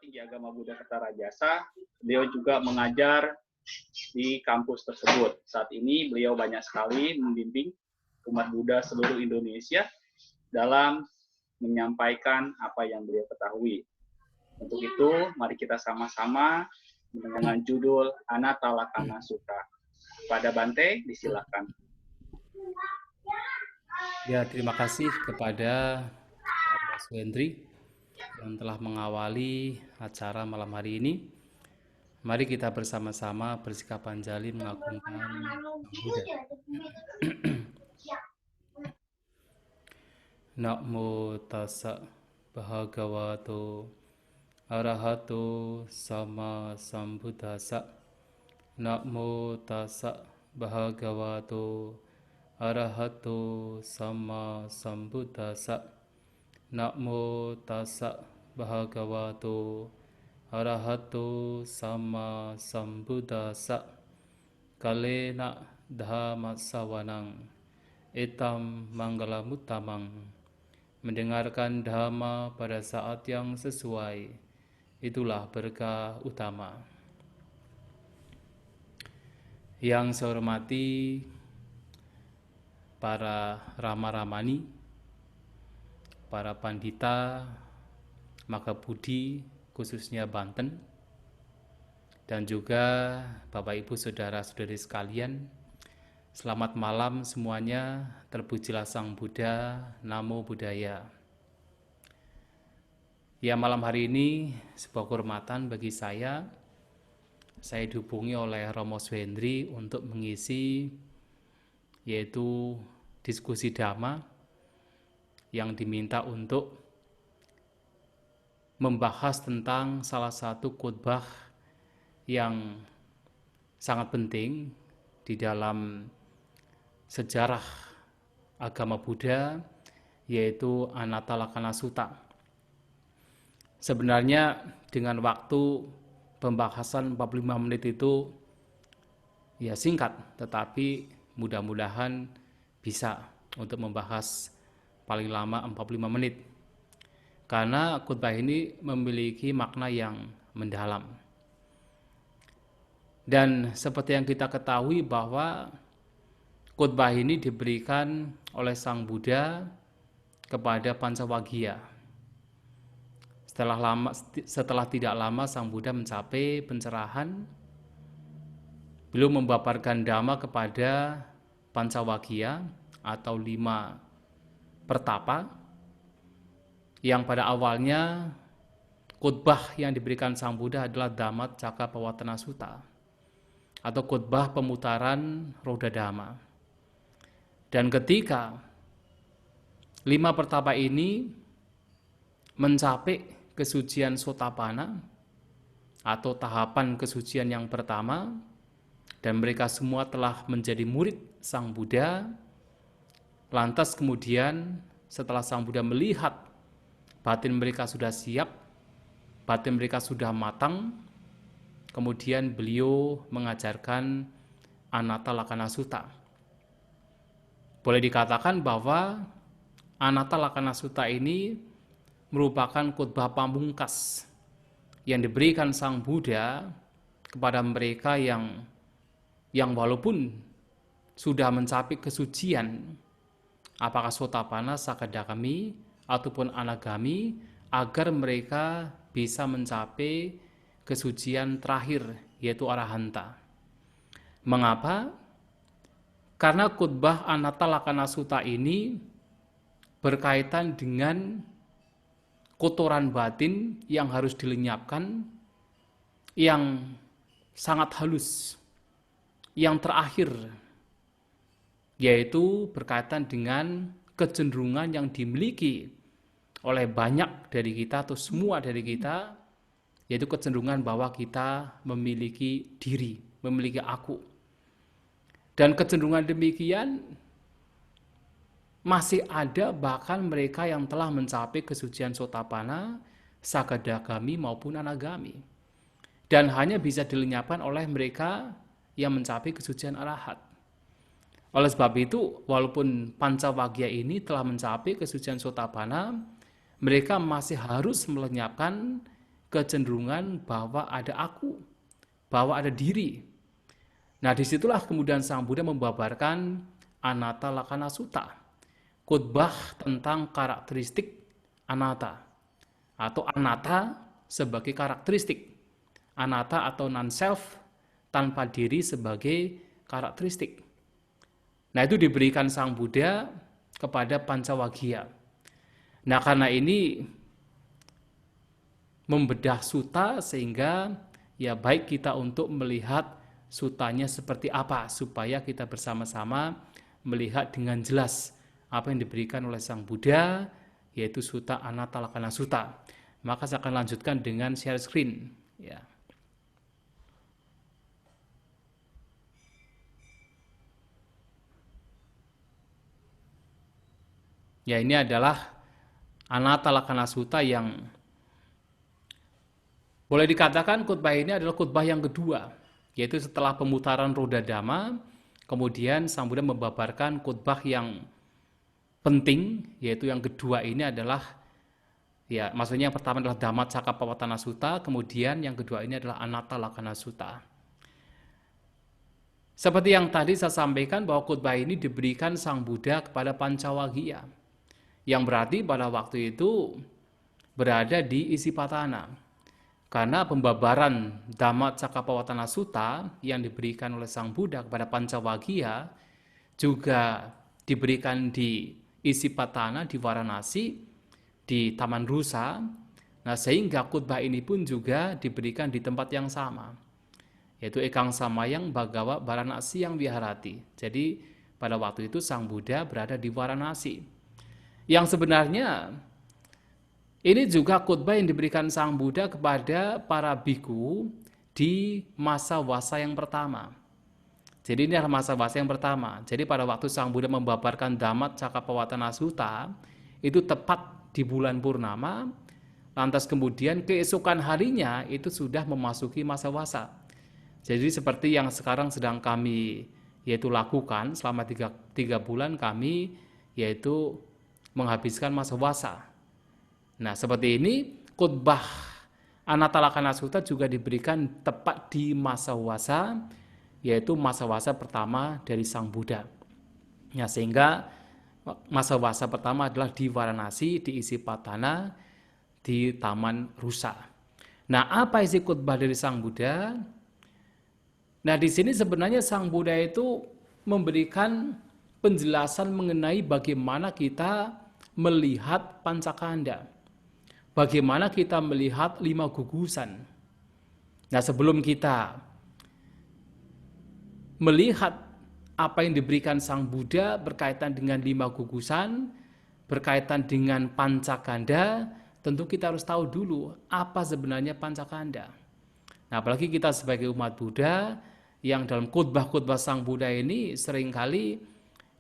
Tinggi Agama Buddha Kertarajasa. Beliau juga mengajar di kampus tersebut. Saat ini beliau banyak sekali membimbing umat Buddha seluruh Indonesia dalam menyampaikan apa yang beliau ketahui. Untuk itu, mari kita sama-sama dengan judul Anatta Lakkhana Sutta. Pada Bante, disilakan. Ya, terima kasih kepada Mas Wendri yang telah mengawali acara malam hari ini. Mari kita bersama-sama bersikap anjali mengagungkan Sang Buddha. Namo tassa bhagavato arahato sama sambuddhassa. Namo tassa bhagavato arahato sama sambuddhassa. Namo tassa bhagavato arahato sama sambuddhassa. Kalena dhamma sawanang etam manggalamuttamang. Mendengarkan dhamma pada saat yang sesuai, itulah berkah utama. Yang saya hormati para rama-ramani, para pandita, Makabudi, khususnya Banten, dan juga Bapak Ibu Saudara-saudari sekalian, selamat malam semuanya, terpujilah Sang Buddha, Namo Buddhaya. Ya, malam hari ini sebuah kehormatan bagi saya dihubungi oleh Romo Swendri untuk mengisi yaitu diskusi Dhamma yang diminta untuk membahas tentang salah satu khotbah yang sangat penting di dalam sejarah agama Buddha, yaitu Anatta Lakkhana Sutta. Sebenarnya dengan waktu pembahasan 45 menit itu ya singkat, tetapi mudah-mudahan bisa untuk membahas paling lama 45 menit. Karena khotbah ini memiliki makna yang mendalam. Dan seperti yang kita ketahui bahwa khotbah ini diberikan oleh Sang Buddha kepada Pancawagya. Setelah tidak lama Sang Buddha mencapai pencerahan, beliau membaparkan Dhamma kepada Pancawagya atau 5 pertapa, yang pada awalnya khotbah yang diberikan Sang Buddha adalah Dhammacakkappavattana Sutta atau khotbah pemutaran roda Dhamma. Dan ketika 5 pertapa ini mencapai kesucian Sotapanna atau tahapan kesucian yang pertama, dan mereka semua telah menjadi murid Sang Buddha, lantas kemudian setelah Sang Buddha melihat batin mereka sudah siap, batin mereka sudah matang, kemudian beliau mengajarkan Anatta Lakkhana Sutta. Boleh dikatakan bahwa Anatta Lakkhana Sutta ini merupakan khotbah pamungkas yang diberikan Sang Buddha kepada mereka yang walaupun sudah mencapai kesucian, apakah Sotapanna, Sakadagami, ataupun Anagami, agar mereka bisa mencapai kesucian terakhir, yaitu Arahanta. Mengapa? Karena khotbah Anatta Lakkhana Sutta ini berkaitan dengan kotoran batin yang harus dilenyapkan, yang sangat halus, yang terakhir, yaitu berkaitan dengan kecenderungan yang dimiliki oleh banyak dari kita atau semua dari kita, yaitu kecenderungan bahwa kita memiliki diri, memiliki aku. Dan kecenderungan demikian masih ada bahkan mereka yang telah mencapai kesucian Sotapanna, Sakadagami maupun Anagami. Dan hanya bisa dilenyapkan oleh mereka yang mencapai kesucian Arahat. Oleh sebab itu, walaupun Pancawagya ini telah mencapai kesucian Sotapanna, mereka masih harus melenyapkan kecenderungan bahwa ada aku, bahwa ada diri. Nah, disitulah kemudian Sang Buddha membabarkan Anatta Lakkhana Sutta, khotbah tentang karakteristik anatta, atau anatta sebagai karakteristik, anatta atau non-self, tanpa diri sebagai karakteristik. Nah, itu diberikan Sang Buddha kepada Pancawagya. Nah, karena ini membedah sutta sehingga ya baik kita untuk melihat sutanya seperti apa supaya kita bersama-sama melihat dengan jelas apa yang diberikan oleh Sang Buddha, yaitu Sutta Anatta Lakkhana Sutta. Maka saya akan lanjutkan dengan share screen. Ya. Ya, ini adalah Anatta Lakkhana Sutta yang boleh dikatakan khotbah ini adalah khotbah yang kedua, yaitu setelah pemutaran Roda Dhamma, kemudian Sang Buddha membabarkan khotbah yang penting, yaitu yang kedua ini adalah, ya maksudnya yang pertama adalah Dhammacakkappavattana Sutta, kemudian yang kedua ini adalah Anatta Lakkhana Sutta. Seperti yang tadi saya sampaikan bahwa khotbah ini diberikan Sang Buddha kepada Pancawagya, yang berarti pada waktu itu berada di Isipatana. Karena pembabaran Dhammacakkappavattana Sutta yang diberikan oleh Sang Buddha kepada Pancawagya juga diberikan di Isipatana, di Varanasi, di Taman Rusa. Nah, sehingga khotbah ini pun juga diberikan di tempat yang sama, yaitu Ekang Samayang Bhagawa Varanasi yang Viharati. Jadi pada waktu itu Sang Buddha berada di Varanasi. Yang sebenarnya ini juga khotbah yang diberikan Sang Buddha kepada para bhikkhu di masa wasa yang pertama. Jadi ini adalah masa wasa yang pertama. Jadi pada waktu Sang Buddha membabarkan Dhammacakkappavattana Sutta, itu tepat di bulan purnama, lantas kemudian keesokan harinya itu sudah memasuki masa wasa. Jadi seperti yang sekarang sedang kami yaitu lakukan selama 3 bulan kami yaitu menghabiskan masa wasa. Nah, seperti ini khotbah Anatta Lakkhana Sutta juga diberikan tepat di masa wasa, yaitu masa wasa pertama dari Sang Buddha. Ya, sehingga masa wasa pertama adalah di Varanasi, di Isipatana, di Taman Rusa. Nah, apa isi khotbah dari Sang Buddha? Nah, di sini sebenarnya Sang Buddha itu memberikan penjelasan mengenai bagaimana kita melihat pancakanda. Bagaimana kita melihat 5 gugusan. Nah, sebelum kita melihat apa yang diberikan Sang Buddha berkaitan dengan 5 gugusan, berkaitan dengan pancakanda, tentu kita harus tahu dulu apa sebenarnya pancakanda. Nah, apalagi kita sebagai umat Buddha yang dalam khotbah-khotbah Sang Buddha ini seringkali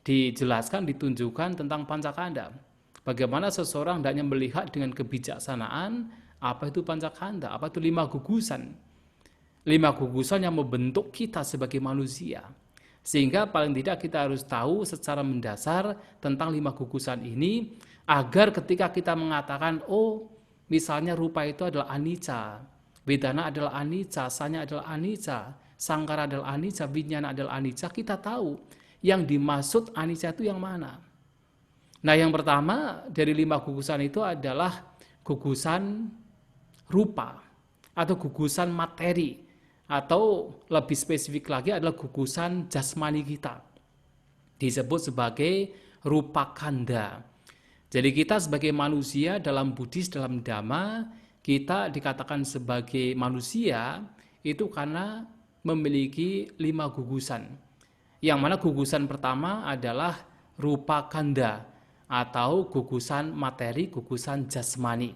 dijelaskan, ditunjukkan tentang pancakanda. Bagaimana seseorang hendaknya melihat dengan kebijaksanaan apa itu pancakanda, apa itu 5 gugusan. 5 gugusan yang membentuk kita sebagai manusia. Sehingga paling tidak kita harus tahu secara mendasar tentang 5 gugusan ini, agar ketika kita mengatakan, oh misalnya rupa itu adalah anicca, vedana adalah anicca, sanya adalah anicca, sangkara adalah anicca, vinyana adalah anicca, kita tahu yang dimaksud anicca itu yang mana. Nah, yang pertama dari 5 gugusan itu adalah gugusan rupa atau gugusan materi, atau lebih spesifik lagi adalah gugusan jasmani kita. Disebut sebagai rupa kanda. Jadi kita sebagai manusia dalam Buddhis, dalam Dhamma, kita dikatakan sebagai manusia itu karena memiliki 5 gugusan. Yang mana gugusan pertama adalah rupa kanda, atau gugusan materi, gugusan jasmani.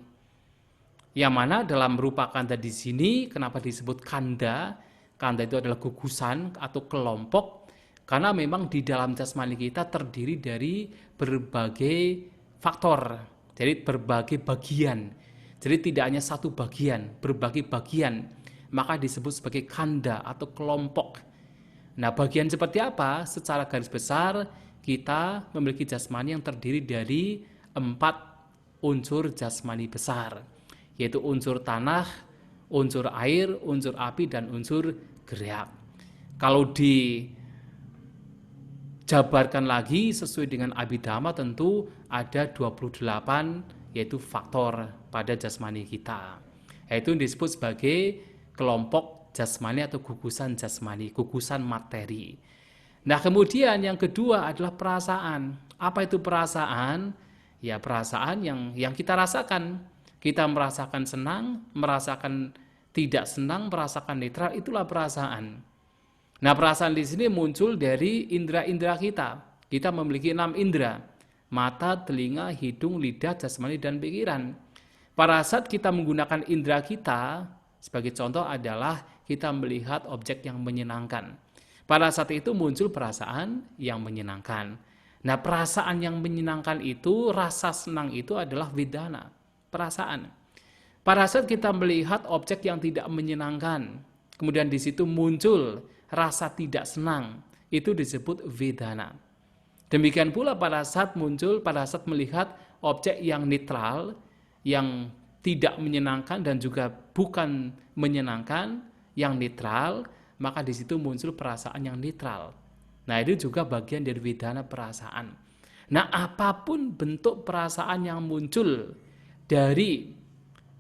Yang mana dalam rupa kanda di sini, kenapa disebut kanda? Kanda itu adalah gugusan atau kelompok, karena memang di dalam jasmani kita terdiri dari berbagai faktor, jadi berbagai bagian. Jadi tidak hanya satu bagian, berbagai bagian, maka disebut sebagai kanda atau kelompok. Nah, bagian seperti apa? Secara garis besar, kita memiliki jasmani yang terdiri dari 4 unsur jasmani besar. yaitu unsur tanah, unsur air, unsur api, dan unsur gerak. Kalau dijabarkan lagi sesuai dengan Abhidhamma tentu ada 28 yaitu faktor pada jasmani kita. Yaitu disebut sebagai kelompok jasmani atau gugusan jasmani, gugusan materi. Nah, kemudian yang kedua adalah perasaan. Apa itu perasaan? Ya, perasaan yang kita rasakan. Kita merasakan senang, merasakan tidak senang, merasakan netral, itulah perasaan. Nah, perasaan di sini muncul dari indera-indera kita. Kita memiliki 6 indera: mata, telinga, hidung, lidah, jasmani, dan pikiran. Pada saat kita menggunakan indera kita, sebagai contoh adalah kita melihat objek yang menyenangkan. Pada saat itu muncul perasaan yang menyenangkan. Nah, perasaan yang menyenangkan itu, rasa senang itu adalah vedana, perasaan. Pada saat kita melihat objek yang tidak menyenangkan, kemudian di situ muncul rasa tidak senang, itu disebut vedana. Demikian pula pada saat melihat objek yang netral, yang tidak menyenangkan dan juga bukan menyenangkan, yang netral, maka di situ muncul perasaan yang netral. Nah, itu juga bagian dari vedana perasaan. Nah, apapun bentuk perasaan yang muncul dari,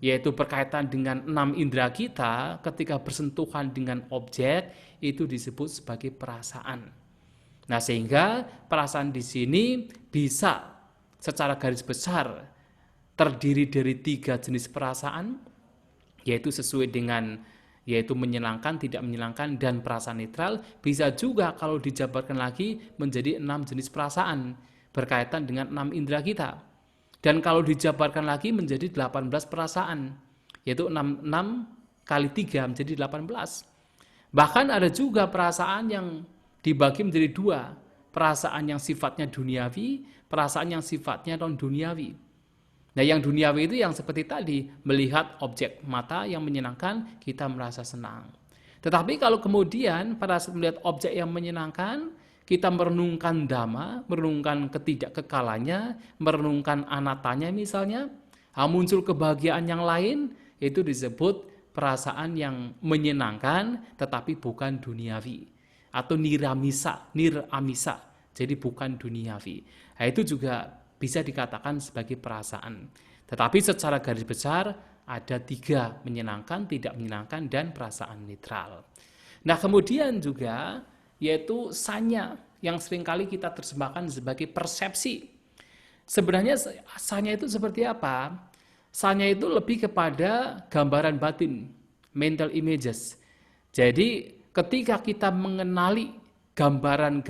yaitu berkaitan dengan 6 indera kita, ketika bersentuhan dengan objek, itu disebut sebagai perasaan. Nah, sehingga perasaan di sini bisa secara garis besar terdiri dari 3 jenis perasaan, yaitu sesuai dengan yaitu menyenangkan, tidak menyenangkan, dan perasaan netral. Bisa juga kalau dijabarkan lagi menjadi 6 jenis perasaan berkaitan dengan 6 indera kita. Dan kalau dijabarkan lagi menjadi 18 perasaan, yaitu 6 kali 3 menjadi 18. Bahkan ada juga perasaan yang dibagi menjadi 2, perasaan yang sifatnya duniawi, perasaan yang sifatnya non-duniawi. Nah, yang duniawi itu yang seperti tadi, melihat objek mata yang menyenangkan, kita merasa senang. Tetapi kalau kemudian pada saat melihat objek yang menyenangkan, kita merenungkan dhamma, merenungkan ketidakkekalannya, merenungkan anatanya misalnya, muncul kebahagiaan yang lain, itu disebut perasaan yang menyenangkan tetapi bukan duniawi, atau niramisa, jadi bukan duniawi. Nah, itu juga bisa dikatakan sebagai perasaan. Tetapi secara garis besar ada 3, menyenangkan, tidak menyenangkan, dan perasaan netral. Nah, kemudian juga yaitu sanya, yang seringkali kita terjemahkan sebagai persepsi. Sebenarnya sanya itu seperti apa? Sanya itu lebih kepada gambaran batin, mental images. Jadi ketika kita mengenali gambaran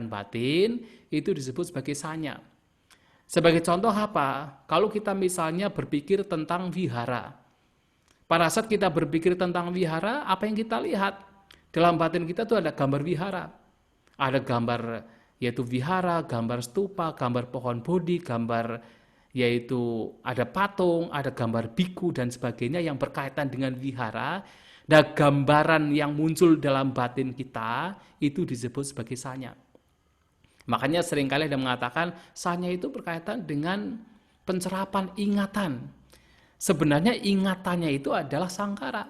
batin, itu disebut sebagai sanya. Sebagai contoh apa? Kalau kita misalnya berpikir tentang vihara. Pada saat kita berpikir tentang vihara, apa yang kita lihat? Dalam batin kita itu ada gambar vihara. Ada gambar yaitu vihara, gambar stupa, gambar pohon bodhi, gambar yaitu ada patung, ada gambar biku dan sebagainya yang berkaitan dengan vihara. Nah, gambaran yang muncul dalam batin kita itu disebut sebagai sanya. Makanya seringkali ada mengatakan sanya itu berkaitan dengan pencerapan ingatan. Sebenarnya ingatannya itu adalah sangkara.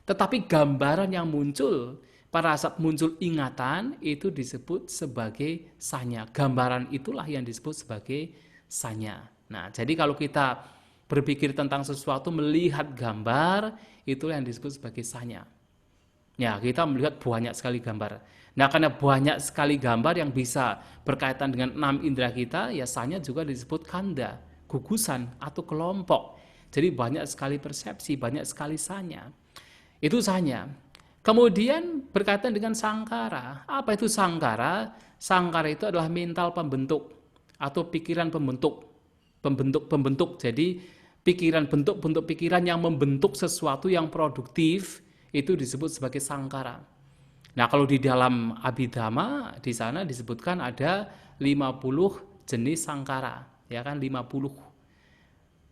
Tetapi gambaran yang muncul pada saat muncul ingatan itu disebut sebagai sanya. Gambaran itulah yang disebut sebagai sanya. Nah, jadi kalau kita berpikir tentang sesuatu, melihat gambar, itulah yang disebut sebagai sanya. Ya, kita melihat banyak sekali gambar. Nah, karena banyak sekali gambar yang bisa berkaitan dengan 6 indera kita, ya sanya juga disebut kanda, gugusan atau kelompok. Jadi banyak sekali persepsi, banyak sekali sanya. Itu sanya. Kemudian berkaitan dengan sangkara. Apa itu sangkara? Sangkara itu adalah mental pembentuk atau pikiran pembentuk. Pembentuk. Jadi pikiran, bentuk pikiran yang membentuk sesuatu yang produktif itu disebut sebagai sangkara. Nah, kalau di dalam Abhidhamma di sana disebutkan ada 50 jenis sangkara, ya kan, 50.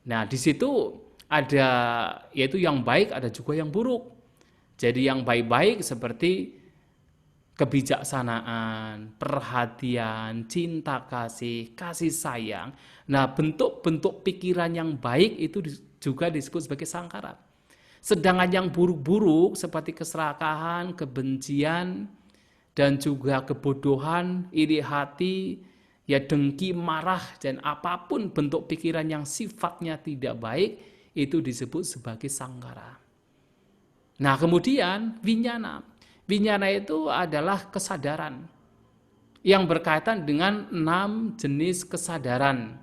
Nah, di situ ada yaitu yang baik, ada juga yang buruk. Jadi yang baik-baik seperti kebijaksanaan, perhatian, cinta kasih, kasih sayang. Nah, bentuk-bentuk pikiran yang baik itu juga disebut sebagai sangkara. Sedangkan yang buruk-buruk seperti keserakahan, kebencian, dan juga kebodohan, iri hati, ya dengki, marah, dan apapun bentuk pikiran yang sifatnya tidak baik, itu disebut sebagai sangkara. Nah, kemudian winyana. Winyana itu adalah kesadaran yang berkaitan dengan 6 jenis kesadaran.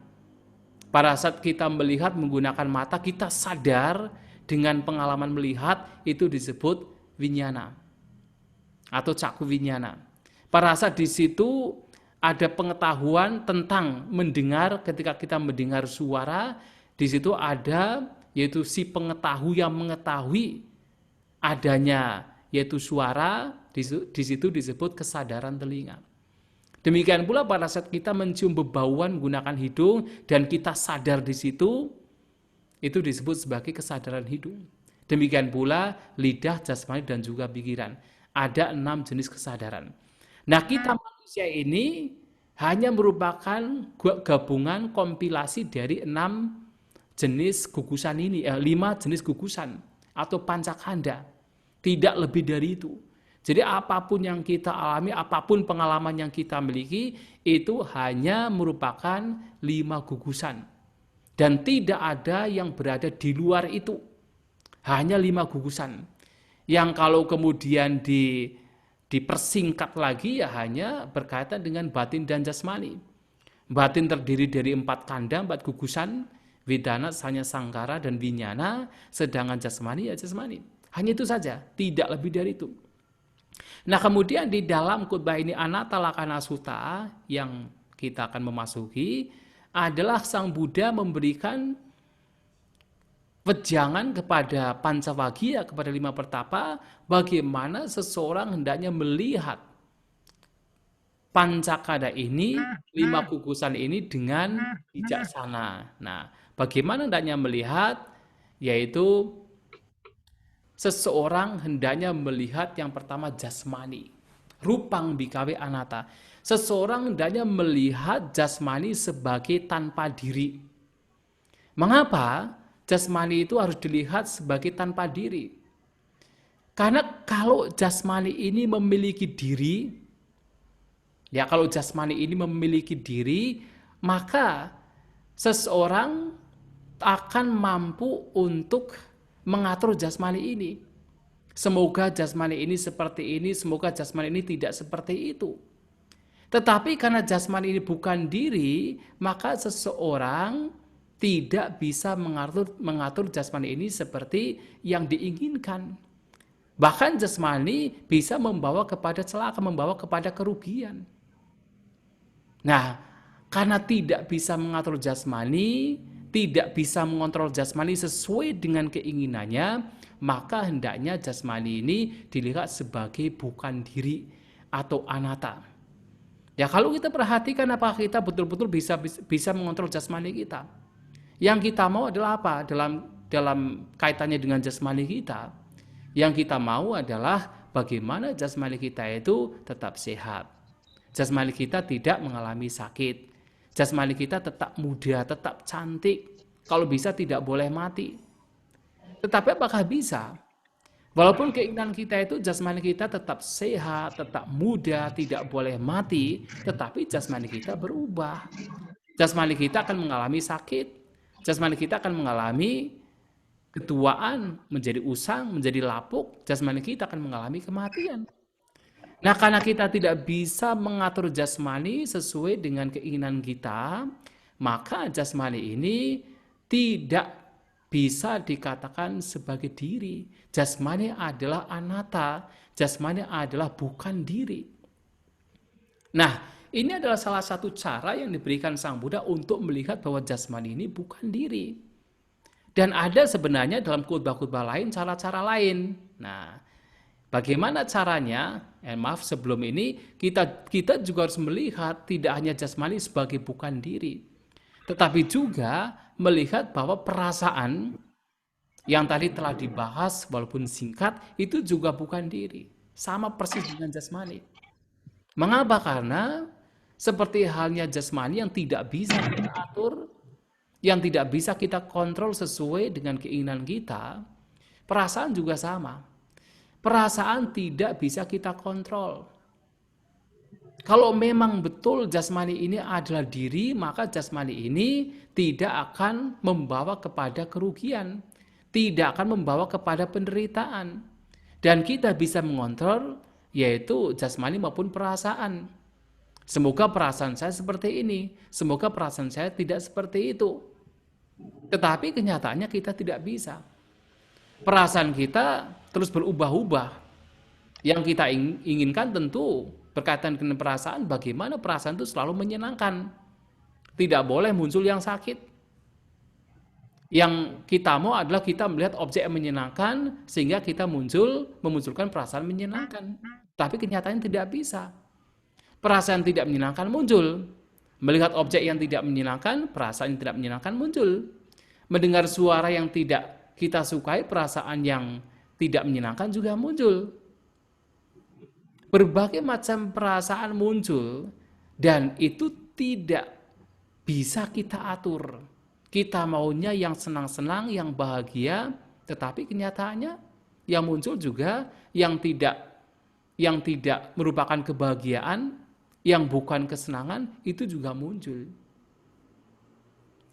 Pada saat kita melihat menggunakan mata, kita sadar dengan pengalaman melihat, itu disebut winyana atau caku winyana. Pada saat di situ ada pengetahuan tentang mendengar, ketika kita mendengar suara, di situ ada yaitu si pengetahu yang mengetahui adanya yaitu suara, di situ disebut kesadaran telinga. Demikian pula pada saat kita mencium bebauan menggunakan hidung dan kita sadar di situ, itu disebut sebagai kesadaran hidung. Demikian pula lidah, jasmani, dan juga pikiran. Ada 6 jenis kesadaran. Nah, kita manusia ini hanya merupakan gabungan kompilasi dari 6 jenis gugusan ini, 5 jenis gugusan atau pancakanda. Tidak lebih dari itu. Jadi apapun yang kita alami, apapun pengalaman yang kita miliki, itu hanya merupakan 5 gugusan. Dan tidak ada yang berada di luar itu. Hanya 5 gugusan. Yang kalau kemudian dipersingkat lagi, ya hanya berkaitan dengan batin dan jasmani. Batin terdiri dari 4 kanda, 4 gugusan, wedana, sanya, sangkara, dan winyana, sedangkan jasmani ya jasmani. Hanya itu saja, tidak lebih dari itu. Nah, kemudian di dalam khotbah ini Anatta Lakkhana Sutta yang kita akan memasuki adalah Sang Buddha memberikan wejangan kepada Pancawagya, kepada 5 pertapa, bagaimana seseorang hendaknya melihat pancakada ini, 5 gugusan ini dengan bijaksana. Nah, bagaimana hendaknya melihat, yaitu seseorang hendaknya melihat yang pertama jasmani, rupang bikawe anatta. Seseorang hendaknya melihat jasmani sebagai tanpa diri. Mengapa jasmani itu harus dilihat sebagai tanpa diri? Karena kalau jasmani ini memiliki diri, ya kalau jasmani ini memiliki diri, maka seseorang akan mampu untuk mengatur jasmani ini. Semoga jasmani ini seperti ini, semoga jasmani ini tidak seperti itu. Tetapi karena jasmani ini bukan diri, maka seseorang tidak bisa mengatur jasmani ini seperti yang diinginkan. Bahkan jasmani bisa membawa kepada celaka, membawa kepada kerugian. Nah, karena tidak bisa mengatur jasmani, tidak bisa mengontrol jasmani sesuai dengan keinginannya, maka hendaknya jasmani ini dilihat sebagai bukan diri atau anatta. Ya, kalau kita perhatikan apakah kita betul-betul bisa mengontrol jasmani kita. Yang kita mau adalah apa? Dalam kaitannya dengan jasmani kita, yang kita mau adalah bagaimana jasmani kita itu tetap sehat. Jasmani kita tidak mengalami sakit. Jasmani kita tetap muda, tetap cantik. Kalau bisa tidak boleh mati. Tetapi apakah bisa? Walaupun keinginan kita itu jasmani kita tetap sehat, tetap muda, tidak boleh mati, tetapi jasmani kita berubah. Jasmani kita akan mengalami sakit. Jasmani kita akan mengalami ketuaan, menjadi usang, menjadi lapuk. Jasmani kita akan mengalami kematian. Nah, karena kita tidak bisa mengatur jasmani sesuai dengan keinginan kita, maka jasmani ini tidak bisa dikatakan sebagai diri. Jasmani adalah anatta, jasmani adalah bukan diri. Nah, ini adalah salah satu cara yang diberikan Sang Buddha untuk melihat bahwa jasmani ini bukan diri. Dan ada sebenarnya dalam khotbah-khotbah lain cara-cara lain. Nah, bagaimana caranya? Maaf, sebelum ini kita juga harus melihat tidak hanya jasmani sebagai bukan diri, tetapi juga melihat bahwa perasaan yang tadi telah dibahas walaupun singkat itu juga bukan diri, sama persis dengan jasmani. Mengapa? Karena seperti halnya jasmani yang tidak bisa kita atur, yang tidak bisa kita kontrol sesuai dengan keinginan kita, perasaan juga sama. Perasaan tidak bisa kita kontrol. Kalau memang betul jasmani ini adalah diri, maka jasmani ini tidak akan membawa kepada kerugian, tidak akan membawa kepada penderitaan. Dan kita bisa mengontrol yaitu jasmani maupun perasaan. Semoga perasaan saya seperti ini, semoga perasaan saya tidak seperti itu. Tetapi kenyataannya kita tidak bisa. Perasaan kita terus berubah-ubah. Yang kita inginkan tentu berkaitan dengan perasaan, bagaimana perasaan itu selalu menyenangkan. Tidak boleh muncul yang sakit. Yang kita mau adalah kita melihat objek yang menyenangkan sehingga kita memunculkan perasaan menyenangkan. Tapi kenyataannya tidak bisa. Perasaan tidak menyenangkan muncul. Melihat objek yang tidak menyenangkan, perasaan yang tidak menyenangkan muncul. Mendengar suara yang tidak kita sukai, perasaan yang tidak menyenangkan juga muncul. Berbagai macam perasaan muncul dan itu tidak bisa kita atur. Kita maunya yang senang-senang, yang bahagia, tetapi kenyataannya yang muncul juga yang tidak merupakan kebahagiaan, yang bukan kesenangan, itu juga muncul.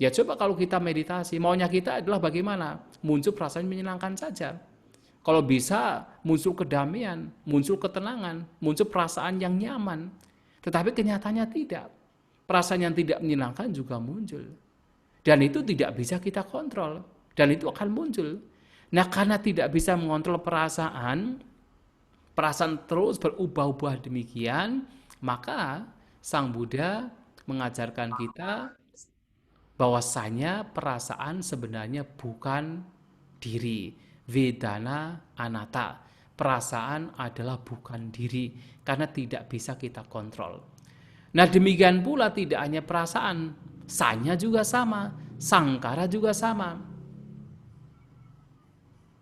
Ya coba kalau kita meditasi, maunya kita adalah bagaimana? Muncul perasaan menyenangkan saja. Kalau bisa muncul kedamaian, muncul ketenangan, muncul perasaan yang nyaman. Tetapi kenyataannya tidak. Perasaan yang tidak menyenangkan juga muncul. Dan itu tidak bisa kita kontrol. Dan itu akan muncul. Nah karena tidak bisa mengontrol perasaan terus berubah-ubah demikian, maka Sang Buddha mengajarkan kita bahwasanya perasaan sebenarnya bukan diri. Vedana anatta. Perasaan adalah bukan diri karena tidak bisa kita kontrol. Nah demikian pula tidak hanya perasaan, sanya juga sama, sangkara juga sama.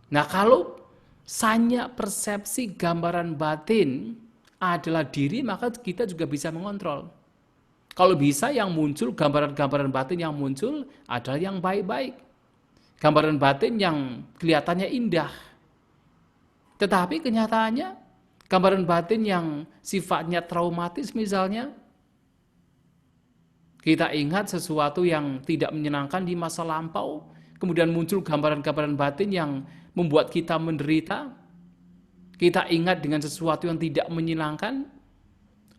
Nah kalau sanya persepsi gambaran batin adalah diri, maka kita juga bisa mengontrol. Kalau bisa yang muncul, gambaran-gambaran batin yang muncul adalah yang baik-baik. Gambaran batin yang kelihatannya indah. Tetapi kenyataannya, gambaran batin yang sifatnya traumatis misalnya, kita ingat sesuatu yang tidak menyenangkan di masa lampau, kemudian muncul gambaran-gambaran batin yang membuat kita menderita, kita ingat dengan sesuatu yang tidak menyenangkan,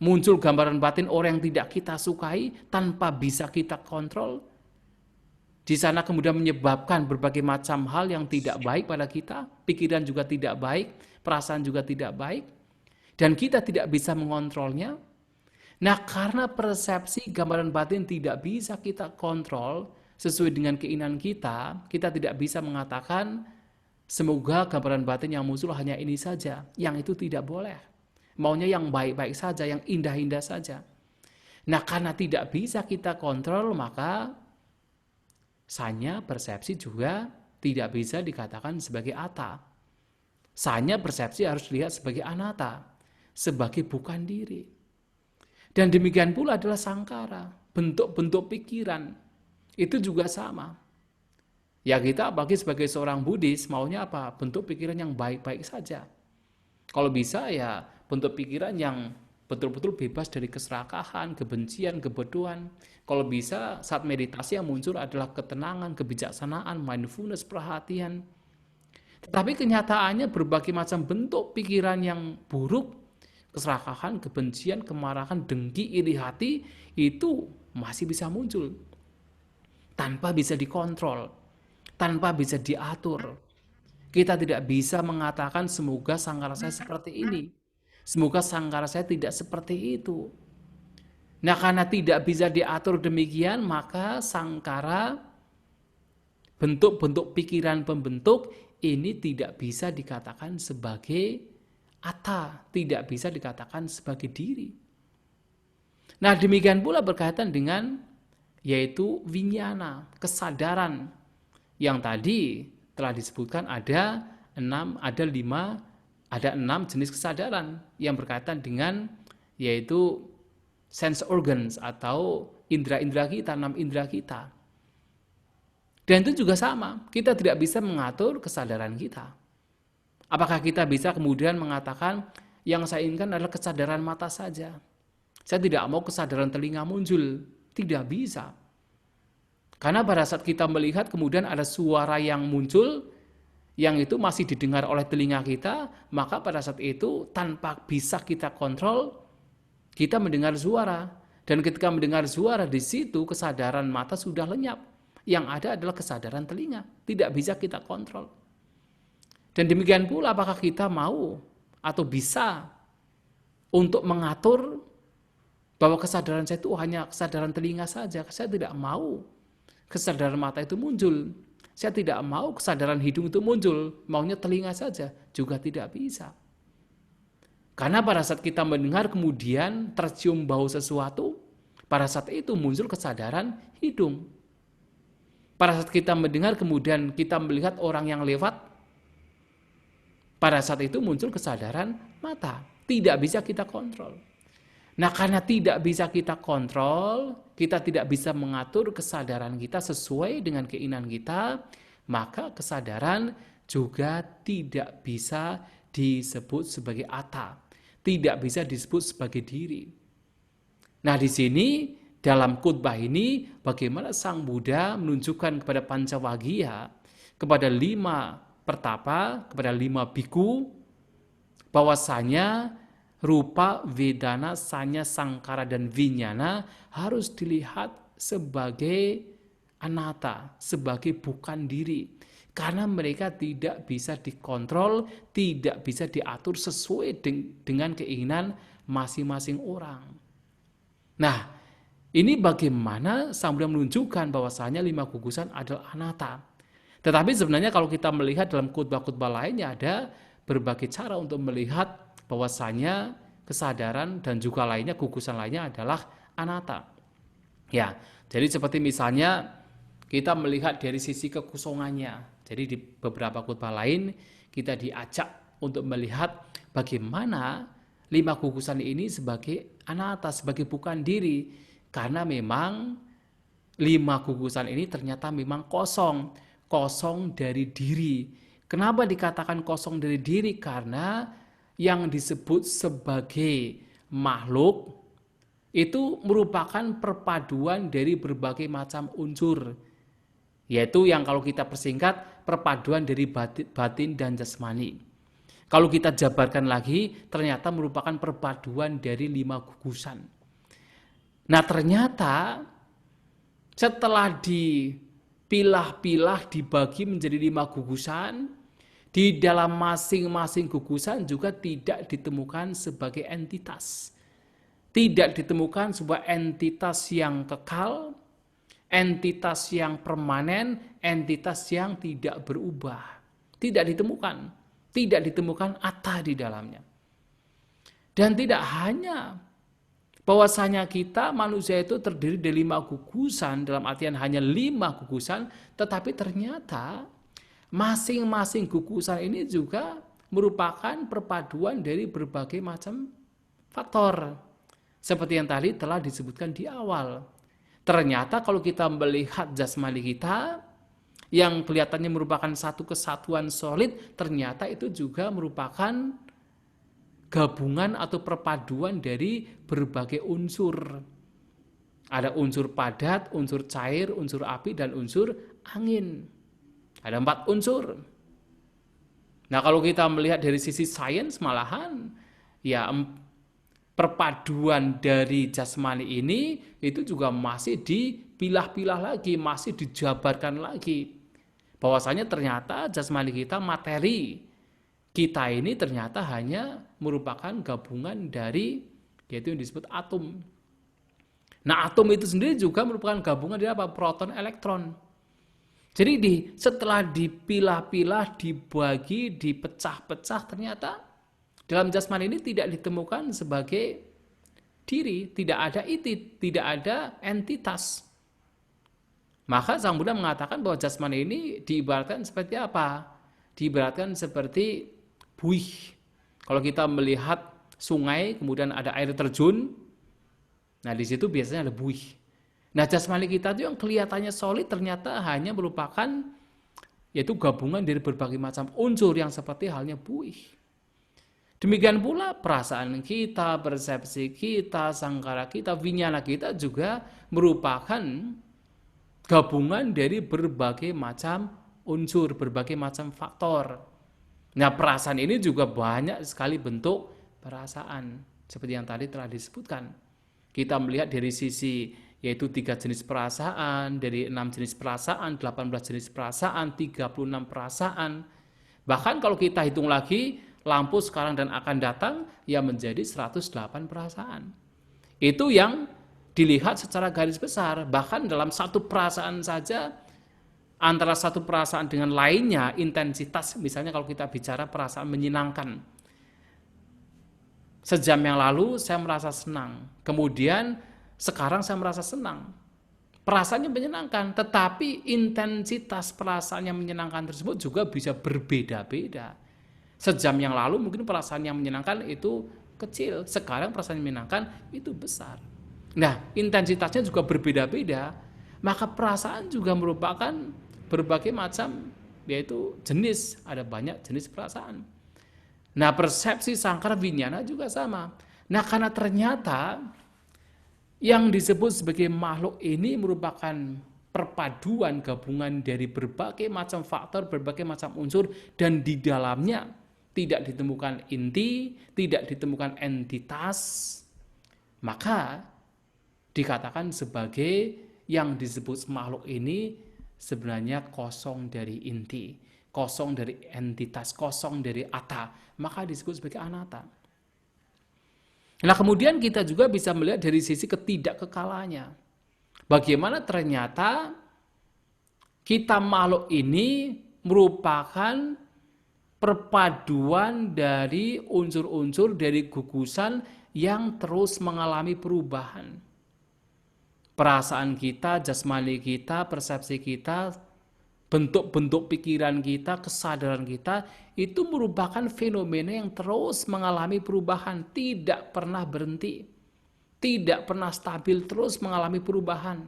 muncul gambaran batin orang yang tidak kita sukai tanpa bisa kita kontrol. Di sana kemudian menyebabkan berbagai macam hal yang tidak baik pada kita, pikiran juga tidak baik, perasaan juga tidak baik, dan kita tidak bisa mengontrolnya. Nah karena persepsi gambaran batin tidak bisa kita kontrol sesuai dengan keinginan kita tidak bisa mengatakan semoga gambaran batin yang muncul hanya ini saja, yang itu tidak boleh. Maunya yang baik-baik saja, yang indah-indah saja. Nah karena tidak bisa kita kontrol, maka sanya persepsi juga tidak bisa dikatakan sebagai atta. Sanya persepsi harus dilihat sebagai anatta, sebagai bukan diri. Dan demikian pula adalah sangkara, bentuk-bentuk pikiran. Itu juga sama. Ya kita bagi sebagai seorang Buddhis maunya apa? Bentuk pikiran yang baik-baik saja. Kalau bisa ya bentuk pikiran yang betul-betul bebas dari keserakahan, kebencian, kebodohan. Kalau bisa saat meditasi yang muncul adalah ketenangan, kebijaksanaan, mindfulness, perhatian. Tetapi kenyataannya berbagai macam bentuk pikiran yang buruk, keserakahan, kebencian, kemarahan, dengki, iri hati, itu masih bisa muncul. Tanpa bisa dikontrol, tanpa bisa diatur. Kita tidak bisa mengatakan semoga sangkara saya seperti ini. Semoga sangkara saya tidak seperti itu. Nah karena tidak bisa diatur demikian, maka sangkara, bentuk-bentuk pikiran pembentuk, ini tidak bisa dikatakan sebagai atta, tidak bisa dikatakan sebagai diri. Nah demikian pula berkaitan dengan yaitu vinyana, kesadaran. Yang tadi telah disebutkan ada 6 jenis kesadaran yang berkaitan dengan yaitu sense organs atau indera-indera kita, 6 indera kita. Dan itu juga sama, kita tidak bisa mengatur kesadaran kita. Apakah kita bisa kemudian mengatakan yang saya inginkan adalah kesadaran mata saja? Saya tidak mau kesadaran telinga muncul. Tidak bisa. Karena pada saat kita melihat kemudian ada suara yang muncul, yang itu masih didengar oleh telinga kita, maka pada saat itu tanpa bisa kita kontrol, kita mendengar suara. Dan ketika mendengar suara, di situ kesadaran mata sudah lenyap. Yang ada adalah kesadaran telinga. Tidak bisa kita kontrol. Dan demikian pula apakah kita mau atau bisa untuk mengatur bahwa kesadaran saya itu hanya kesadaran telinga saja. Saya tidak mau kesadaran mata itu muncul. Saya tidak mau kesadaran hidung itu muncul. Maunya telinga saja. Juga tidak bisa. Karena pada saat kita mendengar kemudian tercium bau sesuatu, pada saat itu muncul kesadaran hidung. Pada saat kita mendengar kemudian kita melihat orang yang lewat, pada saat itu muncul kesadaran mata. Tidak bisa kita kontrol. Nah, karena tidak bisa kita kontrol, kita tidak bisa mengatur kesadaran kita sesuai dengan keinginan kita, maka kesadaran juga tidak bisa disebut sebagai atta, tidak bisa disebut sebagai diri. Nah, di sini dalam khotbah ini bagaimana Sang Buddha menunjukkan kepada Pancawagya, kepada 5 pertapa, kepada 5 biku, bahwasanya rupa, vedana, sanya, sangkara, dan vinyana harus dilihat sebagai anatta, sebagai bukan diri. Karena mereka tidak bisa dikontrol, tidak bisa diatur sesuai dengan keinginan masing-masing orang. Nah, ini bagaimana Sang Buddha menunjukkan bahwasanya 5 gugusan adalah anatta. Tetapi sebenarnya kalau kita melihat dalam khotbah-khotbah lainnya ada berbagai cara untuk melihat bahwasanya kesadaran dan juga lainnya, gugusan lainnya adalah anatta. Ya, jadi seperti misalnya kita melihat dari sisi kekosongannya. Jadi di beberapa khotbah lain kita diajak untuk melihat bagaimana 5 gugusan ini sebagai anatta, sebagai bukan diri. Karena memang 5 gugusan ini ternyata memang kosong dari diri. Kenapa dikatakan kosong dari diri? Karena yang disebut sebagai makhluk itu merupakan perpaduan dari berbagai macam unsur, yaitu yang kalau kita persingkat perpaduan dari batin dan jasmani. Kalau kita jabarkan lagi ternyata merupakan perpaduan dari 5 gugusan. Nah, ternyata setelah dipilah-pilah dibagi menjadi 5 gugusan, di dalam masing-masing gugusan juga tidak ditemukan sebagai entitas. Tidak ditemukan sebuah entitas yang kekal, entitas yang permanen, entitas yang tidak berubah. Tidak ditemukan. Tidak ditemukan atta di dalamnya. Dan tidak hanya bahwasanya kita manusia itu terdiri dari 5 gugusan, dalam artian hanya 5 gugusan, tetapi ternyata masing-masing gugusan ini juga merupakan perpaduan dari berbagai macam faktor. Seperti yang tadi telah disebutkan di awal. Ternyata kalau kita melihat jasmani kita, yang kelihatannya merupakan satu kesatuan solid, ternyata itu juga merupakan gabungan atau perpaduan dari berbagai unsur. Ada unsur padat, unsur cair, unsur api, dan unsur angin. Ada 4 unsur. Nah, kalau kita melihat dari sisi sains malahan, ya perpaduan dari jasmani ini itu juga masih dipilah-pilah lagi, masih dijabarkan lagi. Bahwasanya ternyata jasmani kita, materi kita ini ternyata hanya merupakan gabungan dari, yaitu yang disebut atom. Nah, atom itu sendiri juga merupakan gabungan dari apa? Proton, elektron. Jadi setelah dipilah-pilah, dibagi, dipecah-pecah, ternyata dalam jasmani ini tidak ditemukan sebagai diri, tidak ada iti, tidak ada entitas. Maka Sang Buddha mengatakan bahwa jasmani ini diibaratkan seperti apa? Diibaratkan seperti buih. Kalau kita melihat sungai, kemudian ada air terjun. Nah, di situ biasanya ada buih. Nah, jasmani kita itu yang kelihatannya solid ternyata hanya merupakan yaitu gabungan dari berbagai macam unsur yang seperti halnya buih. Demikian pula perasaan kita, persepsi kita, sangkara kita, winyana kita juga merupakan gabungan dari berbagai macam unsur, berbagai macam faktor. Nah, perasaan ini juga banyak sekali bentuk perasaan. Seperti yang tadi telah disebutkan. Kita melihat dari sisi yaitu 3 jenis perasaan, dari 6 jenis perasaan, 18 jenis perasaan, 36 perasaan. Bahkan kalau kita hitung lagi, lampu sekarang dan akan datang, ya menjadi 108 perasaan. Itu yang dilihat secara garis besar. Bahkan dalam satu perasaan saja, antara satu perasaan dengan lainnya, intensitas, misalnya kalau kita bicara perasaan menyenangkan. Sejam yang lalu saya merasa senang, kemudian sekarang saya merasa senang. Perasaannya menyenangkan, tetapi intensitas perasaan yang menyenangkan tersebut juga bisa berbeda-beda. Sejam yang lalu mungkin perasaan yang menyenangkan itu kecil, sekarang perasaan yang menyenangkan itu besar. Nah, intensitasnya juga berbeda-beda, maka perasaan juga merupakan berbagai macam, yaitu jenis, ada banyak jenis perasaan. Nah, persepsi, sangkara, winyana juga sama. Nah, karena ternyata yang disebut sebagai makhluk ini merupakan perpaduan gabungan dari berbagai macam faktor, berbagai macam unsur, dan di dalamnya tidak ditemukan inti, tidak ditemukan entitas, maka dikatakan sebagai yang disebut makhluk ini sebenarnya kosong dari inti, kosong dari entitas, kosong dari atta, maka disebut sebagai anatta. Nah, kemudian kita juga bisa melihat dari sisi ketidakkekalannya. Bagaimana ternyata kita makhluk ini merupakan perpaduan dari unsur-unsur dari gugusan yang terus mengalami perubahan. Perasaan kita, jasmani kita, persepsi kita, bentuk-bentuk pikiran kita, kesadaran kita, itu merupakan fenomena yang terus mengalami perubahan, tidak pernah berhenti, tidak pernah stabil, terus mengalami perubahan.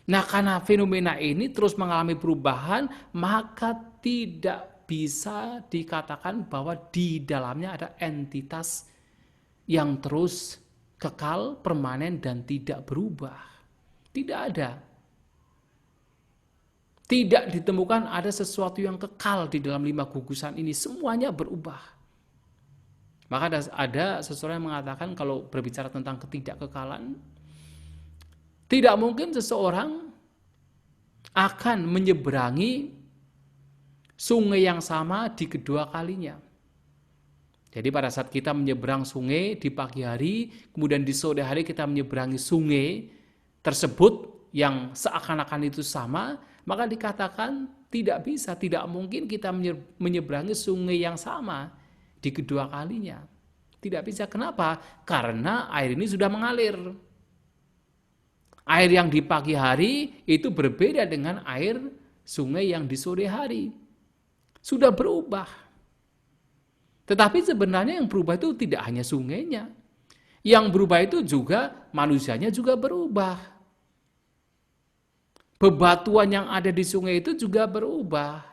Nah, karena fenomena ini terus mengalami perubahan, maka tidak bisa dikatakan bahwa di dalamnya ada entitas yang terus kekal, permanen, dan tidak berubah. Tidak ada. Tidak ditemukan ada sesuatu yang kekal di dalam 5 gugusan ini. Semuanya berubah. Maka ada seseorang yang mengatakan kalau berbicara tentang ketidakkekalan, tidak mungkin seseorang akan menyeberangi sungai yang sama di kedua kalinya. Jadi pada saat kita menyeberang sungai di pagi hari, kemudian di sore hari kita menyeberangi sungai tersebut yang seakan-akan itu sama, maka dikatakan tidak bisa, tidak mungkin kita menyeberangi sungai yang sama di kedua kalinya. Tidak bisa. Kenapa? Karena air ini sudah mengalir. Air yang di pagi hari itu berbeda dengan air sungai yang di sore hari. Sudah berubah. Tetapi sebenarnya yang berubah itu tidak hanya sungainya. Yang berubah itu juga manusianya juga berubah. Bebatuan yang ada di sungai itu juga berubah.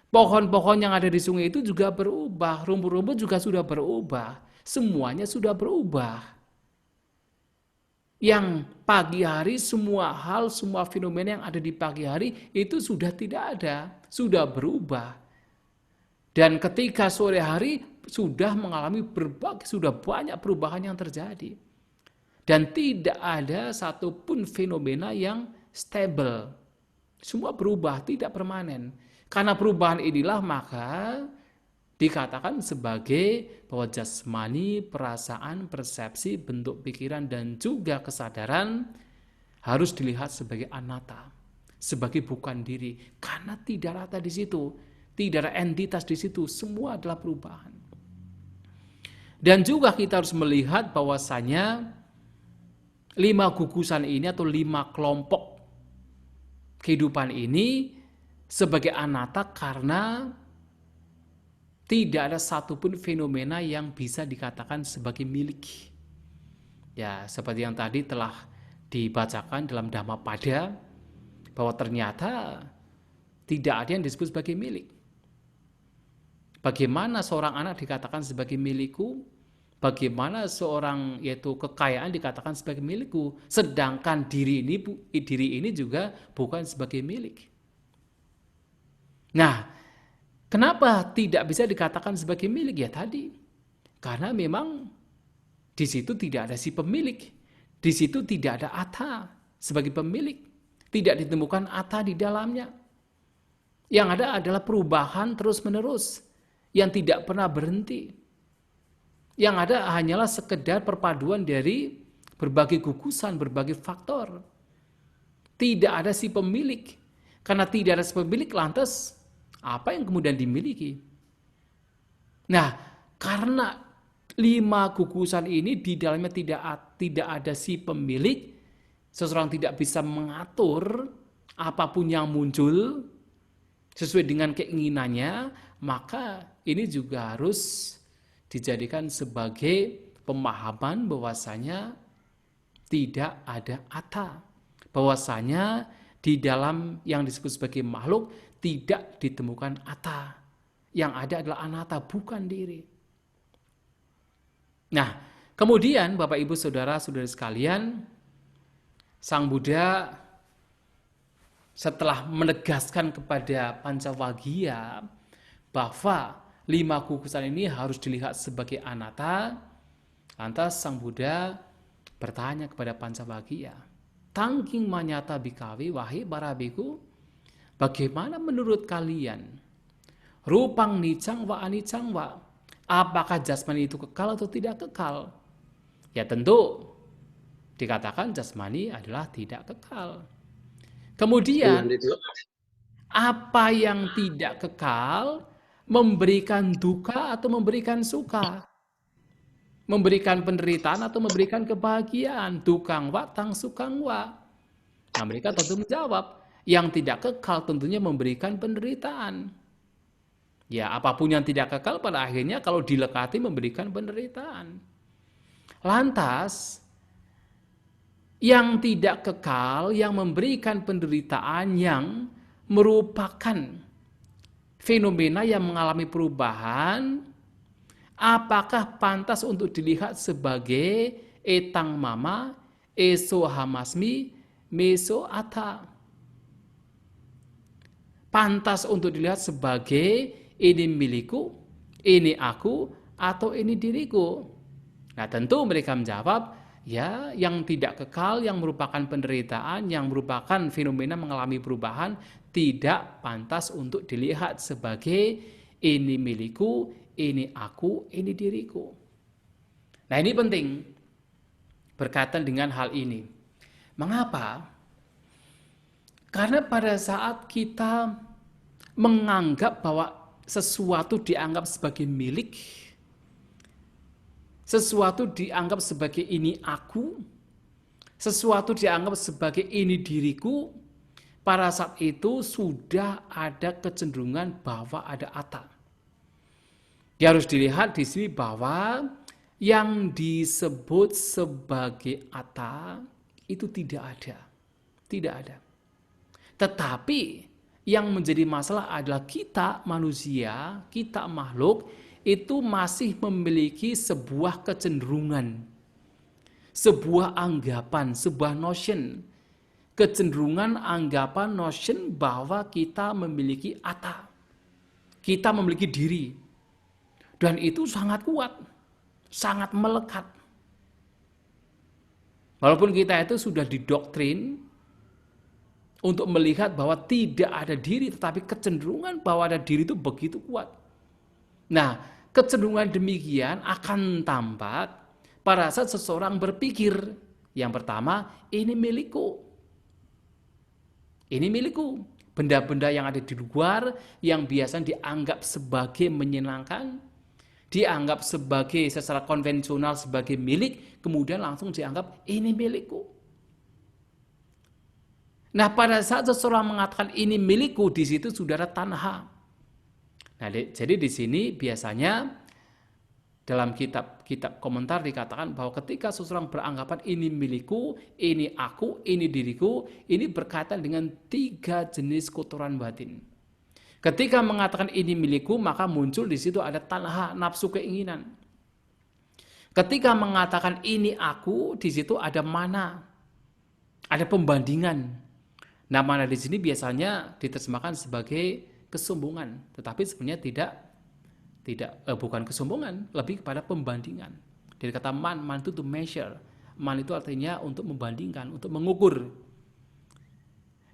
Pohon-pohon yang ada di sungai itu juga berubah. Rumput-rumput juga sudah berubah. Semuanya sudah berubah. Yang pagi hari semua hal, semua fenomena yang ada di pagi hari itu sudah tidak ada. Sudah berubah. Dan ketika sore hari sudah mengalami sudah banyak perubahan yang terjadi. Dan tidak ada satupun fenomena yang stable. Semua berubah, tidak permanen. Karena perubahan inilah maka dikatakan sebagai bahwa jasmani, perasaan, persepsi, bentuk pikiran, dan juga kesadaran harus dilihat sebagai anatta, sebagai bukan diri. Karena tidak rata di situ, tidak ada entitas di situ, semua adalah perubahan. Dan juga kita harus melihat bahwasanya 5 gugusan ini atau 5 kelompok kehidupan ini sebagai anatta karena tidak ada satupun fenomena yang bisa dikatakan sebagai milik. Ya, seperti yang tadi telah dibacakan dalam Dhammapada, bahwa ternyata tidak ada yang disebut sebagai milik. Bagaimana seorang anak dikatakan sebagai milikku? Bagaimana seorang yaitu kekayaan dikatakan sebagai milikku? Sedangkan diri ini juga bukan sebagai milik. Nah, kenapa tidak bisa dikatakan sebagai milik? Ya tadi, karena memang di situ tidak ada si pemilik. Di situ tidak ada atta sebagai pemilik. Tidak ditemukan atta di dalamnya. Yang ada adalah perubahan terus-menerus yang tidak pernah berhenti. Yang ada hanyalah sekedar perpaduan dari berbagai gugusan, berbagai faktor. Tidak ada si pemilik. Karena tidak ada si pemilik, lantas apa yang kemudian dimiliki? Nah, karena 5 gugusan ini di dalamnya tidak ada si pemilik, seseorang tidak bisa mengatur apapun yang muncul sesuai dengan keinginannya, maka ini juga harus dijadikan sebagai pemahaman bahwasanya tidak ada atta, bahwasanya di dalam yang disebut sebagai makhluk tidak ditemukan atta, yang ada adalah anatta, bukan diri. Nah, kemudian Bapak Ibu Saudara-saudari sekalian, Sang Buddha setelah menegaskan kepada Pancawagya bahwa 5 gugusan ini harus dilihat sebagai anatta, lantas Sang Buddha bertanya kepada Pancawagya, "Tangking manyata bikawi, wahai para biku, bagaimana menurut kalian? Rupang nicang wa anicang wa, apakah jasmani itu kekal atau tidak kekal?" Ya tentu dikatakan jasmani adalah tidak kekal. Kemudian apa yang tidak kekal, memberikan duka atau memberikan suka, memberikan penderitaan atau memberikan kebahagiaan, dukang wa tang sukang wa. Nah, mereka tentu menjawab, yang tidak kekal tentunya memberikan penderitaan. Ya, apapun yang tidak kekal pada akhirnya kalau dilekati memberikan penderitaan. Lantas, yang tidak kekal, yang memberikan penderitaan, yang merupakan fenomena yang mengalami perubahan, apakah pantas untuk dilihat sebagai etang mama, eso hamasmi, meso atta? Pantas untuk dilihat sebagai ini milikku, ini aku, atau ini diriku? Nah, tentu mereka menjawab, ya, yang tidak kekal, yang merupakan penderitaan, yang merupakan fenomena mengalami perubahan, tidak pantas untuk dilihat sebagai ini milikku, ini aku, ini diriku. Nah, ini penting berkaitan dengan hal ini. Mengapa? Karena pada saat kita menganggap bahwa sesuatu dianggap sebagai milik, sesuatu dianggap sebagai ini aku, sesuatu dianggap sebagai ini diriku, pada saat itu sudah ada kecenderungan bahwa ada atta. Ya, harus dilihat di sini bahwa yang disebut sebagai atta itu tidak ada. Tidak ada. Tetapi yang menjadi masalah adalah kita manusia, kita makhluk, itu masih memiliki sebuah kecenderungan, sebuah anggapan, sebuah notion, kecenderungan anggapan notion bahwa kita memiliki atta, kita memiliki diri, dan itu sangat kuat, sangat melekat. Walaupun kita itu sudah didoktrin untuk melihat bahwa tidak ada diri, tetapi kecenderungan bahwa ada diri itu begitu kuat. Nah, kecenderungan demikian akan tampak pada saat seseorang berpikir, yang pertama, ini milikku. Ini milikku. Benda-benda yang ada di luar, yang biasanya dianggap sebagai menyenangkan, dianggap sebagai secara konvensional sebagai milik, kemudian langsung dianggap ini milikku. Nah, pada saat seseorang mengatakan ini milikku, di situ sudah ada tanha. Nah, jadi di sini biasanya dalam kitab komentar dikatakan bahwa ketika seseorang beranggapan ini milikku, ini aku, ini diriku, ini berkaitan dengan 3 jenis kotoran batin. Ketika mengatakan ini milikku, maka muncul di situ ada tanha, nafsu keinginan. Ketika mengatakan ini aku, di situ ada mana, ada pembandingan. Nah, mana di sini biasanya diterjemahkan sebagai kesombongan, tetapi sebenarnya bukan kesombongan, lebih kepada pembandingan. Dari kata man itu to measure. Man itu artinya untuk membandingkan, untuk mengukur.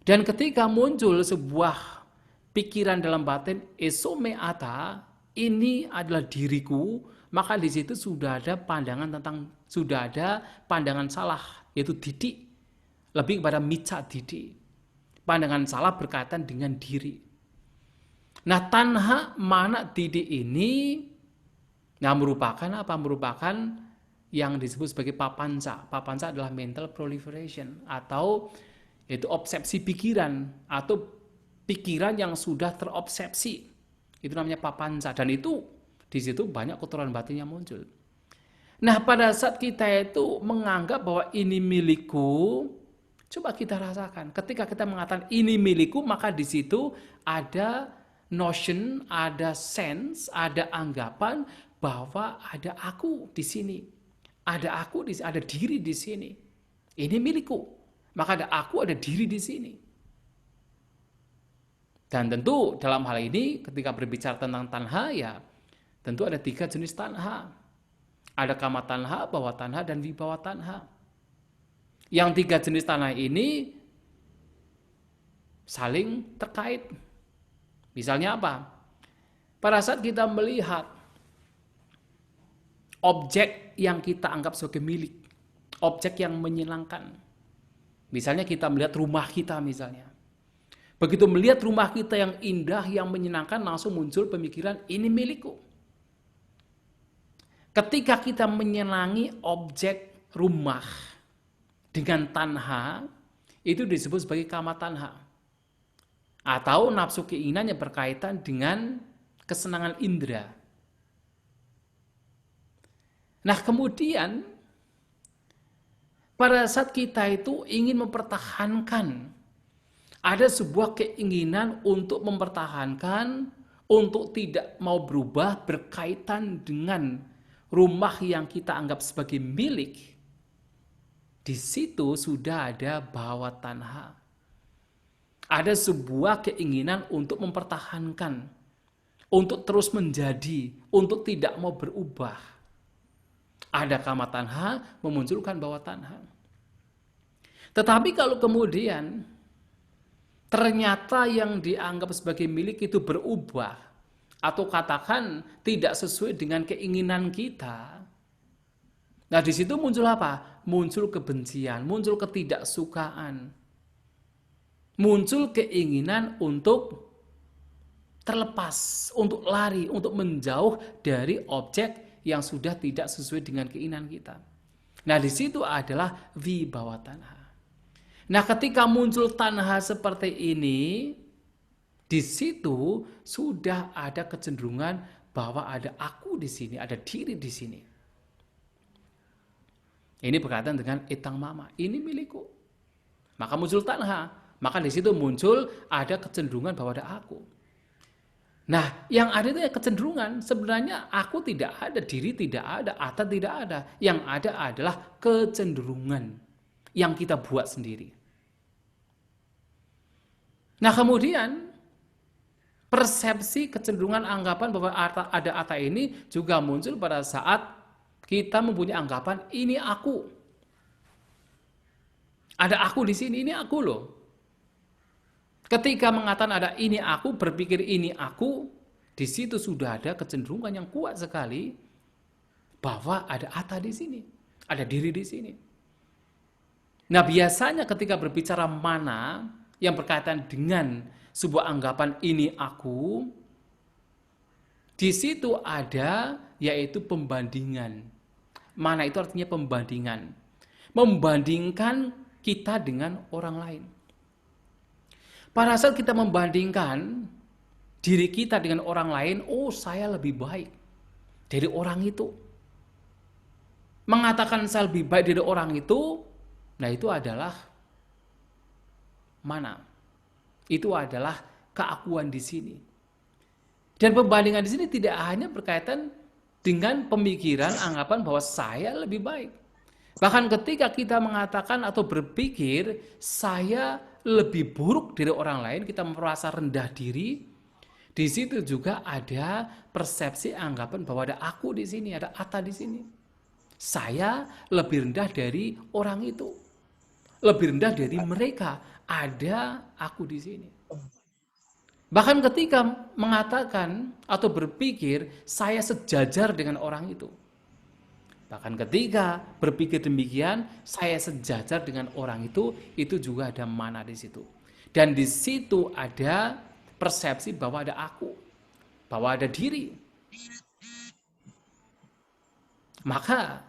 Dan ketika muncul sebuah pikiran dalam batin, esome ata, ini adalah diriku, maka di situ sudah ada pandangan salah, yaitu didik, lebih kepada mica didik. Pandangan salah berkaitan dengan diri. Nah, tanha mana didik ini merupakan apa? Merupakan yang disebut sebagai papanca. Papanca adalah mental proliferation atau itu obsesi pikiran atau pikiran yang sudah terobsesi. Itu namanya papanca, dan itu di situ banyak kotoran batin yang muncul. Nah, pada saat kita itu menganggap bahwa ini milikku, coba kita rasakan. Ketika kita mengatakan ini milikku, maka di situ ada notion, ada sense, ada anggapan bahwa ada aku di sini. Ada aku di sini, ada diri di sini. Ini milikku. Maka ada aku, ada diri di sini. Dan tentu dalam hal ini ketika berbicara tentang tanha, ya tentu ada 3 jenis tanha. Ada kama tanha, bawa tanha, dan wibawa tanha. Yang 3 jenis tanha ini saling terkait. Misalnya apa? Pada saat kita melihat objek yang kita anggap sebagai milik, objek yang menyenangkan. Misalnya kita melihat rumah kita misalnya. Begitu melihat rumah kita yang indah, yang menyenangkan, langsung muncul pemikiran ini milikku. Ketika kita menyenangi objek rumah dengan tanha, itu disebut sebagai kama tanha. Atau nafsu keinginan yang berkaitan dengan kesenangan indera. Nah, kemudian pada saat kita itu ingin mempertahankan, ada sebuah keinginan untuk mempertahankan, untuk tidak mau berubah berkaitan dengan rumah yang kita anggap sebagai milik. Di situ sudah ada bawa tanha. Ada sebuah keinginan untuk mempertahankan, untuk terus menjadi, untuk tidak mau berubah. Ada kama tanha memunculkan bawa tanha. Tetapi kalau kemudian ternyata yang dianggap sebagai milik itu berubah, atau katakan tidak sesuai dengan keinginan kita, nah di situ muncul apa? Muncul kebencian, muncul ketidaksukaan. Muncul keinginan untuk terlepas, untuk lari, untuk menjauh dari objek yang sudah tidak sesuai dengan keinginan kita. Nah, di situ adalah wibawa tanha. Nah, ketika muncul tanha seperti ini, di situ sudah ada kecenderungan bahwa ada aku di sini, ada diri di sini. Ini berkaitan dengan etang mama, ini milikku. Maka muncul tanha. Maka di situ muncul ada kecenderungan bahwa ada aku. Nah, yang ada itu ya kecenderungan. Sebenarnya aku tidak ada, diri tidak ada, atta tidak ada. Yang ada adalah kecenderungan yang kita buat sendiri. Nah, kemudian persepsi kecenderungan anggapan bahwa ada atta ini juga muncul pada saat kita mempunyai anggapan ini aku. Ada aku di sini, ini aku loh. Ketika mengatakan ada ini aku, berpikir ini aku, di situ sudah ada kecenderungan yang kuat sekali bahwa ada atta di sini, ada diri di sini. Nah, biasanya ketika berbicara mana yang berkaitan dengan sebuah anggapan ini aku, di situ ada yaitu pembandingan. Mana itu artinya pembandingan. Membandingkan kita dengan orang lain. Pada saat kita membandingkan diri kita dengan orang lain, oh saya lebih baik dari orang itu. Mengatakan saya lebih baik dari orang itu, nah itu adalah mana? Itu adalah keakuan di sini. Dan pembandingan di sini tidak hanya berkaitan dengan pemikiran, anggapan bahwa saya lebih baik. Bahkan ketika kita mengatakan atau berpikir saya lebih buruk dari orang lain, kita merasa rendah diri, di situ juga ada persepsi anggapan bahwa ada aku di sini, ada Atta di sini. Saya lebih rendah dari orang itu. Lebih rendah dari mereka, ada aku di sini. Bahkan ketika mengatakan atau berpikir saya sejajar dengan orang itu. Bahkan ketika berpikir demikian, saya sejajar dengan orang itu juga ada mana di situ. Dan di situ ada persepsi bahwa ada aku, bahwa ada diri. Maka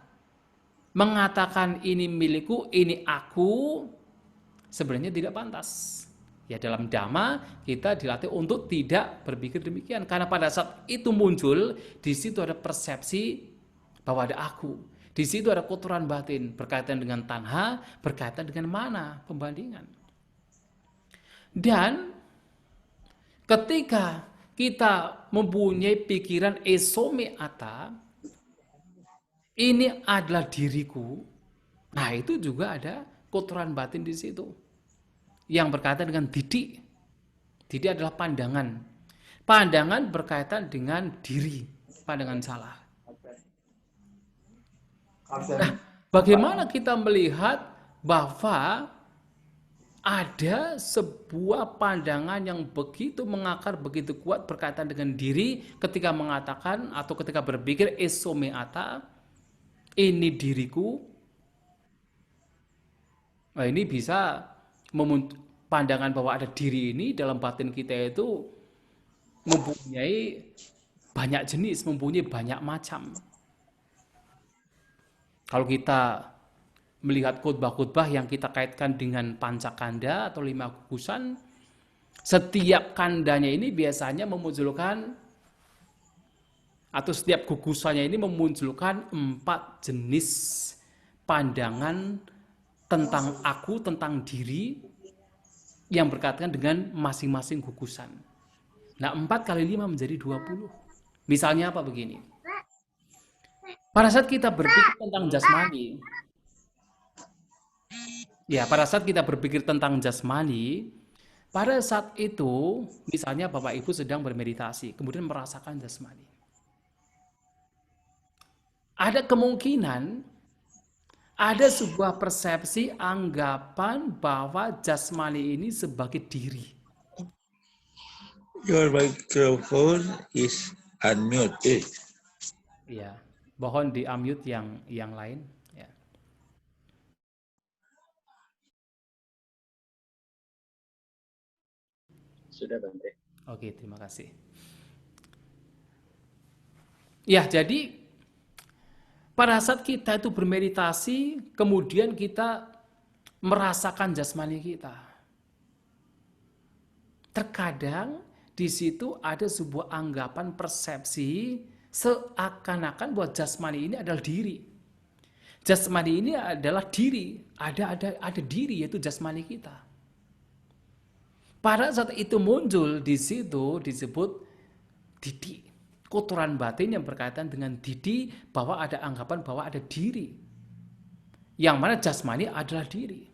mengatakan ini milikku, ini aku, sebenarnya tidak pantas. Ya dalam Dhamma kita dilatih untuk tidak berpikir demikian. Karena pada saat itu muncul, di situ ada persepsi bahwa ada aku. Di situ ada kotoran batin berkaitan dengan tanha, berkaitan dengan mana pembandingan. Dan ketika kita mempunyai pikiran esome atta, ini adalah diriku. Nah, itu juga ada kotoran batin di situ. Yang berkaitan dengan didik. Didik adalah pandangan. Pandangan berkaitan dengan diri, pandangan salah. Nah, bagaimana kita melihat bahwa ada sebuah pandangan yang begitu mengakar, begitu kuat berkaitan dengan diri ketika mengatakan atau ketika berpikir esome atta, ini diriku. Nah, ini bisa pandangan bahwa ada diri ini dalam batin kita itu mempunyai banyak jenis, mempunyai banyak macam. Kalau kita melihat khotbah-khotbah yang kita kaitkan dengan pancakanda atau 5 gugusan, setiap kandanya ini biasanya memunculkan atau setiap gugusannya ini memunculkan 4 jenis pandangan tentang aku, tentang diri yang berkaitan dengan masing-masing gugusan. Nah, 4 kali 5 menjadi 20. Misalnya apa begini? Pada saat kita berpikir tentang jasmani, pada saat itu, misalnya Bapak Ibu sedang bermeditasi, kemudian merasakan jasmani. Ada kemungkinan, ada sebuah persepsi anggapan bahwa jasmani ini sebagai diri. Your microphone is unmuted. Ya, mohon di-unmute yang lain. Ya. Sudah, Bante. Oke, terima kasih. Ya, jadi pada saat kita itu bermeditasi, kemudian kita merasakan jasmani kita. Terkadang di situ ada sebuah anggapan persepsi seakan-akan bahwa jasmani ini adalah diri. Jasmani ini adalah diri, ada diri yaitu jasmani kita. Pada saat itu muncul di situ disebut didik, kotoran batin yang berkaitan dengan didik, bahwa ada anggapan bahwa ada diri. Yang mana jasmani adalah diri.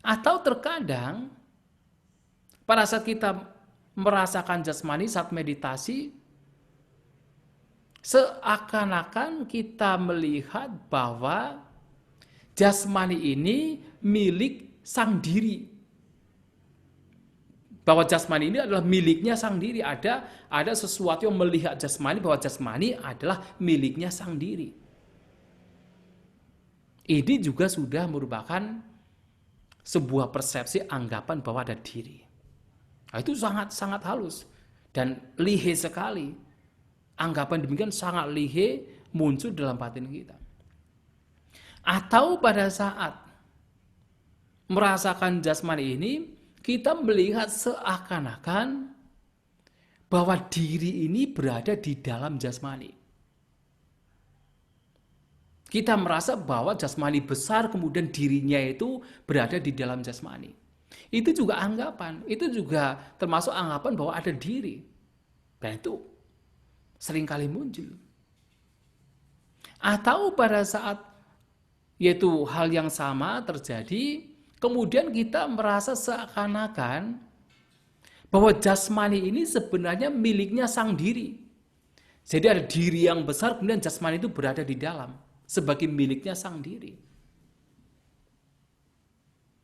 Atau terkadang pada saat kita merasakan jasmani saat meditasi, seakan-akan kita melihat bahwa jasmani ini milik sang diri. Bahwa jasmani ini adalah miliknya sang diri. Ada sesuatu yang melihat jasmani bahwa jasmani adalah miliknya sang diri. Ini juga sudah merupakan sebuah persepsi anggapan bahwa ada diri. Nah, itu sangat halus dan lihai sekali. Anggapan demikian sangat lihai muncul dalam batin kita. Atau pada saat merasakan jasmani ini, kita melihat seakan-akan bahwa diri ini berada di dalam jasmani. Kita merasa bahwa jasmani besar, kemudian dirinya itu berada di dalam jasmani. Itu juga anggapan, itu juga termasuk anggapan bahwa ada diri. Dan itu seringkali muncul. Atau pada saat yaitu hal yang sama terjadi, kemudian kita merasa seakan-akan bahwa jasmani ini sebenarnya miliknya sang diri. Jadi ada diri yang besar, kemudian jasmani itu berada di dalam sebagai miliknya sang diri.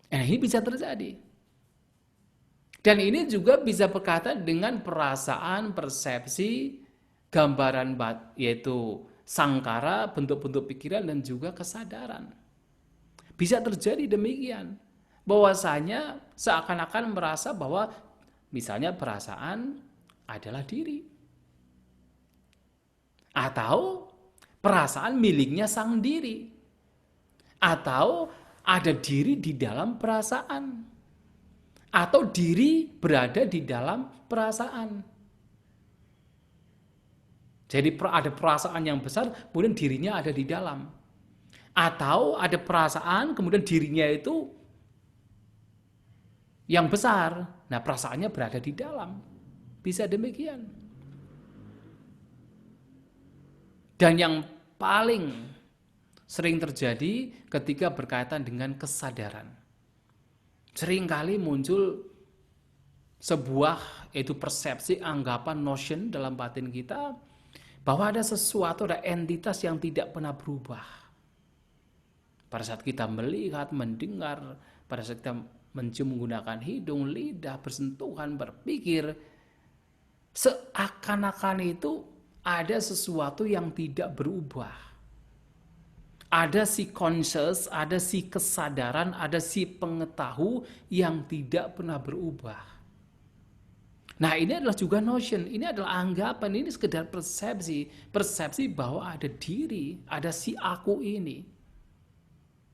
Ini bisa terjadi. Dan ini juga bisa berkaitan dengan perasaan, persepsi, gambaran yaitu sangkara, bentuk-bentuk pikiran, dan juga kesadaran. Bisa terjadi demikian. Bahwasanya seakan-akan merasa bahwa misalnya perasaan adalah diri. Atau perasaan miliknya sang diri. Atau ada diri di dalam perasaan. Atau diri berada di dalam perasaan. Jadi ada perasaan yang besar, kemudian dirinya ada di dalam. Atau ada perasaan, kemudian dirinya itu yang besar. Nah, perasaannya berada di dalam. Bisa demikian. Dan yang paling sering terjadi ketika berkaitan dengan kesadaran. Seringkali muncul sebuah yaitu persepsi, anggapan, notion dalam batin kita bahwa ada sesuatu, ada entitas yang tidak pernah berubah. Pada saat kita melihat, mendengar, pada saat kita mencium menggunakan hidung, lidah, bersentuhan, berpikir, seakan-akan itu ada sesuatu yang tidak berubah. Ada si conscious, ada si kesadaran, ada si pengetahu yang tidak pernah berubah. Nah, ini adalah juga notion, ini adalah anggapan, ini sekedar persepsi bahwa ada diri, ada si aku ini.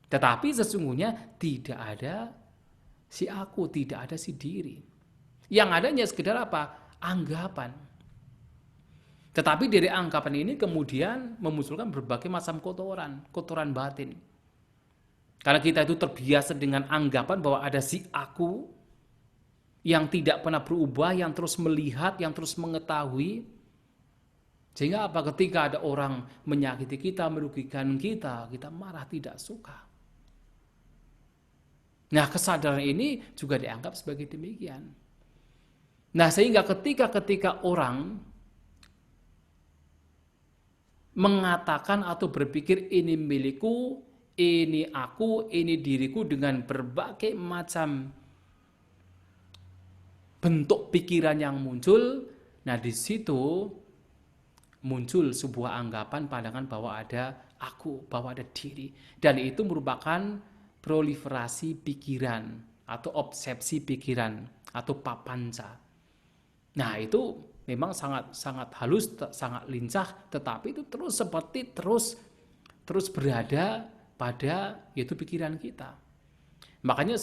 Tetapi sesungguhnya tidak ada si aku, tidak ada si diri. Yang adanya sekedar apa? Anggapan. Tetapi dari anggapan ini kemudian memunculkan berbagai macam kotoran batin. Karena kita itu terbiasa dengan anggapan bahwa ada si aku yang tidak pernah berubah, yang terus melihat, yang terus mengetahui. Sehingga apa? Ketika ada orang menyakiti kita, merugikan kita, kita marah, tidak suka. Nah, kesadaran ini juga dianggap sebagai demikian. Nah, sehingga ketika orang mengatakan atau berpikir ini milikku, ini aku, ini diriku dengan berbagai macam bentuk pikiran yang muncul, nah di situ muncul sebuah anggapan, pandangan bahwa ada aku, bahwa ada diri. Dan itu merupakan proliferasi pikiran atau obsesi pikiran atau papanca. Nah, itu memang sangat halus, sangat lincah, tetapi itu terus berada pada yaitu pikiran kita. Makanya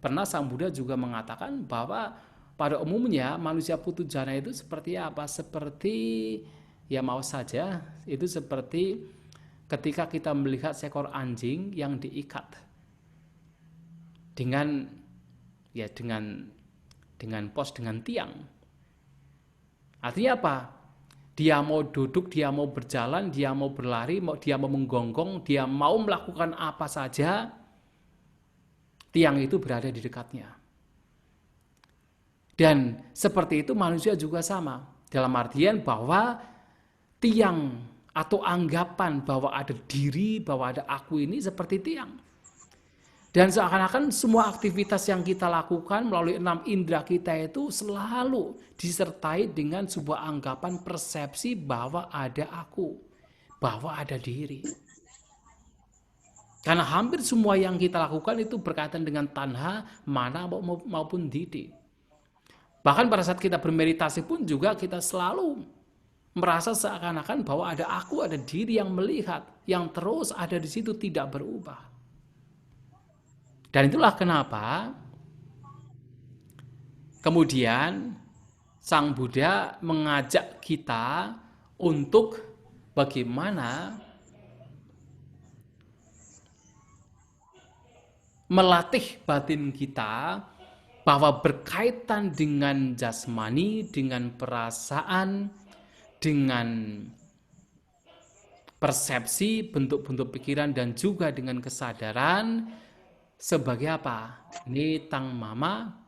pernah Sang Buddha juga mengatakan bahwa pada umumnya manusia putujana itu seperti apa? Seperti ya mau saja, itu seperti ketika kita melihat seekor anjing yang diikat dengan pos, dengan tiang. Artinya apa? Dia mau duduk, dia mau berjalan, dia mau berlari, dia mau menggonggong, dia mau melakukan apa saja, tiang itu berada di dekatnya. Dan seperti itu manusia juga sama. Dalam artian bahwa tiang atau anggapan bahwa ada diri, bahwa ada aku ini seperti tiang. Dan seakan-akan semua aktivitas yang kita lakukan melalui 6 indera kita itu selalu disertai dengan sebuah anggapan persepsi bahwa ada aku, bahwa ada diri. Karena hampir semua yang kita lakukan itu berkaitan dengan tanha, mana maupun didi. Bahkan pada saat kita bermeditasi pun juga kita selalu merasa seakan-akan bahwa ada aku, ada diri yang melihat, yang terus ada di situ tidak berubah. Dan itulah kenapa Kemudian Sang Buddha mengajak kita untuk bagaimana melatih batin kita bahwa berkaitan dengan jasmani, dengan perasaan, dengan persepsi, bentuk-bentuk pikiran, dan juga dengan kesadaran sebagai apa? Ni tang mama,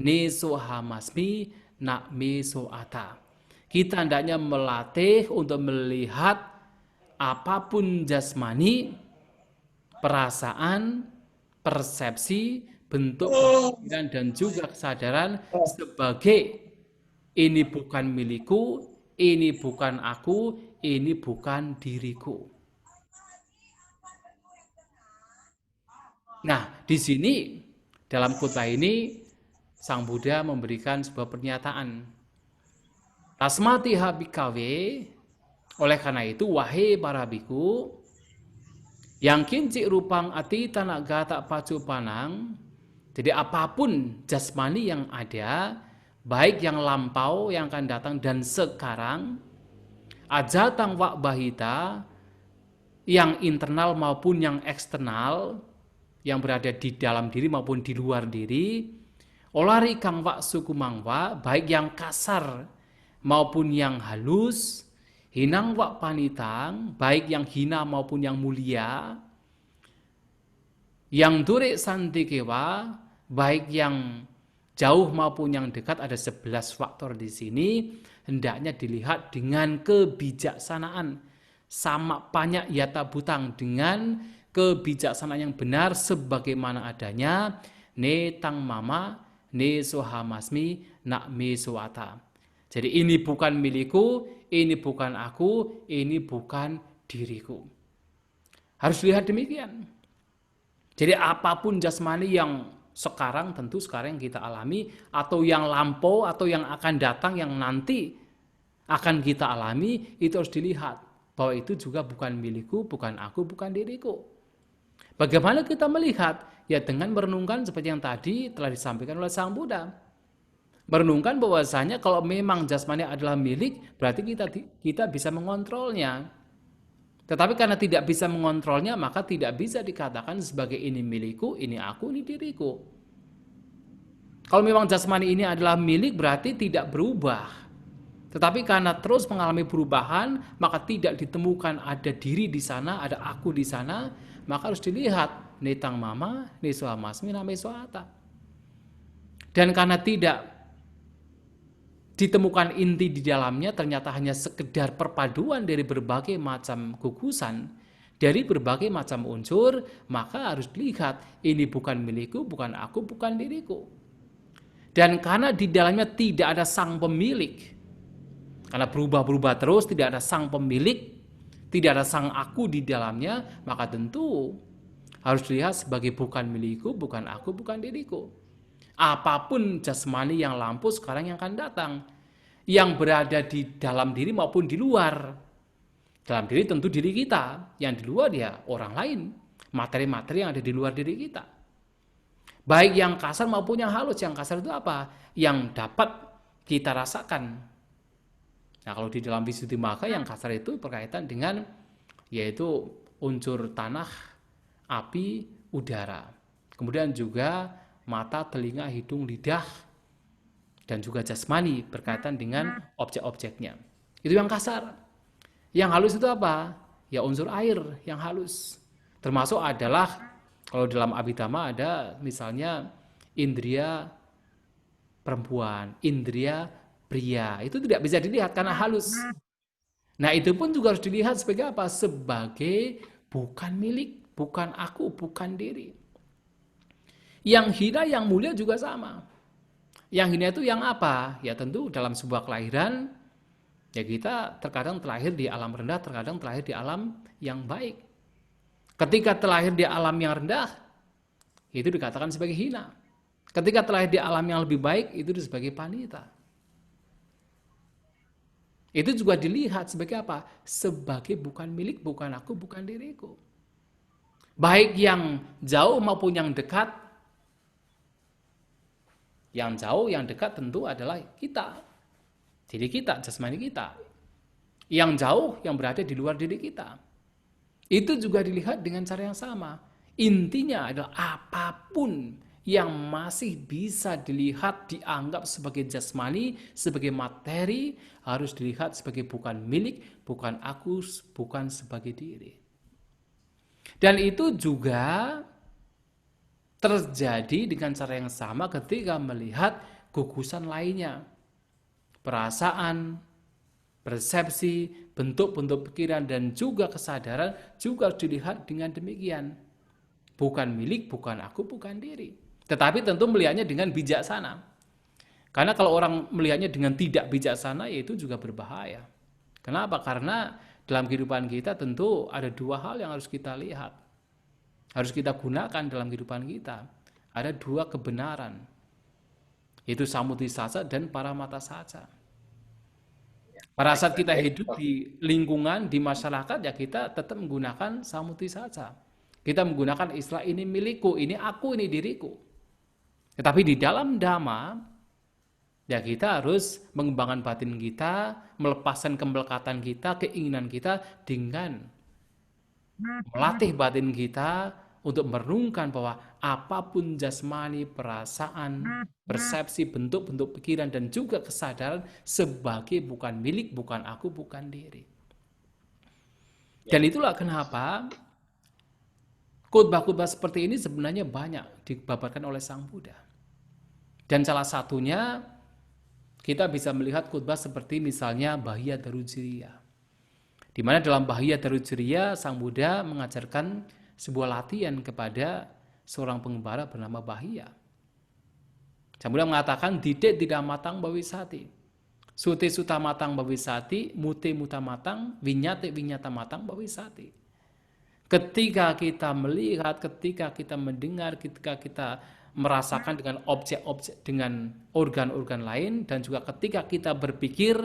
ni sohamasmi, nak me soata. Kita hendaknya melatih untuk melihat apapun jasmani, perasaan, persepsi, bentuk pikiran, dan juga kesadaran sebagai ini bukan milikku, ini bukan aku, ini bukan diriku. Nah, di sini dalam khotbah ini Sang Buddha memberikan sebuah pernyataan. Tasmati habikawe, oleh karena itu wahai para biku, yang kincik rupang ati tanaga tak pacu panang, jadi apapun jasmani yang ada, baik yang lampau, yang akan datang, dan sekarang, ajatang wak bahita, yang internal maupun yang eksternal, yang berada di dalam diri maupun di luar diri, olari kang wak suku mangwa, baik yang kasar maupun yang halus, hinang wak panitang, baik yang hina maupun yang mulia, yang durik santikewa, baik yang jauh maupun yang dekat, ada 11 faktor di sini, hendaknya dilihat dengan kebijaksanaan, sama banyak yata butang, dengan kebijaksanaan yang benar sebagaimana adanya, ne tang mama, ne sohamasmi, nak me soata. Jadi ini bukan milikku, ini bukan aku, ini bukan diriku. Harus lihat demikian. Jadi apapun jasmani yang sekarang, tentu sekarang yang kita alami, atau yang lampau, atau yang akan datang, yang nanti akan kita alami, itu harus dilihat. Bahwa itu juga bukan milikku, bukan aku, bukan diriku. Bagaimana kita melihat? Ya dengan merenungkan seperti yang tadi telah disampaikan oleh Sang Buddha. Merenungkan bahwasanya kalau memang jasmani adalah milik, berarti kita bisa mengontrolnya. Tetapi karena tidak bisa mengontrolnya, maka tidak bisa dikatakan sebagai ini milikku, ini aku, ini diriku. Kalau memang jasmani ini adalah milik, berarti tidak berubah. Tetapi karena terus mengalami perubahan, maka tidak ditemukan ada diri di sana, ada aku di sana, maka harus dilihat netang mama, nesohamasmi, name soata. Dan karena tidak ditemukan inti di dalamnya, ternyata hanya sekedar perpaduan dari berbagai macam gugusan, dari berbagai macam unsur, maka harus dilihat ini bukan milikku, bukan aku, bukan diriku. Dan karena di dalamnya tidak ada sang pemilik, karena berubah-berubah terus, tidak ada sang pemilik, tidak ada sang aku di dalamnya, maka tentu harus dilihat sebagai bukan milikku, bukan aku, bukan diriku. Apapun jasmani yang lampu sekarang yang akan datang, yang berada di dalam diri maupun di luar. Dalam diri tentu diri kita, yang di luar ya orang lain, materi-materi yang ada di luar diri kita. Baik yang kasar maupun yang halus. Yang kasar itu apa? Yang dapat kita rasakan. Nah, kalau di dalam Visuddhimagga yang kasar itu berkaitan dengan yaitu unsur tanah, api, udara. Kemudian juga mata, telinga, hidung, lidah, dan juga jasmani berkaitan dengan objek-objeknya. Itu yang kasar. Yang halus itu apa? Ya unsur air yang halus. Termasuk adalah kalau dalam Abhidhamma ada misalnya indria perempuan, indria pria. Itu tidak bisa dilihat karena halus. Nah, itu pun juga harus dilihat sebagai apa? Sebagai bukan milik, bukan aku, bukan diri. Yang hina, yang mulia juga sama. Yang hina itu yang apa? Ya tentu dalam sebuah kelahiran, ya kita terkadang terlahir di alam rendah, terkadang terlahir di alam yang baik. Ketika terlahir di alam yang rendah, itu dikatakan sebagai hina. Ketika terlahir di alam yang lebih baik, itu sebagai panita. Itu juga dilihat sebagai apa? Sebagai bukan milik, bukan aku, bukan diriku. Baik yang jauh maupun yang dekat, Yang jauh, yang dekat tentu adalah kita. Diri kita, jasmani kita. Yang jauh, yang berada di luar diri kita. Itu juga dilihat dengan cara yang sama. Intinya adalah apapun yang masih bisa dilihat, dianggap sebagai jasmani, sebagai materi, harus dilihat sebagai bukan milik, bukan aku, bukan sebagai diri. Dan itu juga terjadi dengan cara yang sama ketika melihat gugusan lainnya. Perasaan, persepsi, bentuk-bentuk pikiran, dan juga kesadaran juga harus dilihat dengan demikian. Bukan milik, bukan aku, bukan diri. Tetapi tentu melihatnya dengan bijaksana. Karena kalau orang melihatnya dengan tidak bijaksana, ya itu juga berbahaya. Kenapa? Karena dalam kehidupan kita tentu ada dua hal yang harus kita lihat. Harus kita gunakan dalam kehidupan kita. Ada dua kebenaran. Itu samuti saja dan paramata saja. Pada saat kita hidup di lingkungan, di masyarakat, ya kita tetap menggunakan samuti saja. Kita menggunakan istilah ini milikku, ini aku, ini diriku. Tetapi di dalam Dhamma, ya kita harus mengembangkan batin kita, melepaskan kemelekatan kita, keinginan kita dengan melatih batin kita untuk merenungkan bahwa apapun jasmani, perasaan, persepsi, bentuk-bentuk pikiran, dan juga kesadaran sebagai bukan milik, bukan aku, bukan diri. Dan itulah kenapa khotbah-khotbah seperti ini sebenarnya banyak dibabarkan oleh Sang Buddha. Dan salah satunya kita bisa melihat khotbah seperti misalnya Bahia Darujiriya. Di mana dalam Bahia Darujiriya Sang Buddha mengajarkan sebuah latihan kepada seorang pengembara bernama Bahia. Sang Buddha mengatakan didik tidak matang bawisati, sute suta matang bawisati, mute muta matang, vinyate vinyata matang bawisati. Ketika kita melihat, ketika kita mendengar, ketika kita merasakan dengan objek-objek, dengan organ-organ lain, dan juga ketika kita berpikir,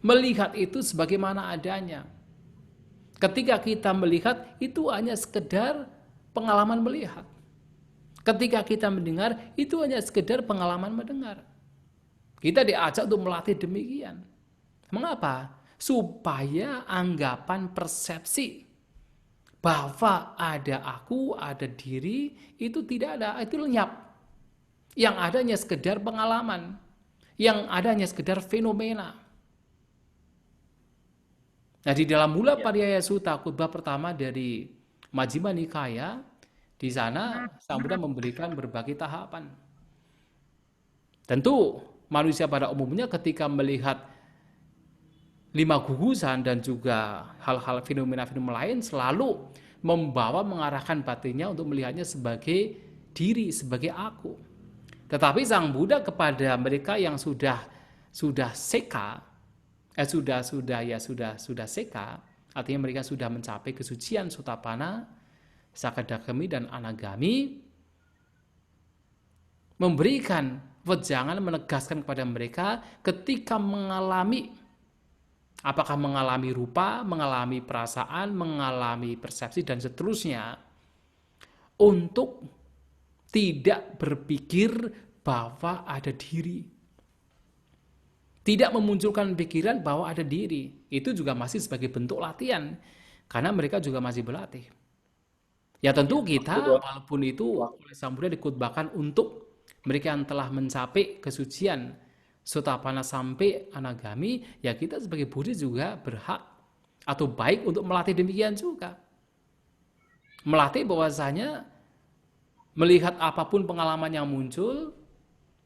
melihat itu sebagaimana adanya. Ketika kita melihat, itu hanya sekedar pengalaman melihat. Ketika kita mendengar, itu hanya sekedar pengalaman mendengar. Kita diajak untuk melatih demikian. Mengapa? Supaya anggapan persepsi bahwa ada aku, ada diri, itu tidak ada, itu lenyap. Yang adanya sekedar pengalaman, yang adanya sekedar fenomena. Nah, di dalam Mula Pariyaya Sutta, khotbah pertama dari Majjhima Nikaya, di sana Sang Buddha memberikan berbagai tahapan. Tentu manusia pada umumnya ketika melihat 5 gugusan dan juga hal-hal fenomena-fenomena lain selalu mengarahkan batinnya untuk melihatnya sebagai diri, sebagai aku. Tetapi Sang Buddha kepada mereka yang sudah seka, sudah seka, artinya mereka sudah mencapai kesucian Sotapanna, Sakadagami, dan Anagami, memberikan wejangan, menegaskan kepada mereka ketika mengalami, apakah mengalami rupa, mengalami perasaan, mengalami persepsi, dan seterusnya, untuk tidak berpikir bahwa ada diri. Tidak memunculkan pikiran bahwa ada diri. Itu juga masih sebagai bentuk latihan. Karena mereka juga masih berlatih. Ya tentu kita, walaupun itu oleh Sang Buddha dikhotbahkan untuk mereka yang telah mencapai kesucian Sotapanna sampai Anagami, ya kita sebagai Buddhis juga berhak atau baik untuk melatih demikian juga. Melatih bahwasanya melihat apapun pengalaman yang muncul,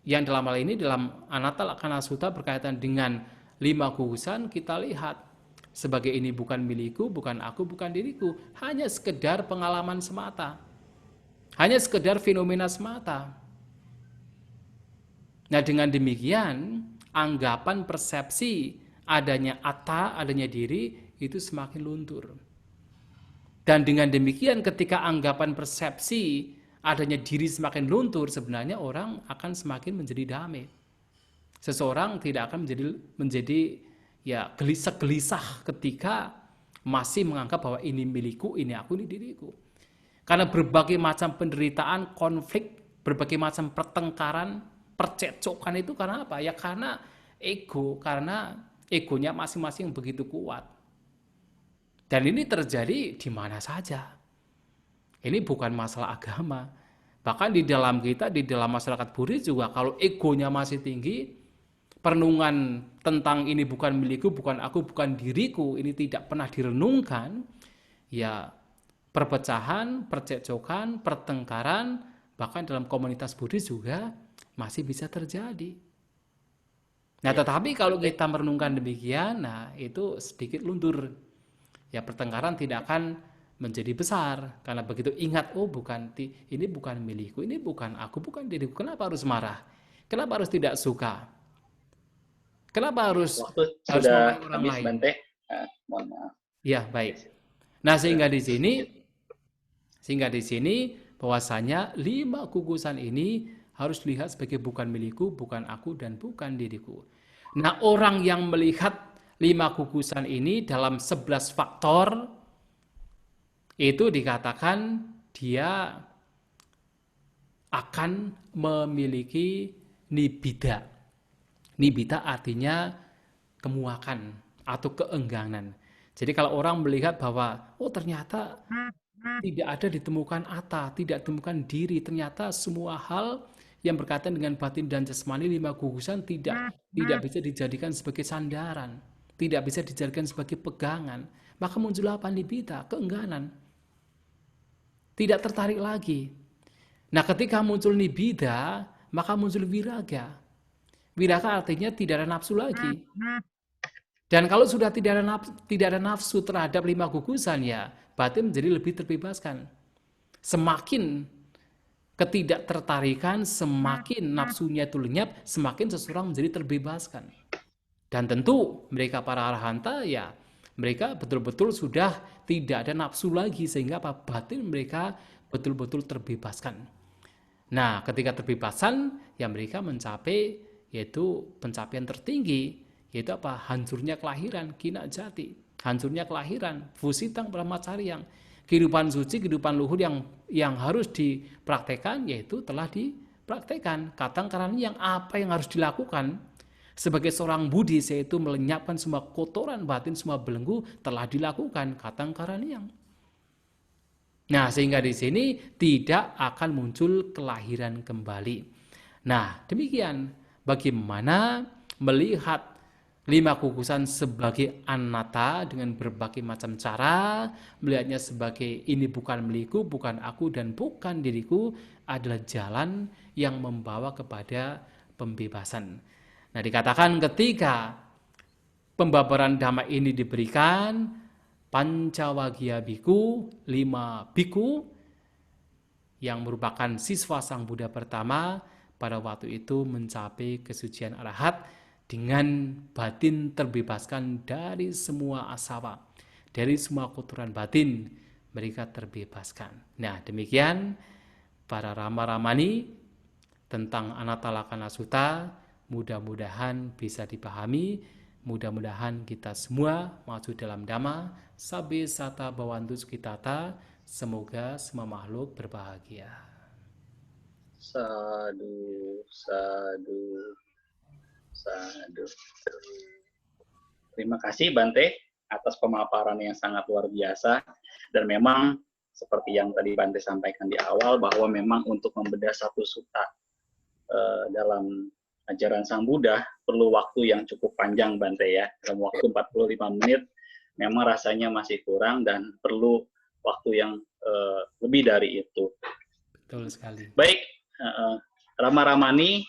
yang dalam hal ini dalam Anatta Lakkhana Sutta berkaitan dengan 5 gugusan, kita lihat sebagai ini bukan milikku, bukan aku, bukan diriku, hanya sekedar pengalaman semata, hanya sekedar fenomena semata. Nah, dengan demikian anggapan persepsi adanya atta, adanya diri itu semakin luntur. Dan dengan demikian ketika anggapan persepsi adanya diri semakin luntur, sebenarnya orang akan semakin menjadi damai. Seseorang tidak akan menjadi ya gelisah ketika masih menganggap bahwa ini milikku, ini aku, ini diriku. Karena berbagai macam penderitaan, konflik, berbagai macam pertengkaran, percekcokan itu karena apa? Ya karena ego, karena egonya masing-masing begitu kuat. Dan ini terjadi di mana saja. Ini bukan masalah agama. Bahkan di dalam kita, di dalam masyarakat Buddhis juga, kalau egonya masih tinggi, perenungan tentang ini bukan milikku, bukan aku, bukan diriku, ini tidak pernah direnungkan, ya perpecahan, percekcokan, pertengkaran, bahkan dalam komunitas Buddhis juga masih bisa terjadi. Nah, tetapi kalau kita merenungkan demikian, nah itu sedikit luntur. Ya pertengkaran tidak akan menjadi besar karena begitu ingat, oh bukan, ini bukan milikku, ini bukan aku, bukan diriku. Kenapa harus marah? Kenapa harus tidak suka? Kenapa harus Waktu memarahi sudah orang habis, lain? Bante. Mohon maaf. Ya, baik. Nah, Sudah. sehingga di sini bahwasanya 5 gugusan ini harus dilihat sebagai bukan milikku, bukan aku, dan bukan diriku. Nah, orang yang melihat 5 gugusan ini dalam 11 faktor itu dikatakan dia akan memiliki nibbida. Nibbida artinya kemuakan atau keengganan. Jadi kalau orang melihat bahwa oh ternyata tidak ada ditemukan atta, tidak ditemukan diri, ternyata semua hal yang berkaitan dengan batin dan jasmani 5 gugusan tidak bisa dijadikan sebagai sandaran, tidak bisa dijadikan sebagai pegangan, maka muncul apa? Nibbida, keengganan. Tidak tertarik lagi. Nah, ketika muncul nibbida, maka muncul viraga. Viraga artinya tidak ada nafsu lagi. Dan kalau sudah tidak ada nafsu terhadap 5 gugusan, ya batin menjadi lebih terbebaskan. Semakin ketidaktertarikan, semakin nafsunya itu lenyap, semakin seseorang menjadi terbebaskan. Dan tentu mereka para arahanta, ya mereka betul-betul sudah tidak ada nafsu lagi, sehingga apa? Batin mereka betul-betul terbebaskan. Nah, ketika terbebasan, ya mereka mencapai yaitu pencapaian tertinggi, yaitu apa? Hancurnya kelahiran, kina jati. Hancurnya kelahiran, fusitang brahmacaryang. Kehidupan suci, kehidupan luhur yang harus dipraktekkan, yaitu telah dipraktekkan. Katang karena yang apa yang harus dilakukan sebagai seorang Buddhis, yaitu melenyapkan semua kotoran batin, semua belenggu, telah dilakukan. Katang karaniang. Nah, sehingga di sini tidak akan muncul kelahiran kembali. Nah, demikian bagaimana melihat 5 gugusan sebagai anatta dengan berbagai macam cara, melihatnya sebagai ini bukan milikku, bukan aku, dan bukan diriku, adalah jalan yang membawa kepada pembebasan. Nah, dikatakan ketika pembabaran dhamma ini diberikan, Pancawagya biku, 5 biku yang merupakan siswa Sang Buddha pertama pada waktu itu mencapai kesucian arahat dengan batin terbebaskan dari semua asawa, dari semua kotoran batin, mereka terbebaskan. Nah, demikian para Rama-Ramani tentang Anatta Lakkhana Sutta, mudah-mudahan bisa dipahami. Mudah-mudahan kita semua maju dalam Dhamma. Sabbe sata bhavantu sukhitata. Semoga semua makhluk berbahagia. Sadu, sadu, sadu. Terima kasih Bante atas pemaparan yang sangat luar biasa. Dan memang seperti yang tadi Bante sampaikan di awal, bahwa memang untuk membedah satu sutta dalam ajaran Sang Buddha perlu waktu yang cukup panjang Bante ya. Dalam waktu 45 menit memang rasanya masih kurang dan perlu waktu yang lebih dari itu. Betul sekali. Baik, Rama-Ramani,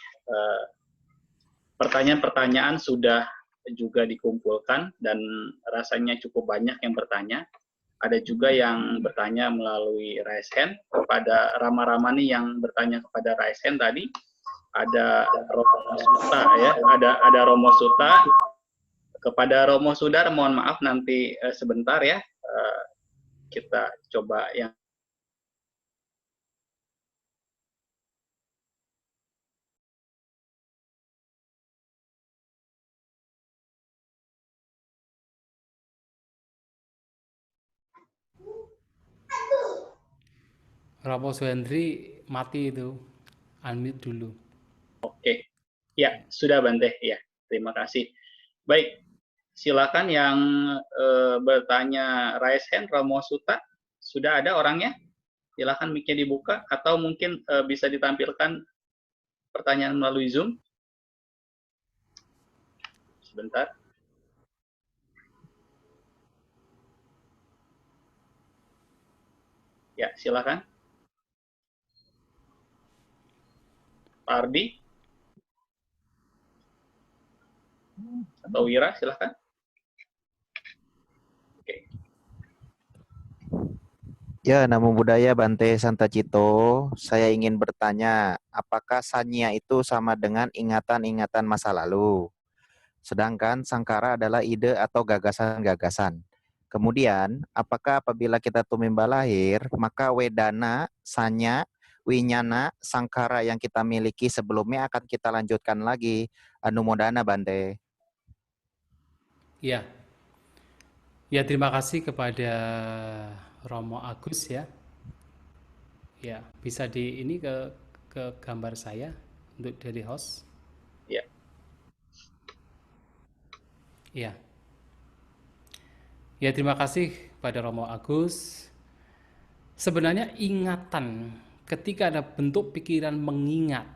pertanyaan-pertanyaan sudah juga dikumpulkan dan rasanya cukup banyak yang bertanya. Ada juga yang bertanya melalui raise hand. Kepada Rama-Ramani yang bertanya kepada raise hand tadi, ada Romo Suta ya, ada Romo Suta. Kepada Romo Sudar mohon maaf nanti sebentar ya, kita coba yang Romo Suhendri mati itu, unmute dulu. oke. Ya, sudah Bante. Ya, terima kasih. Baik, silakan yang bertanya raise hand, Romo Suta. Sudah ada orangnya? Silakan mic-nya dibuka atau mungkin bisa ditampilkan pertanyaan melalui Zoom. Sebentar. Ya, silakan. Pak Ardi atau Wira, silakan. Oke. Ya, Namo Buddhaya Bante Santacito. Saya ingin bertanya, apakah sanya itu sama dengan ingatan-ingatan masa lalu? Sedangkan sangkara adalah ide atau gagasan-gagasan. Kemudian, apakah apabila kita tumimba lahir, maka wedana, sanya, winyana, sangkara yang kita miliki sebelumnya akan kita lanjutkan lagi? Anumodana Bante. Ya, ya terima kasih kepada Romo Agus ya. Ya, bisa di ini ke gambar saya untuk dari host. Ya. Ya. Ya, terima kasih pada Romo Agus. Sebenarnya ingatan, ketika ada bentuk pikiran mengingat,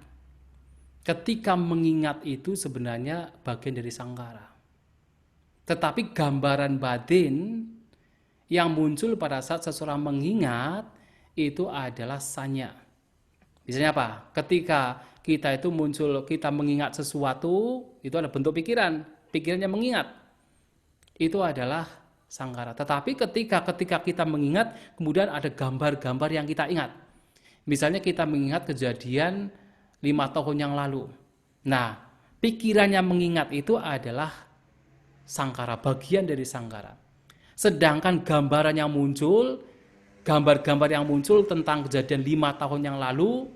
ketika mengingat itu sebenarnya bagian dari sangkara. Tetapi gambaran batin yang muncul pada saat seseorang mengingat itu adalah sanya. Misalnya apa? Ketika kita itu muncul, kita mengingat sesuatu, itu ada bentuk pikiran, pikirannya mengingat. Itu adalah sangkara. Tetapi ketika kita mengingat, kemudian ada gambar-gambar yang kita ingat. Misalnya kita mengingat kejadian 5 tahun yang lalu. Nah, pikirannya mengingat itu adalah sangkara, bagian dari sangkara. Sedangkan gambaran yang muncul, gambar-gambar yang muncul tentang kejadian 5 tahun yang lalu,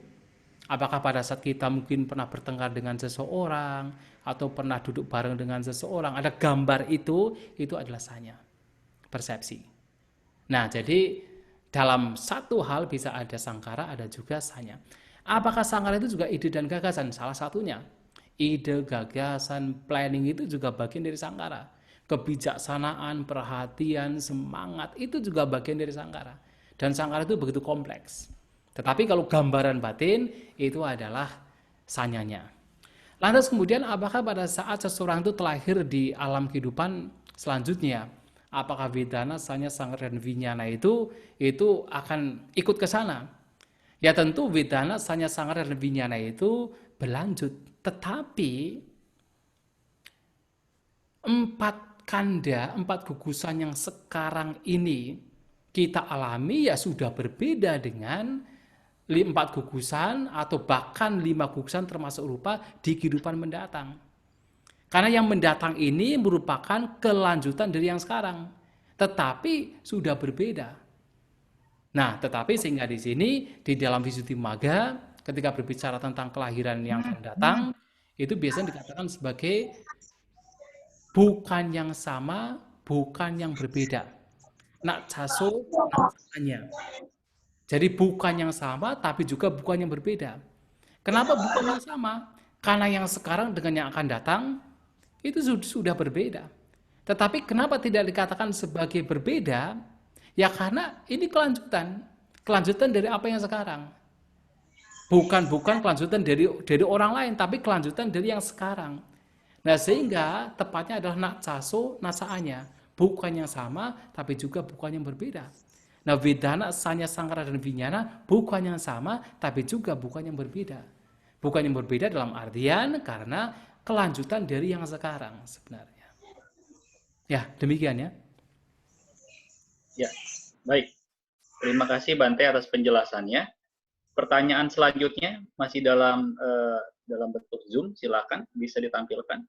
apakah pada saat kita mungkin pernah bertengkar dengan seseorang, atau pernah duduk bareng dengan seseorang, ada gambar itu adalah sanya, persepsi. Nah, jadi dalam satu hal bisa ada sangkara, ada juga sanya. Apakah sangkara itu juga ide dan gagasan? Salah satunya. Ide, gagasan, planning itu juga bagian dari sangkara. Kebijaksanaan, perhatian, semangat itu juga bagian dari sangkara. Dan sangkara itu begitu kompleks. Tetapi kalau gambaran batin itu adalah sanyanya. Lantas kemudian apakah pada saat seseorang itu terlahir di alam kehidupan selanjutnya, apakah vedana, sanya, sangkara, dan vinyana itu akan ikut ke sana? Ya tentu vedana, sanya, sangkara, dan vinyana itu berlanjut. Tetapi 4 kanda, 4 gugusan yang sekarang ini kita alami ya sudah berbeda dengan 4 gugusan atau bahkan 5 gugusan termasuk rupa di kehidupan mendatang. Karena yang mendatang ini merupakan kelanjutan dari yang sekarang, tetapi sudah berbeda. Nah, tetapi sehingga di sini di dalam Visuddhimagga ketika berbicara tentang kelahiran yang akan datang itu biasanya dikatakan sebagai bukan yang sama, bukan yang berbeda. Nak caso, nak sanya. Jadi bukan yang sama, tapi juga bukan yang berbeda. Kenapa bukan yang sama? Karena yang sekarang dengan yang akan datang, itu sudah berbeda. Tetapi kenapa tidak dikatakan sebagai berbeda? Ya karena ini kelanjutan. Kelanjutan dari apa yang sekarang. Bukan kelanjutan dari orang lain, tapi kelanjutan dari yang sekarang. Nah sehingga tepatnya adalah nak caso, nasaanya. Bukan yang sama, tapi juga bukan yang berbeda. Nah vedana, sanya, sangkara, dan vinyana bukan yang sama, tapi juga bukan yang berbeda. Bukan yang berbeda dalam artian karena kelanjutan dari yang sekarang sebenarnya. Ya demikian ya. Ya, baik. Terima kasih Bante atas penjelasannya. Pertanyaan selanjutnya masih dalam bentuk Zoom, silakan bisa ditampilkan.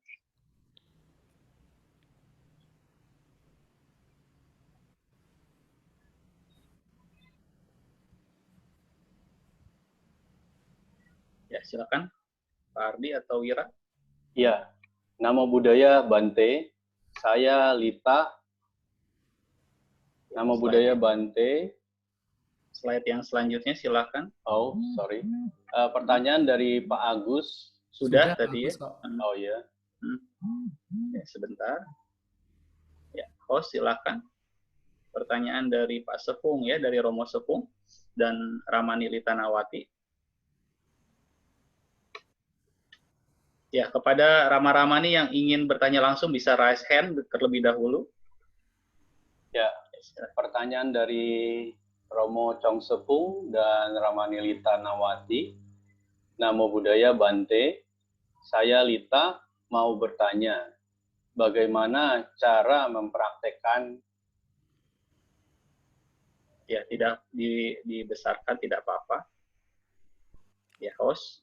Ya, silakan Pak Ardi atau Wira. Ya, Namo Buddhaya Bante. Saya Lita. Namo Buddhaya Bante. Slide yang selanjutnya silakan. Oh, sorry. Pertanyaan dari Pak Agus. Sudah tadi ya? bagus kok. Oh ya. Ya, sebentar. Ya, host silakan. Pertanyaan dari Pak Sepung ya, dari Romo Sepung dan Ramani Litanawati. Ya, kepada Rama-Ramani yang ingin bertanya langsung bisa raise hand terlebih dahulu. Ya, pertanyaan dari Romo Chong Sepung dan Ramani Lita Nawati. Namo Buddhaya Bante, saya Lita mau bertanya, bagaimana cara mempraktekkan? Ya, tidak dibesarkan, tidak apa-apa. Ya, host.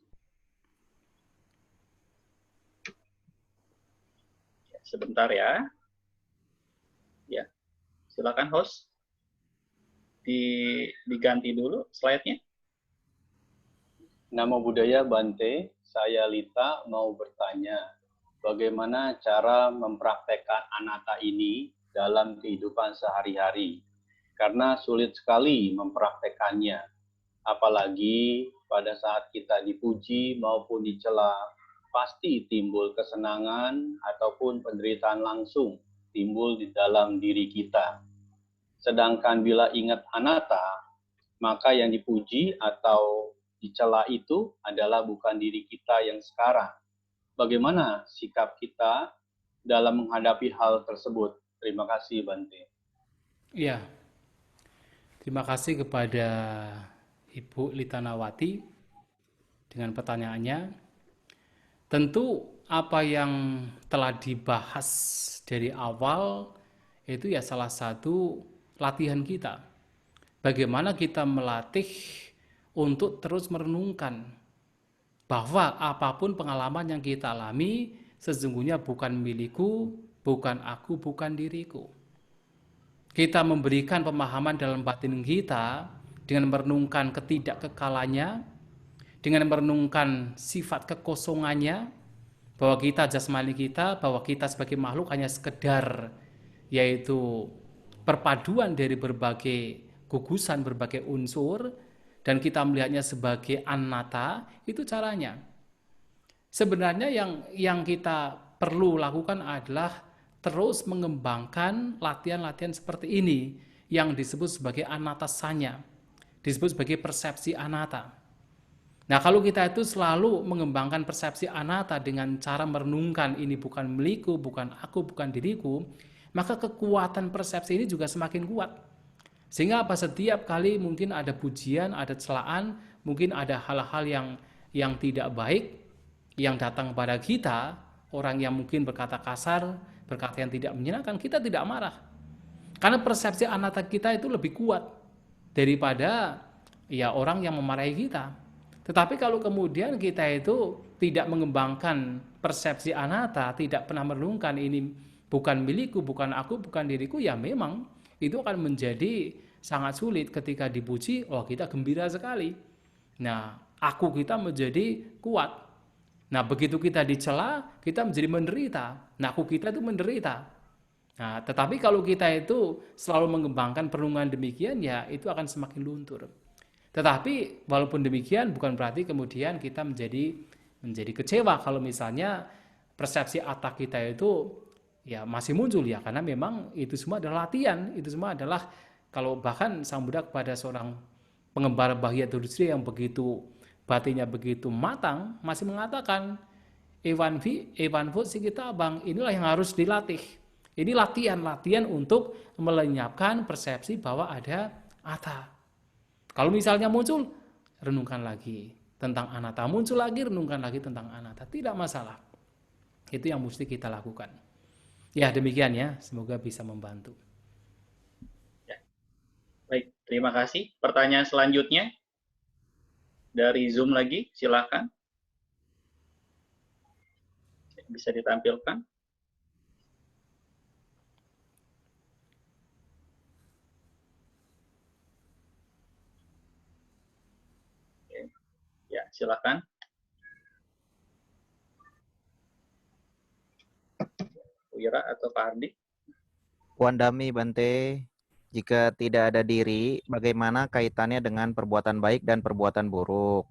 Ya, sebentar ya. Ya, silakan host. Diganti dulu slide-nya. Namo Buddhaya Bante, saya Lita mau bertanya, bagaimana cara mempraktekkan anatta ini dalam kehidupan sehari-hari? Karena sulit sekali mempraktekannya, apalagi pada saat kita dipuji maupun dicela, pasti timbul kesenangan ataupun penderitaan langsung timbul di dalam diri kita. Sedangkan bila ingat anatta, maka yang dipuji atau dicela itu adalah bukan diri kita yang sekarang. Bagaimana sikap kita dalam menghadapi hal tersebut? Terima kasih, Bante. Ya, terima kasih kepada Ibu Litanawati dengan pertanyaannya. Tentu apa yang telah dibahas dari awal itu ya salah satu latihan kita. Bagaimana kita melatih untuk terus merenungkan bahwa apapun pengalaman yang kita alami sesungguhnya bukan milikku, bukan aku, bukan diriku. Kita memberikan pemahaman dalam batin kita dengan merenungkan ketidakkekalannya, dengan merenungkan sifat kekosongannya, bahwa kita jasmani kita, bahwa kita sebagai makhluk hanya sekedar yaitu perpaduan dari berbagai gugusan, berbagai unsur, dan kita melihatnya sebagai anatta, itu caranya. Sebenarnya yang kita perlu lakukan adalah terus mengembangkan latihan-latihan seperti ini yang disebut sebagai anatta sanya, disebut sebagai persepsi anatta. Nah, kalau kita itu selalu mengembangkan persepsi anatta dengan cara merenungkan ini bukan milikku, bukan aku, bukan diriku, maka kekuatan persepsi ini juga semakin kuat. Sehingga apa, setiap kali mungkin ada pujian, ada celaan, mungkin ada hal-hal yang tidak baik yang datang kepada kita, orang yang mungkin berkata kasar, berkata yang tidak menyenangkan, kita tidak marah. Karena persepsi anatta kita itu lebih kuat daripada ya orang yang memarahi kita. Tetapi kalau kemudian kita itu tidak mengembangkan persepsi anatta, tidak pernah merenungkan ini bukan milikku, bukan aku, bukan diriku, ya memang itu akan menjadi sangat sulit. Ketika dipuji, oh kita gembira sekali. Nah, aku kita menjadi kuat. Nah, begitu kita dicela, kita menjadi menderita. Nah, aku kita itu menderita. Nah, tetapi kalau kita itu selalu mengembangkan perenungan demikian, ya itu akan semakin luntur. Tetapi walaupun demikian, bukan berarti kemudian kita menjadi kecewa kalau misalnya persepsi atak kita itu ya masih muncul, ya, karena memang itu semua adalah latihan, itu semua adalah, kalau bahkan Sang Buddha kepada seorang pengembara Bahya Dudusri yang begitu batinnya begitu matang masih mengatakan Evan Food kita bang, inilah yang harus dilatih. Ini latihan untuk melenyapkan persepsi bahwa ada atta. Kalau misalnya muncul, renungkan lagi tentang anatta, muncul lagi, renungkan lagi tentang anatta, tidak masalah. Itu yang mesti kita lakukan. Ya, demikian ya, semoga bisa membantu. Ya. Baik, terima kasih. Pertanyaan selanjutnya dari Zoom lagi, silakan. Bisa ditampilkan. Oke. Ya, silakan. Wira atau Pak Ardi? Wandami Bante, jika tidak ada diri, bagaimana kaitannya dengan perbuatan baik dan perbuatan buruk?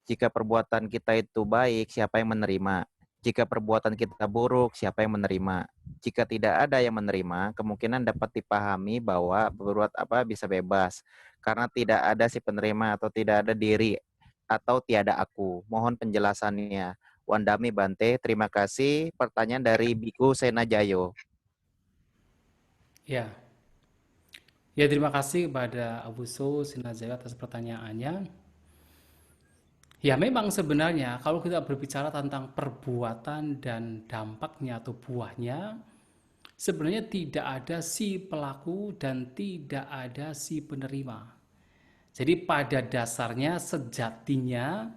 Jika perbuatan kita itu baik, siapa yang menerima? Jika perbuatan kita buruk, siapa yang menerima? Jika tidak ada yang menerima, kemungkinan dapat dipahami bahwa berbuat apa bisa bebas, karena tidak ada si penerima atau tidak ada diri atau tiada aku. Mohon penjelasannya. Wandami Bante, terima kasih. Pertanyaan dari Biku Senajayo. Ya, ya terima kasih kepada Abu So Sinazaya atas pertanyaannya. Ya memang sebenarnya kalau kita berbicara tentang perbuatan dan dampaknya atau buahnya, sebenarnya tidak ada si pelaku dan tidak ada si penerima. Jadi pada dasarnya sejatinya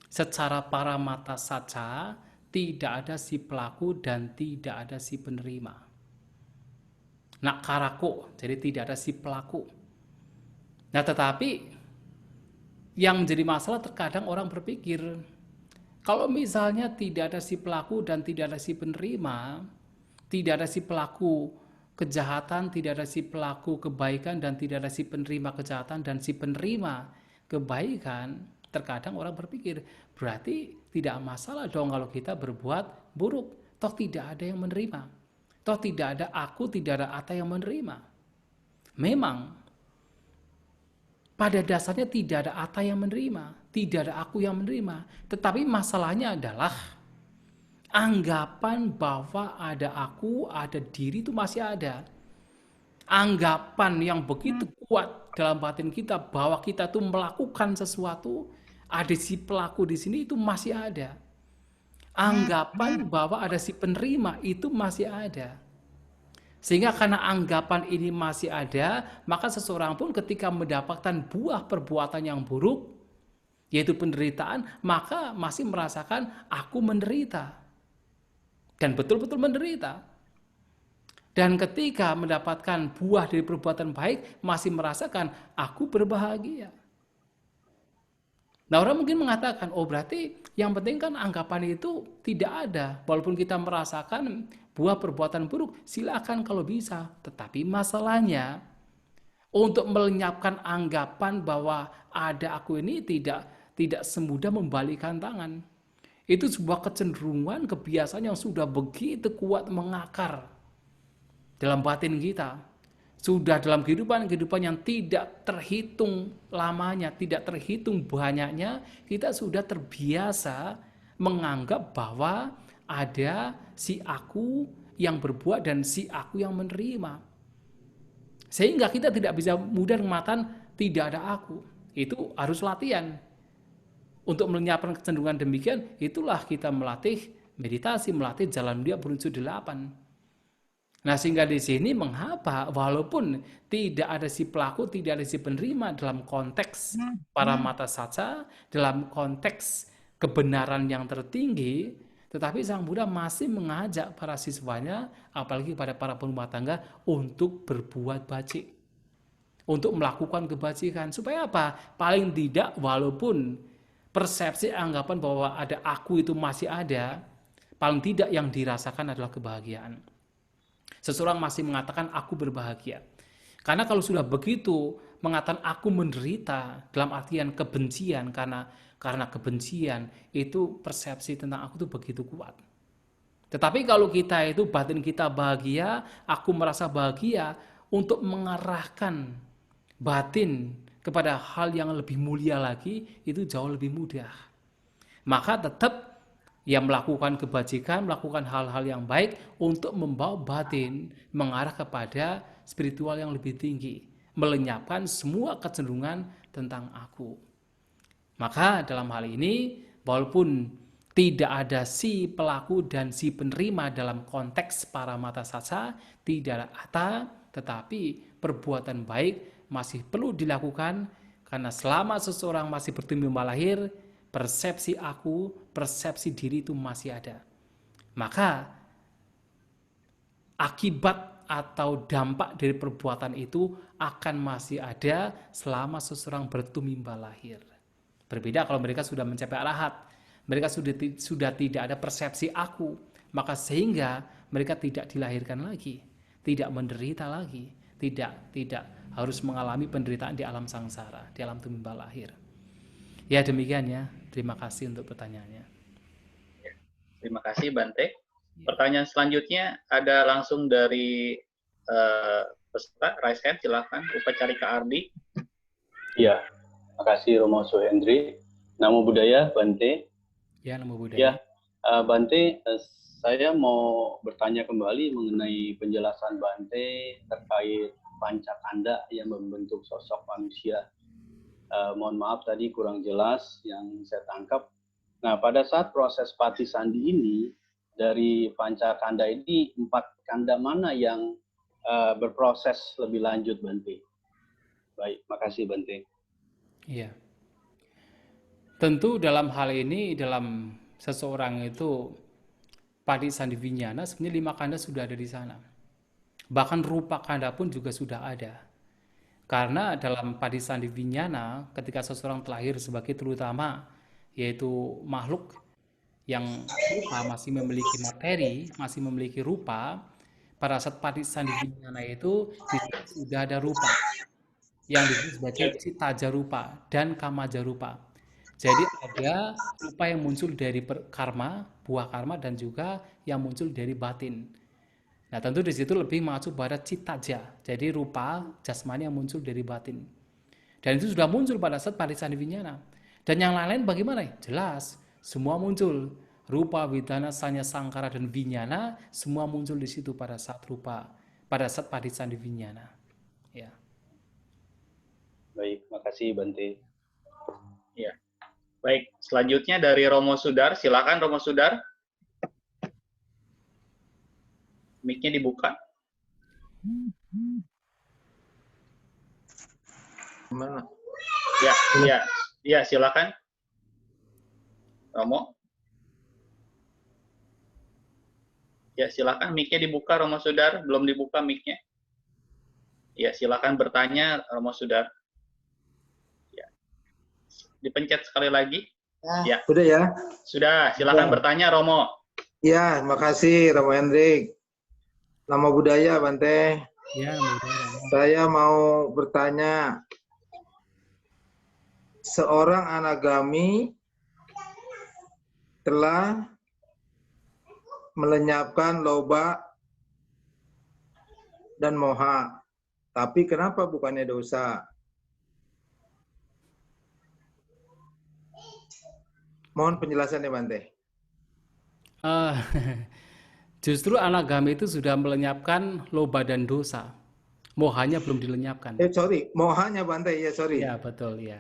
secara paramata saja tidak ada si pelaku dan tidak ada si penerima. Nak karako, jadi tidak ada si pelaku. Nah tetapi yang menjadi masalah terkadang orang berpikir, kalau misalnya tidak ada si pelaku dan tidak ada si penerima, tidak ada si pelaku kejahatan, tidak ada si pelaku kebaikan, dan tidak ada si penerima kejahatan dan si penerima kebaikan, terkadang orang berpikir, berarti tidak masalah dong kalau kita berbuat buruk, toh tidak ada yang menerima, toh tidak ada aku, tidak ada Ata yang menerima. Memang pada dasarnya tidak ada Ata yang menerima, tidak ada aku yang menerima. Tetapi masalahnya adalah anggapan bahwa ada aku, ada diri itu masih ada. Anggapan yang begitu kuat dalam batin kita bahwa kita tuh melakukan sesuatu, ada si pelaku di sini itu masih ada. Anggapan bahwa ada si penerima itu masih ada. Sehingga karena anggapan ini masih ada, maka seseorang pun ketika mendapatkan buah perbuatan yang buruk, yaitu penderitaan, maka masih merasakan aku menderita. Dan betul-betul menderita. Dan ketika mendapatkan buah dari perbuatan baik, masih merasakan aku berbahagia. Nah orang mungkin mengatakan, oh berarti yang penting kan anggapan itu tidak ada. Walaupun kita merasakan buah perbuatan buruk, silakan kalau bisa. Tetapi masalahnya, untuk melenyapkan anggapan bahwa ada aku ini tidak semudah membalikan tangan. Itu sebuah kecenderungan, kebiasaan yang sudah begitu kuat mengakar dalam batin kita. Sudah dalam kehidupan yang tidak terhitung lamanya, tidak terhitung banyaknya, kita sudah terbiasa menganggap bahwa ada si aku yang berbuat dan si aku yang menerima. Sehingga kita tidak bisa mudah mengatakan tidak ada aku. Itu harus latihan. Untuk melenyapkan kecenderungan demikian, itulah kita melatih meditasi, melatih jalan mulia berunsur 8. Nah sehingga di sini mengapa walaupun tidak ada si pelaku, tidak ada si penerima dalam konteks paramata saja, dalam konteks kebenaran yang tertinggi, tetapi Sang Buddha masih mengajak para siswanya, apalagi pada para rumah tangga, untuk berbuat baik, untuk melakukan kebajikan. Supaya apa? Paling tidak walaupun persepsi anggapan bahwa ada aku itu masih ada, paling tidak yang dirasakan adalah kebahagiaan. Seseorang masih mengatakan aku berbahagia. Karena kalau sudah begitu mengatakan aku menderita dalam artian kebencian, karena kebencian itu persepsi tentang aku itu begitu kuat. Tetapi kalau kita itu batin kita bahagia, aku merasa bahagia, untuk mengarahkan batin kepada hal yang lebih mulia lagi itu jauh lebih mudah. Maka tetap yang melakukan kebajikan, melakukan hal-hal yang baik untuk membawa batin mengarah kepada spiritual yang lebih tinggi, melenyapkan semua kecenderungan tentang aku. Maka dalam hal ini, walaupun tidak ada si pelaku dan si penerima dalam konteks paramata saja, tidak ada Ata, tetapi perbuatan baik masih perlu dilakukan, karena selama seseorang masih bertumbuh lahir, persepsi aku, persepsi diri itu masih ada. Maka akibat atau dampak dari perbuatan itu akan masih ada selama seseorang bertumimba lahir. Berbeda kalau mereka sudah mencapai arahat, mereka sudah tidak ada persepsi aku, maka sehingga mereka tidak dilahirkan lagi, tidak menderita lagi, tidak harus mengalami penderitaan di alam sangsara, di alam tumimba lahir. Ya demikian ya. Terima kasih untuk pertanyaannya. Terima kasih Bante. Pertanyaan selanjutnya ada langsung dari peserta, raise hand silakan, Upacarika Ardi. Iya, makasih Romo Suhendri. Namo Buddhaya, Bante. Ya, namo Ya, Buddhaya. Bante, saya mau bertanya kembali mengenai penjelasan Bante terkait pancakanda yang membentuk sosok manusia. Mohon maaf tadi kurang jelas yang saya tangkap. Nah, pada saat proses patisandi ini, dari pancakanda ini, 4 kanda mana yang berproses lebih lanjut, Bante? Baik, makasih Bante. Iya. Tentu dalam hal ini, dalam seseorang itu patisandi vinyana, sebenarnya 5 kanda sudah ada di sana. Bahkan rupa kanda pun juga sudah ada. Karena dalam patisandi vinyana, ketika seseorang terlahir sebagai terutama, yaitu makhluk yang rupa masih memiliki materi, masih memiliki rupa, pada saat patisandi vinyana itu sudah ada rupa yang disebut sebagai citaja rupa dan kamaja rupa. Jadi ada rupa yang muncul dari karma, buah karma, dan juga yang muncul dari batin. Nah, tentu di situ lebih mengacu pada citaja, jadi rupa jasmani yang muncul dari batin. Dan itu sudah muncul pada saat patisandi vinyana. Dan yang lain-lain bagaimana? Jelas, semua muncul. Rupa, widana, sanya, sangkara, dan vinyana semua muncul di situ pada saat rupa, pada saat patisandi vinyana. Ya. Baik, makasih Bante. Ya. Baik, selanjutnya dari Romo Sudar, silakan Romo Sudar. Mic-nya dibuka. Mana? Ya, silakan. Romo. Ya, silakan mic-nya dibuka Romo Sudar, belum dibuka mic-nya. Ya, silakan bertanya Romo Sudar. Ya. Dipencet sekali lagi. Ya. Sudah ya? Sudah, silakan bertanya Romo. Ya, makasih Romo Hendrik. Namo Buddhaya, Bante. Ya, mudah-mudahan. Saya mau bertanya, seorang anagami telah melenyapkan loba dan moha, tapi kenapa bukannya dosa? Mohon penjelasannya, Bante. Justru anagami itu sudah melenyapkan loba dan dosa. Mohanya belum dilenyapkan. Sorry, mohanya Bante, ya sorry. Ya, betul ya.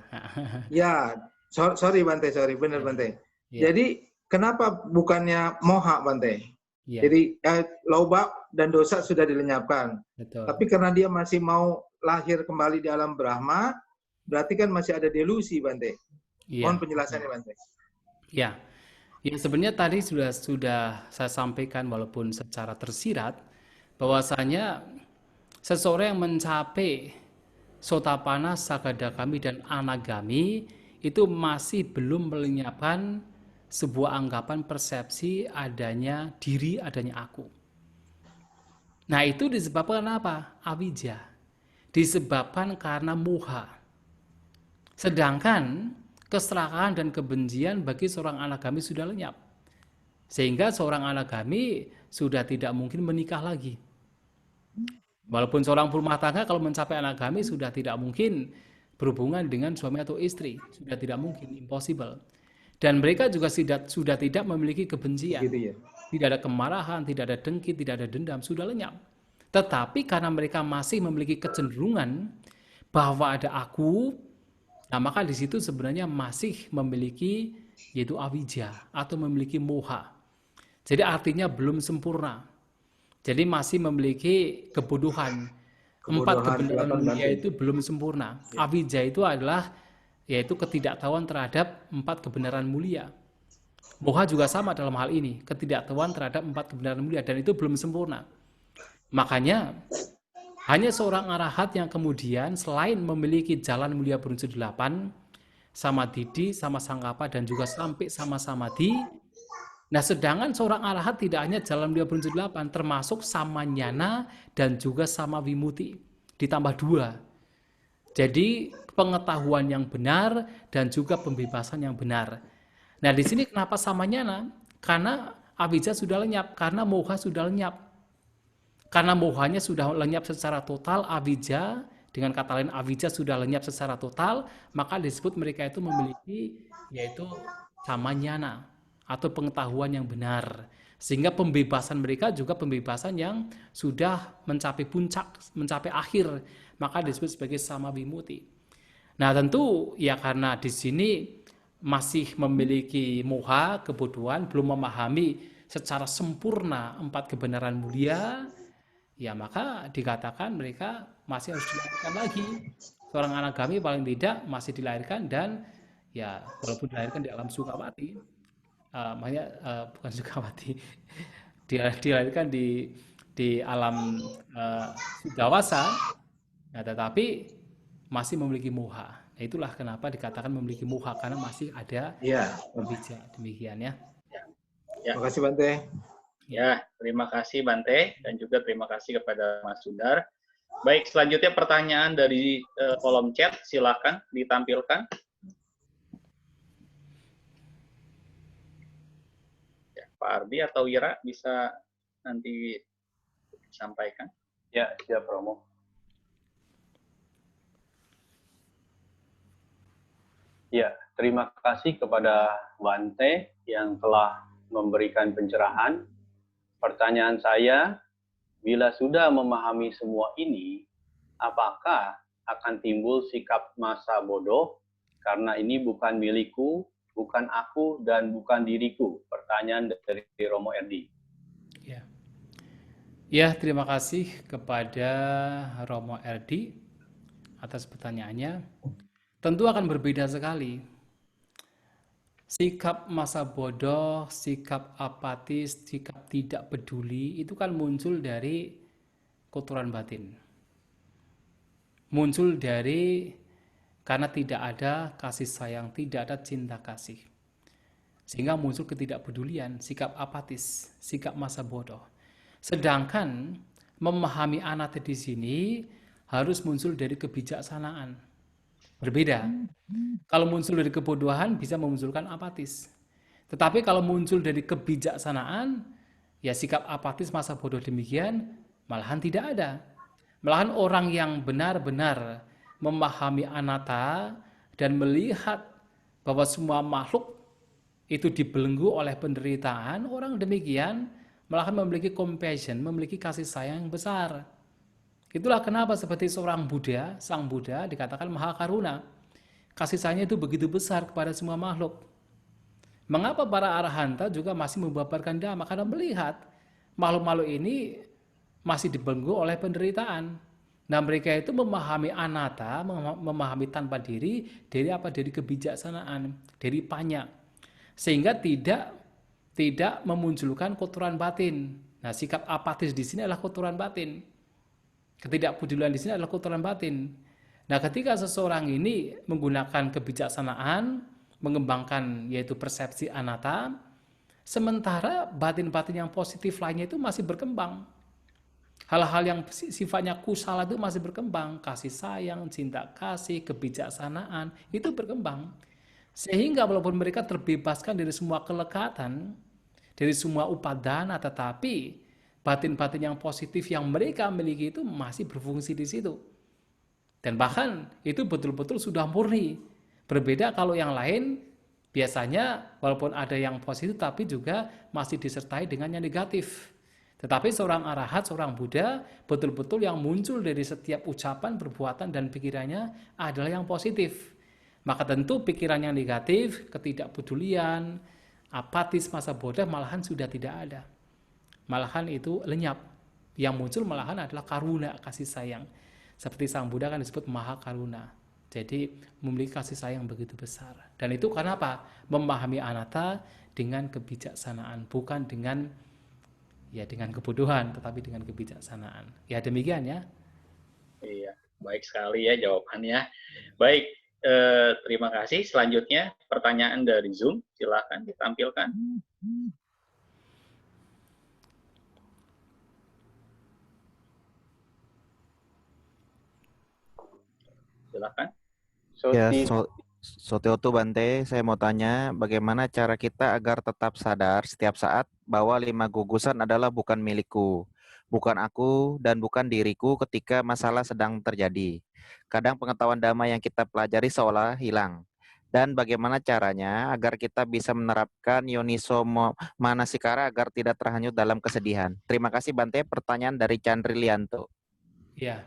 Ya, sorry Bante, sorry, benar Bante. Ya. Jadi kenapa bukannya moha Bante? Ya, Jadi loba dan dosa sudah dilenyapkan. betul. Tapi karena dia masih mau lahir kembali di alam Brahma, berarti kan masih ada delusi Bante. Ya. Mohon penjelasannya Bante. Ya. Ya, sebenarnya tadi sudah saya sampaikan walaupun secara tersirat bahwasanya seseorang yang mencapai Sotapanna, Sakadagami, dan Anagami itu masih belum melenyapkan sebuah anggapan persepsi adanya diri, adanya aku. Nah, itu disebabkan apa? Awija. Disebabkan karena moha. Sedangkan keserakahan dan kebencian bagi seorang anagami sudah lenyap. Sehingga seorang anagami sudah tidak mungkin menikah lagi. Walaupun seorang rumah tangga kalau mencapai anagami sudah tidak mungkin berhubungan dengan suami atau istri. Sudah tidak mungkin, impossible. Dan mereka juga sudah tidak memiliki kebencian. Gitu ya. Tidak ada kemarahan, tidak ada dengki, tidak ada dendam, sudah lenyap. Tetapi karena mereka masih memiliki kecenderungan bahwa ada aku, nah maka di situ sebenarnya masih memiliki yaitu awija atau memiliki moha. Jadi artinya belum sempurna. Jadi masih memiliki kebodohan. 4 kebenaran mulia itu belum sempurna. Awija itu adalah yaitu ketidaktahuan terhadap 4 kebenaran mulia. Moha juga sama dalam hal ini, ketidaktahuan terhadap 4 kebenaran mulia, dan itu belum sempurna. Makanya hanya seorang arahat yang kemudian selain memiliki jalan mulia berunsur 8, samadhi, sama sangkapa, dan juga sampai sama samadhi. Nah, sedangkan seorang arahat tidak hanya jalan mulia berunsur 8, termasuk samanyana dan juga sama vimuti, ditambah 2. Jadi pengetahuan yang benar dan juga pembebasan yang benar. Nah, di sini kenapa sama nyana? Karena avijja sudah lenyap, karena moha sudah lenyap. Karena mohanya sudah lenyap secara total, avijja, dengan kata lain avijja sudah lenyap secara total, maka disebut mereka itu memiliki yaitu samanyana atau pengetahuan yang benar. Sehingga pembebasan mereka juga pembebasan yang sudah mencapai puncak, mencapai akhir, maka disebut sebagai sama vimuti. Nah, tentu ya karena di sini masih memiliki moha, kebodohan, belum memahami secara sempurna 4 kebenaran mulia, ya maka dikatakan mereka masih harus dilahirkan lagi. Seorang anagami paling tidak masih dilahirkan dan ya walaupun dilahirkan di alam Sukawati, makanya bukan Sukawati, dia dilahirkan di alam Sudawasa, nah, tetapi masih memiliki moha. Nah, itulah kenapa dikatakan memiliki moha karena masih ada Iya. avijja. Demikian ya. Ya. Terima kasih Bante. Ya, terima kasih Bante dan juga terima kasih kepada Mas Sundar. Baik, selanjutnya pertanyaan dari kolom chat, silakan ditampilkan. Ya, Pak Ardi atau Ira bisa nanti sampaikan. Ya, siap Romo. Ya, terima kasih kepada Bante yang telah memberikan pencerahan. Pertanyaan saya, bila sudah memahami semua ini, apakah akan timbul sikap masa bodoh karena ini bukan milikku, bukan aku, dan bukan diriku? Pertanyaan dari Romo Erdi. Ya. Ya, terima kasih kepada Romo Erdi atas pertanyaannya. Tentu akan berbeda sekali. Sikap masa bodoh, sikap apatis, sikap tidak peduli itu kan muncul dari kotoran batin. Muncul dari karena tidak ada kasih sayang, tidak ada cinta kasih. Sehingga muncul ketidakpedulian, sikap apatis, sikap masa bodoh. Sedangkan memahami anata di sini harus muncul dari kebijaksanaan. Berbeda. Kalau muncul dari kebodohan bisa memunculkan apatis. Tetapi kalau muncul dari kebijaksanaan, ya sikap apatis masa bodoh demikian malahan tidak ada. Malahan orang yang benar-benar memahami anatta dan melihat bahwa semua makhluk itu dibelenggu oleh penderitaan, orang demikian malahan memiliki compassion, memiliki kasih sayang yang besar. Itulah kenapa seperti seorang Buddha, sang Buddha dikatakan maha karuna. Kasih sayangnya itu begitu besar kepada semua makhluk. Mengapa para arahanta juga masih membabarkan dhamma? Karena melihat makhluk-makhluk ini masih dibelenggu oleh penderitaan. Nah, mereka itu memahami anatta, memahami tanpa diri dari apa? Dari kebijaksanaan, dari panya. Sehingga tidak memunculkan kotoran batin. Nah, sikap apatis di sini adalah kotoran batin. Ketidakpedulian di sini adalah kotoran batin. Nah, ketika seseorang ini menggunakan kebijaksanaan, mengembangkan yaitu persepsi anatta, sementara batin-batin yang positif lainnya itu masih berkembang. Hal-hal yang sifatnya kusala itu masih berkembang, kasih sayang, cinta kasih, kebijaksanaan, itu berkembang. Sehingga walaupun mereka terbebaskan dari semua kelekatan, dari semua upadana, tetapi batin-batin yang positif yang mereka miliki itu masih berfungsi di situ. Dan bahkan itu betul-betul sudah murni. Berbeda kalau yang lain biasanya walaupun ada yang positif tapi juga masih disertai dengan yang negatif. Tetapi seorang arahat, seorang Buddha betul-betul yang muncul dari setiap ucapan, perbuatan, dan pikirannya adalah yang positif. Maka tentu pikiran yang negatif, ketidakpedulian, apatis, masa bodoh malahan sudah tidak ada. Malahan itu lenyap. Yang muncul malahan adalah karuna, kasih sayang. Seperti sang Buddha kan disebut maha karuna. Jadi memiliki kasih sayang begitu besar. Dan itu karena apa? Memahami anatta dengan kebijaksanaan, bukan dengan kebodohan, tetapi dengan kebijaksanaan. Ya demikian ya. Iya, baik sekali ya jawabannya. Baik, terima kasih. Selanjutnya pertanyaan dari Zoom, silakan ditampilkan. Silakan. Ya, Soti, Sotiotu Bante, saya mau tanya bagaimana cara kita agar tetap sadar setiap saat bahwa 5 gugusan adalah bukan milikku, bukan aku, dan bukan diriku ketika masalah sedang terjadi. Kadang pengetahuan dhamma yang kita pelajari seolah hilang. Dan bagaimana caranya agar kita bisa menerapkan Yoniso Manasikara agar tidak terhanyut dalam kesedihan. Terima kasih Bante, pertanyaan dari Chandri Lianto. Ya,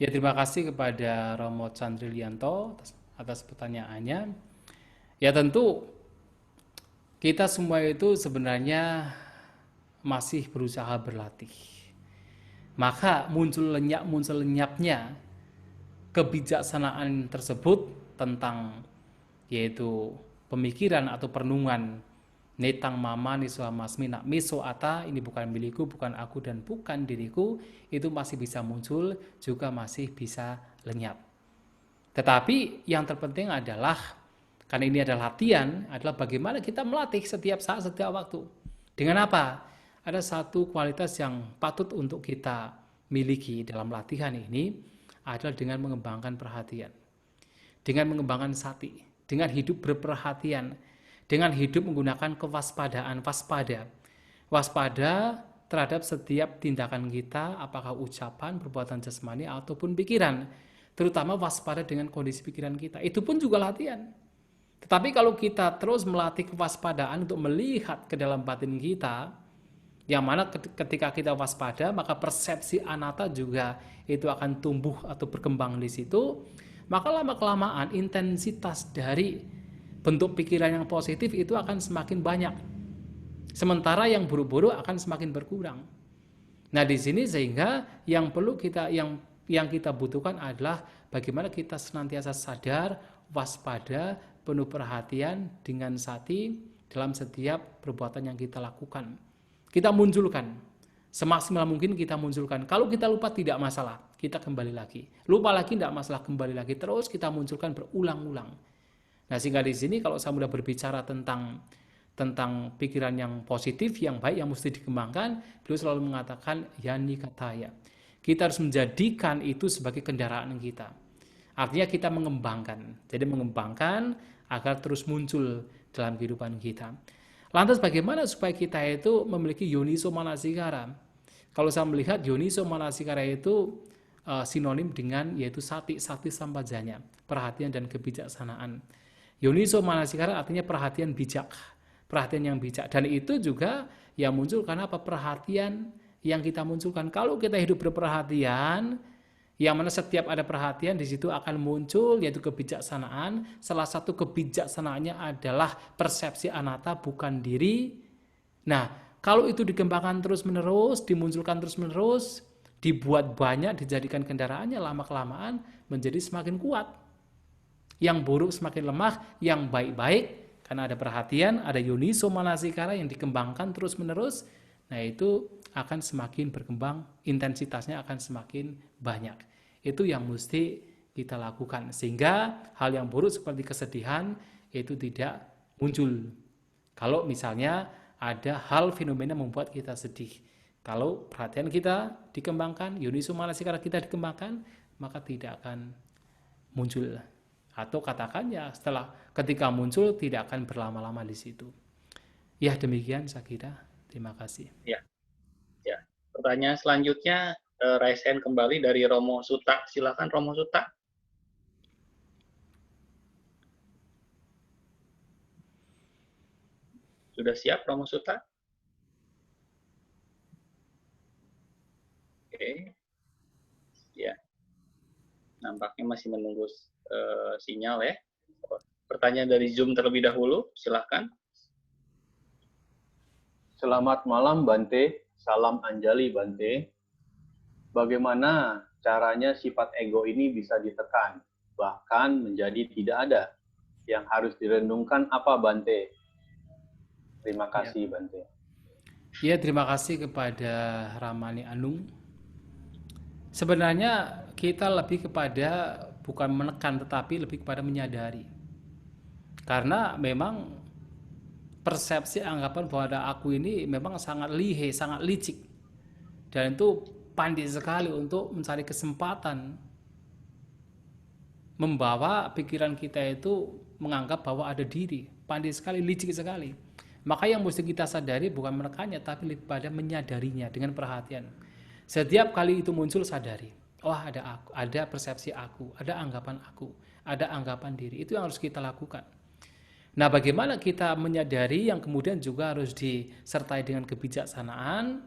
ya terima kasih kepada Romo Chandrilianto atas pertanyaannya. Ya tentu kita semua itu sebenarnya masih berusaha berlatih. Maka muncul lenyapnya kebijaksanaan tersebut tentang yaitu pemikiran atau perenungan netang mama niswa masmi nak miso ata, ini bukan milikku, bukan aku, dan bukan diriku, itu masih bisa muncul, juga masih bisa lenyap. Tetapi yang terpenting adalah, karena ini adalah latihan, adalah bagaimana kita melatih setiap saat, setiap waktu. Dengan apa? Ada satu kualitas yang patut untuk kita miliki dalam latihan ini, adalah dengan mengembangkan perhatian, dengan mengembangkan sati, dengan hidup berperhatian, dengan hidup menggunakan kewaspadaan, waspada terhadap setiap tindakan kita, apakah ucapan, perbuatan jasmani, ataupun pikiran, terutama waspada dengan kondisi pikiran kita. Itu pun juga latihan. Tetapi kalau kita terus melatih kewaspadaan untuk melihat ke dalam batin kita, yang mana ketika kita waspada, maka persepsi anatta juga itu akan tumbuh atau berkembang di situ. Maka lama-kelamaan intensitas dari bentuk pikiran yang positif itu akan semakin banyak. Sementara yang buruk-buruk akan semakin berkurang. Nah, di sini sehingga yang perlu kita yang kita butuhkan adalah bagaimana kita senantiasa sadar, waspada, penuh perhatian dengan sati dalam setiap perbuatan yang kita lakukan. Kita munculkan, semaksimal mungkin kita munculkan. Kalau kita lupa tidak masalah, kita kembali lagi. Lupa lagi tidak masalah, kembali lagi. Terus kita munculkan berulang-ulang. Nah, sehingga di sini kalau saya sudah berbicara tentang pikiran yang positif, yang baik, yang mesti dikembangkan, beliau selalu mengatakan yani kataya. Kita harus menjadikan itu sebagai kendaraan kita. Artinya kita mengembangkan. Jadi mengembangkan agar terus muncul dalam kehidupan kita. Lantas bagaimana supaya kita itu memiliki yoniso manasikara? Kalau saya melihat yoniso manasikara itu sinonim dengan yaitu sati sampajanya, perhatian dan kebijaksanaan. Yoniso manasikara artinya perhatian bijak, perhatian yang bijak. Dan itu juga yang muncul karena apa? Perhatian yang kita munculkan. Kalau kita hidup berperhatian, yang mana setiap ada perhatian di situ akan muncul yaitu kebijaksanaan. Salah satu kebijaksanaannya adalah persepsi anatta, bukan diri. Nah, kalau itu dikembangkan terus-menerus, dimunculkan terus-menerus, dibuat banyak, dijadikan kendaraannya, lama-kelamaan menjadi semakin kuat. Yang buruk semakin lemah, yang baik-baik karena ada perhatian, ada yoniso manasikara yang dikembangkan terus-menerus. Nah, itu akan semakin berkembang, intensitasnya akan semakin banyak. Itu yang mesti kita lakukan. Sehingga hal yang buruk seperti kesedihan itu tidak muncul. Kalau misalnya ada hal fenomena membuat kita sedih. Kalau perhatian kita dikembangkan, yoniso manasikara kita dikembangkan, maka tidak akan muncul. Atau katakan ya setelah ketika muncul tidak akan berlama-lama di situ. Ya demikian saya kira. Terima kasih. Ya. Pertanyaan selanjutnya raise hand kembali dari Romo Suta. Silakan Romo Suta. Sudah siap Romo Suta? Oke. Ya. Nampaknya masih menunggu sinyal ya. Pertanyaan dari Zoom terlebih dahulu, silakan. selamat malam Bante, salam Anjali Bante. Bagaimana caranya sifat ego ini bisa ditekan, bahkan menjadi tidak ada? Yang harus direnungkan apa Bante? Terima kasih Bante. Ya, terima kasih kepada Ramani Anung. Sebenarnya kita lebih kepada bukan menekan tetapi lebih kepada menyadari. Karena memang persepsi anggapan bahwa ada aku ini memang sangat lihai, sangat licik. Dan itu pandai sekali untuk mencari kesempatan membawa pikiran kita itu menganggap bahwa ada diri, pandai sekali, licik sekali. Maka yang mesti kita sadari bukan menekannya, tapi lebih pada menyadarinya dengan perhatian. Setiap kali itu muncul, sadari. Oh, ada aku, ada persepsi aku, ada anggapan aku, ada anggapan diri. Itu yang harus kita lakukan. Nah, bagaimana kita menyadari yang kemudian juga harus disertai dengan kebijaksanaan?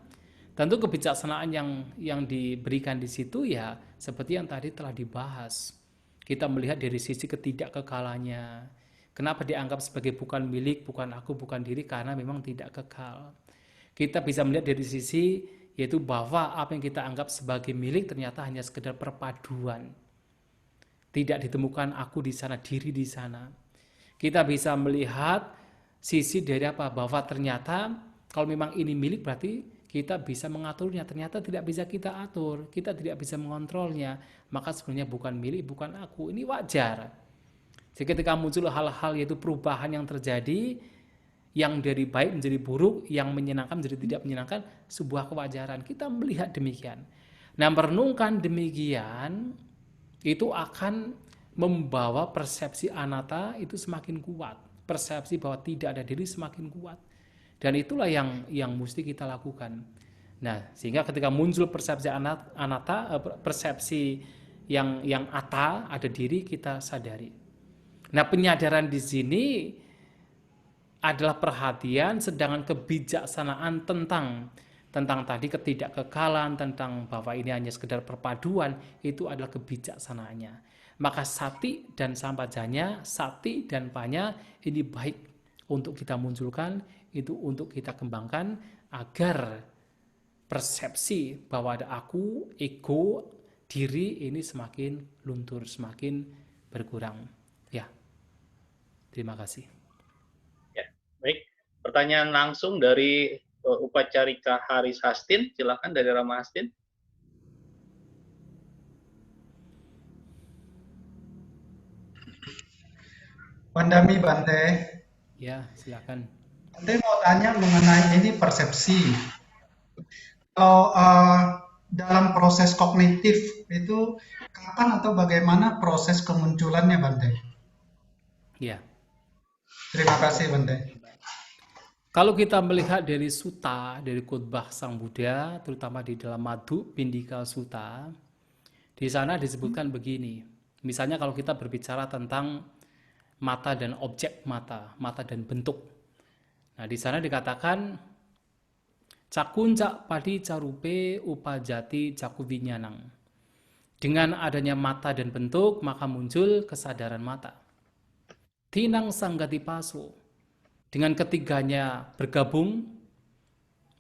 Tentu kebijaksanaan yang diberikan di situ ya seperti yang tadi telah dibahas. Kita melihat dari sisi ketidakkekalannya. Kenapa dianggap sebagai bukan milik, bukan aku, bukan diri? Karena memang tidak kekal. Kita bisa melihat dari sisi yaitu bahwa apa yang kita anggap sebagai milik ternyata hanya sekedar perpaduan. Tidak ditemukan aku di sana, diri di sana. Kita bisa melihat sisi dari apa? Bahwa ternyata kalau memang ini milik berarti kita bisa mengaturnya. Ternyata tidak bisa kita atur, kita tidak bisa mengontrolnya. Maka sebenarnya bukan milik, bukan aku. Ini wajar. Jadi ketika muncul hal-hal yaitu perubahan yang terjadi, yang dari baik menjadi buruk, yang menyenangkan menjadi tidak menyenangkan, sebuah kewajaran. Kita melihat demikian. Nah, merenungkan demikian, itu akan membawa persepsi anatta itu semakin kuat. Persepsi bahwa tidak ada diri semakin kuat. Dan itulah yang mesti kita lakukan. Nah, sehingga ketika muncul persepsi anatta, persepsi yang atta, ada diri, kita sadari. Nah, penyadaran di sini adalah perhatian, sedangkan kebijaksanaan tentang tadi ketidakkekalan, tentang bahwa ini hanya sekedar perpaduan, itu adalah kebijaksanaannya. Maka sati dan sampajanya, sati dan panya ini baik untuk kita munculkan, itu untuk kita kembangkan agar persepsi bahwa ada aku, ego, diri ini semakin luntur, semakin berkurang. Ya, terima kasih. Baik, pertanyaan langsung dari Upacarika Haris Hastin, silakan dari Rama Hastin. Pandami Bante. Ya, silakan. Bante mau tanya mengenai ini persepsi. Kalau dalam proses kognitif itu kapan atau bagaimana proses kemunculannya Bante? Ya. Terima kasih Bante. Kalau kita melihat dari sutta, dari khotbah Sang Buddha, terutama di dalam Madhu Pindika Sutta, di sana disebutkan begini. Misalnya kalau kita berbicara tentang mata dan objek mata, mata dan bentuk. Nah, di sana dikatakan cakunca padi carupe upajati caku vinyanang. Dengan adanya mata dan bentuk, maka muncul kesadaran mata. Tinang sanggati paso. Dengan ketiganya bergabung,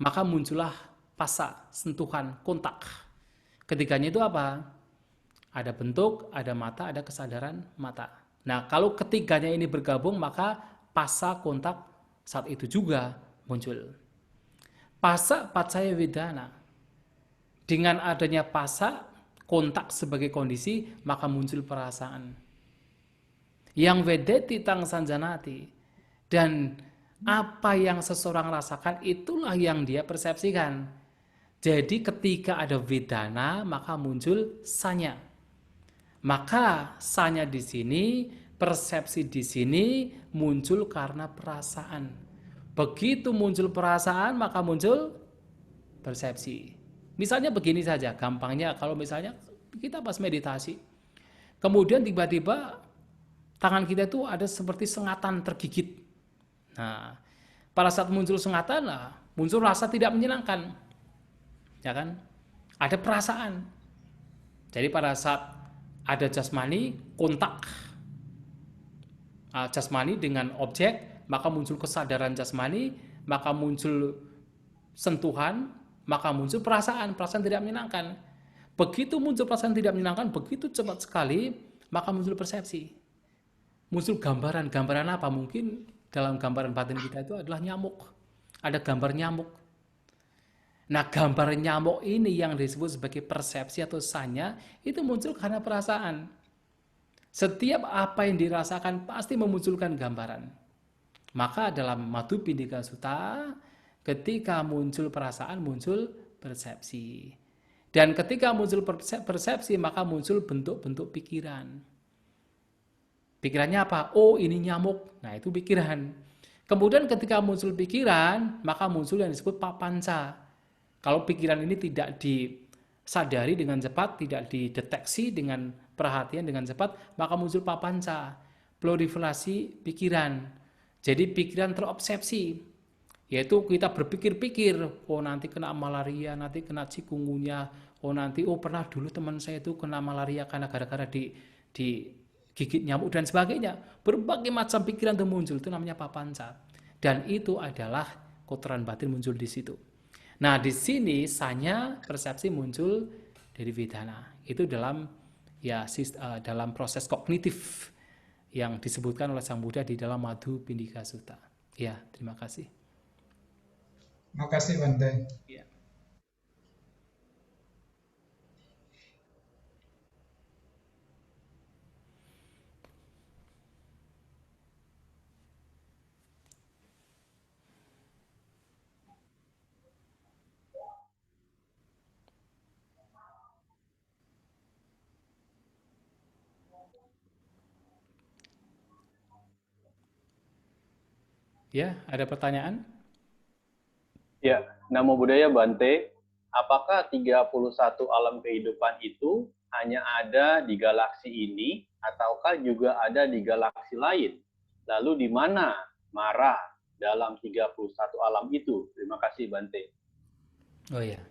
maka muncullah pasa, sentuhan, kontak. Ketiganya itu apa? Ada bentuk, ada mata, ada kesadaran mata. Nah, kalau ketiganya ini bergabung, maka pasa, kontak saat itu juga muncul. Pasa pacaya vedana. Dengan adanya pasa, kontak sebagai kondisi, maka muncul perasaan. Yang vedeti tang sanjanati. Dan apa yang seseorang rasakan itulah yang dia persepsikan. Jadi ketika ada vedana maka muncul sanya. Maka sanya di sini, persepsi di sini muncul karena perasaan. Begitu muncul perasaan maka muncul persepsi. Misalnya begini saja, gampangnya kalau misalnya kita pas meditasi. Kemudian tiba-tiba tangan kita itu ada seperti sengatan tergigit. Nah, pada saat muncul sengatan, muncul rasa tidak menyenangkan, ya kan? Ada perasaan. Jadi pada saat ada jasmani, kontak jasmani dengan objek, maka muncul kesadaran jasmani, maka muncul sentuhan, maka muncul perasaan tidak menyenangkan. Begitu muncul perasaan tidak menyenangkan, begitu cepat sekali, maka muncul persepsi. Muncul gambaran apa? Mungkin dalam gambaran batin kita itu adalah nyamuk. Ada gambar nyamuk. Nah, gambar nyamuk ini yang disebut sebagai persepsi atau sanya, itu muncul karena perasaan. Setiap apa yang dirasakan pasti memunculkan gambaran. Maka dalam Madhu Pindika Sutta, ketika muncul perasaan, muncul persepsi. Dan ketika muncul persepsi, maka muncul bentuk-bentuk pikiran. Pikirannya apa? Oh, ini nyamuk. Nah, itu pikiran. Kemudian ketika muncul pikiran, maka muncul yang disebut papanca. Kalau pikiran ini tidak disadari dengan cepat, tidak dideteksi dengan perhatian dengan cepat, maka muncul papanca, proliferasi pikiran. Jadi pikiran terobsesi, yaitu kita berpikir-pikir, oh nanti kena malaria, nanti kena cikungunya, oh nanti, oh pernah dulu teman saya itu kena malaria karena gara-gara digigit nyamuk dan sebagainya. Berbagai macam pikiran itu muncul, itu namanya papanca. Dan itu adalah kotoran batin muncul di situ. Nah, di sini sanya persepsi muncul dari vedana. Itu dalam dalam proses kognitif yang disebutkan oleh Sang Buddha di dalam Madhu Pindika Sutta. Ya, terima kasih. Terima kasih Bante. Ya. Ya, ada pertanyaan? Ya, Namo Buddhaya Bante. Apakah 31 alam kehidupan itu hanya ada di galaksi ini ataukah juga ada di galaksi lain? Lalu di mana Mara dalam 31 alam itu? Terima kasih Bante. Oh ya.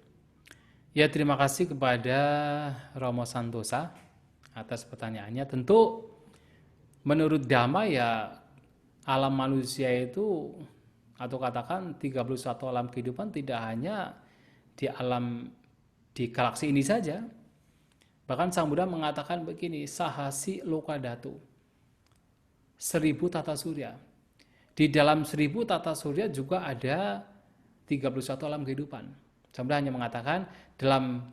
Ya, terima kasih kepada Romo Santosa atas pertanyaannya. Tentu menurut Dhamma ya alam manusia itu, atau katakan 31 alam kehidupan tidak hanya di galaksi ini saja. Bahkan Sang Buddha mengatakan begini, sahasi lokadatu, 1000 tata surya. Di dalam 1000 tata surya juga ada 31 alam kehidupan. Sang Buddha hanya mengatakan dalam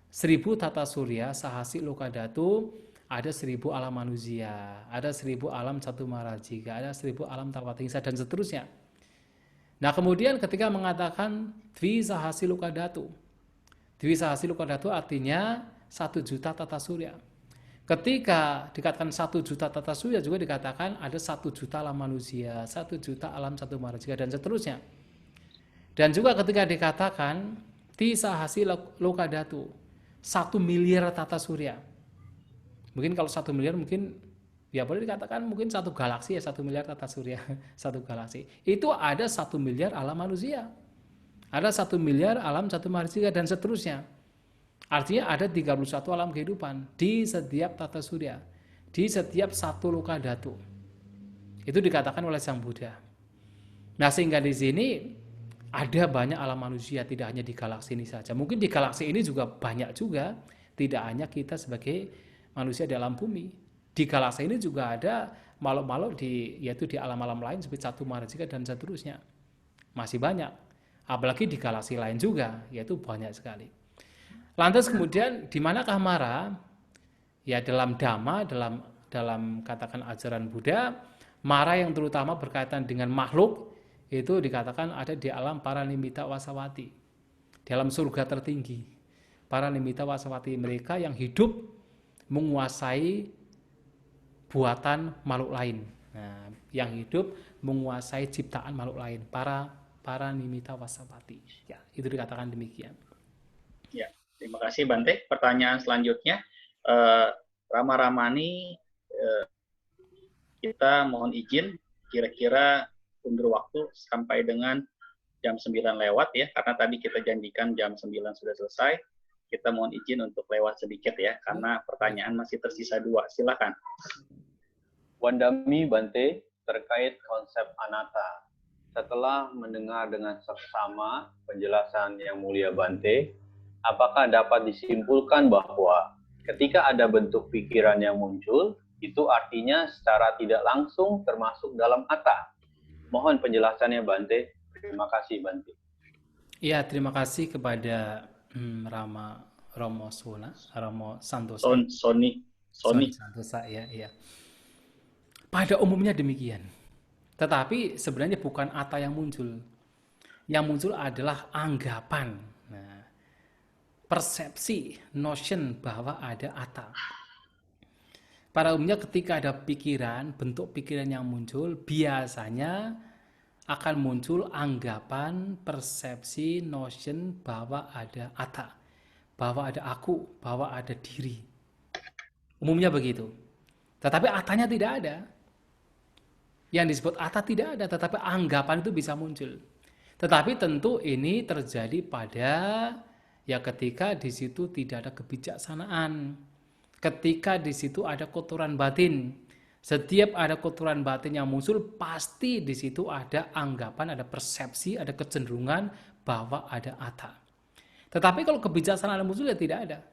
1000 tata surya sahasi lokadatu ada 1000 alam manusia, ada 1000 alam Catu Marajika, ada 1000 alam Tawatingsa dan seterusnya. Nah, kemudian ketika mengatakan Dwi Sahasi Lokadatu. Dwi Sahasi Lokadatu artinya 1 juta tata surya. Ketika dikatakan 1 juta tata surya juga dikatakan ada 1 juta alam manusia, 1 juta alam Catu Marajika dan seterusnya. Dan juga ketika dikatakan Dwi Sahasi Lokadatu, 1 miliar tata surya. Mungkin kalau 1 miliar mungkin ya boleh dikatakan mungkin 1 galaksi ya, 1 miliar tata surya, 1 galaksi. Itu ada 1 miliar alam manusia. Ada 1 miliar alam Catu Marajika dan seterusnya. Artinya ada 31 alam kehidupan di setiap tata surya, di setiap 1 lokadatu. Itu dikatakan oleh Sang Buddha. Nah, sehingga di sini ada banyak alam manusia, tidak hanya di galaksi ini saja. Mungkin di galaksi ini juga banyak juga, tidak hanya kita sebagai manusia di alam bumi. Di galaksi ini juga ada makhluk-makhluk yaitu di alam-alam lain seperti Catu Marajika dan seterusnya. Masih banyak. Apalagi di galaksi lain juga, yaitu banyak sekali. Lantas kemudian di manakah Mara? Ya dalam Dhamma, dalam katakan ajaran Buddha, Mara yang terutama berkaitan dengan makhluk itu dikatakan ada di alam Paranimita Wasawati. Di alam surga tertinggi. Paranimita Wasawati, mereka yang hidup menguasai buatan makhluk lain. Nah, yang hidup menguasai ciptaan makhluk lain. Paranimita Wasawati. Ya, itu dikatakan demikian. Ya, terima kasih Bante. Pertanyaan selanjutnya, Rama Ramani, kita mohon izin kira-kira undur waktu sampai dengan jam 9 lewat ya, karena tadi kita janjikan jam 9 sudah selesai. Kita mohon izin untuk lewat sedikit ya, karena pertanyaan masih tersisa 2. Silakan. Wandami Bante, terkait konsep anatta. Setelah mendengar dengan seksama penjelasan yang mulia Bante, apakah dapat disimpulkan bahwa ketika ada bentuk pikiran yang muncul, itu artinya secara tidak langsung termasuk dalam atta? Mohon penjelasannya Bante. Terima kasih Bante. Ya, terima kasih kepada Romo Santosa. Sony Santosa ya. Pada umumnya demikian. Tetapi sebenarnya bukan atta yang muncul. Yang muncul adalah anggapan. Nah, persepsi, notion bahwa ada atta. Pada umumnya ketika ada pikiran, bentuk pikiran yang muncul, biasanya akan muncul anggapan, persepsi, notion bahwa ada ata, bahwa ada aku, bahwa ada diri. Umumnya begitu. Tetapi atanya tidak ada. Yang disebut ata tidak ada, tetapi anggapan itu bisa muncul. Tetapi tentu ini terjadi pada ya ketika di situ tidak ada kebijaksanaan. Ketika di situ ada kotoran batin. Setiap ada kotoran batin yang muncul, pasti di situ ada anggapan, ada persepsi, ada kecenderungan bahwa ada ata. Tetapi kalau kebijaksanaan muncul ya tidak ada.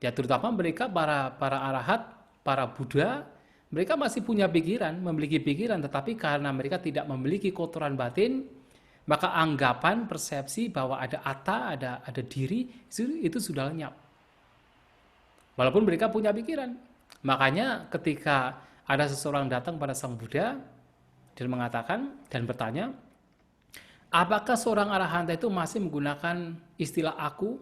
Ya terutama mereka para arahat, para Buddha, mereka masih punya pikiran, memiliki pikiran, tetapi karena mereka tidak memiliki kotoran batin, maka anggapan, persepsi bahwa ada ata, ada diri, itu sudah lenyap. Walaupun mereka punya pikiran. Makanya ketika ada seseorang datang pada Sang Buddha dan mengatakan dan bertanya, apakah seorang arahanta itu masih menggunakan istilah aku,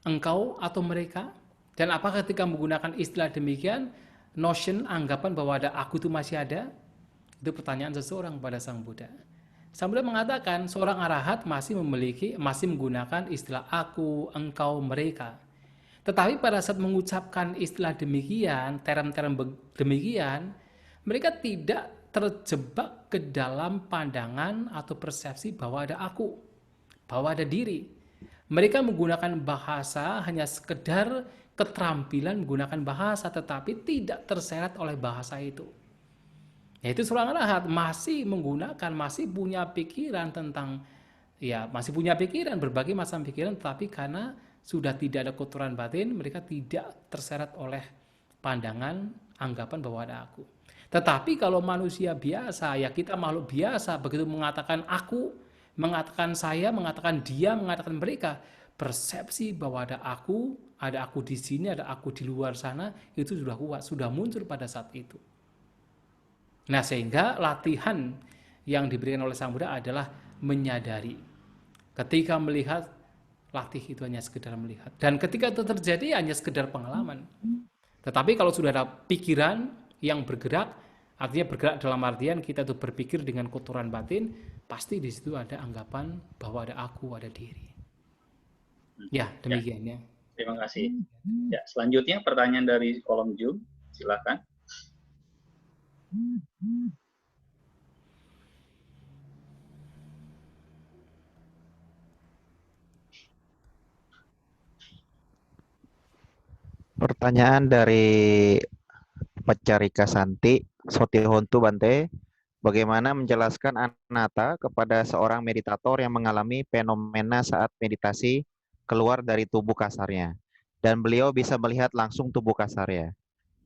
engkau, atau mereka? Dan apakah ketika menggunakan istilah demikian, notion, anggapan bahwa ada aku itu masih ada? Itu pertanyaan seseorang pada Sang Buddha. Sang Buddha mengatakan seorang arahat masih menggunakan istilah aku, engkau, mereka. Tetapi pada saat mengucapkan istilah demikian, term-term demikian, mereka tidak terjebak ke dalam pandangan atau persepsi bahwa ada aku, bahwa ada diri. Mereka menggunakan bahasa hanya sekedar keterampilan menggunakan bahasa, tetapi tidak terseret oleh bahasa itu. Yaitu seorang arahat masih menggunakan, masih punya pikiran tentang, ya masih punya pikiran, berbagai macam pikiran, tetapi karena sudah tidak ada kotoran batin, mereka tidak terseret oleh pandangan, anggapan bahwa ada aku. Tetapi kalau manusia biasa, ya kita makhluk biasa, begitu mengatakan aku, mengatakan saya, mengatakan dia, mengatakan mereka, persepsi bahwa ada aku di sini, ada aku di luar sana, itu sudah kuat, sudah muncul pada saat itu. Nah, sehingga latihan yang diberikan oleh Sang Buddha adalah menyadari. Ketika melihat, latih itu hanya sekedar melihat. Dan ketika itu terjadi hanya sekedar pengalaman. Tetapi kalau sudah ada pikiran yang bergerak, artinya bergerak dalam artian kita itu berpikir dengan kotoran batin, pasti di situ ada anggapan bahwa ada aku, ada diri. Ya, demikian ya. Terima kasih. Ya, selanjutnya pertanyaan dari kolom Zoom, silakan. Pertanyaan dari Pacarika Santi, Sotihontu Bante, bagaimana menjelaskan anatta kepada seorang meditator yang mengalami fenomena saat meditasi keluar dari tubuh kasarnya, dan beliau bisa melihat langsung tubuh kasarnya.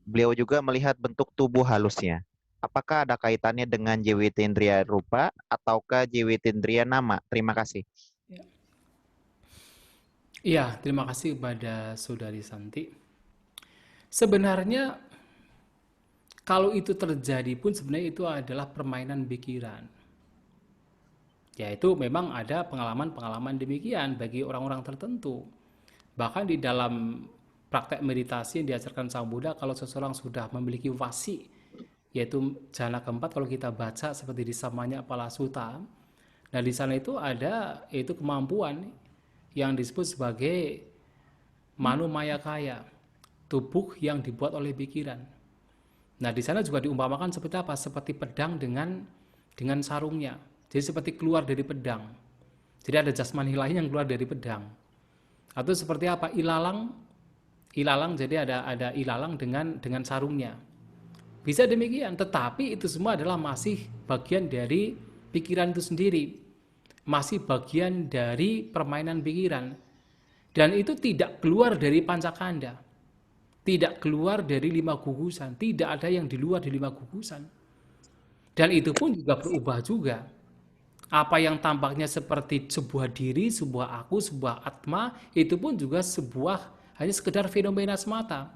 Beliau juga melihat bentuk tubuh halusnya. Apakah ada kaitannya dengan Jiwitindriya rupa ataukah Jiwitindriya nama? Terima kasih. Iya, terima kasih kepada Saudari Santi. Sebenarnya kalau itu terjadi pun sebenarnya itu adalah permainan pikiran. Yaitu memang ada pengalaman-pengalaman demikian bagi orang-orang tertentu. Bahkan di dalam praktek meditasi yang diajarkan Sang Buddha, kalau seseorang sudah memiliki wasi, yaitu jana keempat, kalau kita baca seperti di Samanya Pala Sutta, nah di sana itu ada yaitu kemampuan yang disebut sebagai Manu Maya Kaya, tubuh yang dibuat oleh pikiran. Nah di sana juga diumpamakan seperti apa? Seperti pedang dengan sarungnya. Jadi seperti keluar dari pedang. Jadi ada jasmani lain yang keluar dari pedang. Atau seperti apa? Ilalang, jadi ada ilalang dengan sarungnya. Bisa demikian, tetapi itu semua adalah masih bagian dari pikiran itu sendiri. Masih bagian dari permainan pikiran. Dan itu tidak keluar dari pancakanda. Tidak keluar dari 5 gugusan. Tidak ada yang di luar dari 5 gugusan. Dan itu pun juga berubah juga. Apa yang tampaknya seperti sebuah diri, sebuah aku, sebuah atma, itu pun juga hanya sekedar fenomena semata.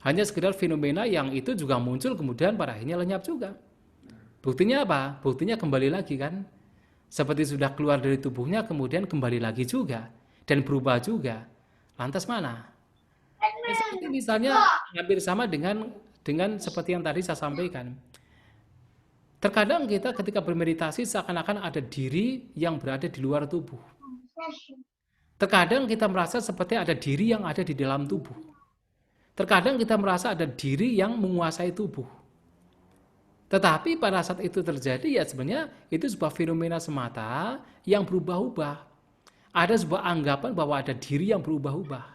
Hanya sekedar fenomena yang itu juga muncul kemudian pada akhirnya lenyap juga. Buktinya apa? Buktinya kembali lagi kan. Seperti sudah keluar dari tubuhnya kemudian kembali lagi juga. Dan berubah juga. Lantas mana? seperti misalnya hampir sama dengan seperti yang tadi saya sampaikan. Terkadang kita ketika bermeditasi seakan-akan ada diri yang berada di luar tubuh. Terkadang kita merasa seperti ada diri yang ada di dalam tubuh. Terkadang kita merasa ada diri yang menguasai tubuh. Tetapi pada saat itu terjadi, ya sebenarnya itu sebuah fenomena semata yang berubah-ubah. Ada sebuah anggapan bahwa ada diri yang berubah-ubah.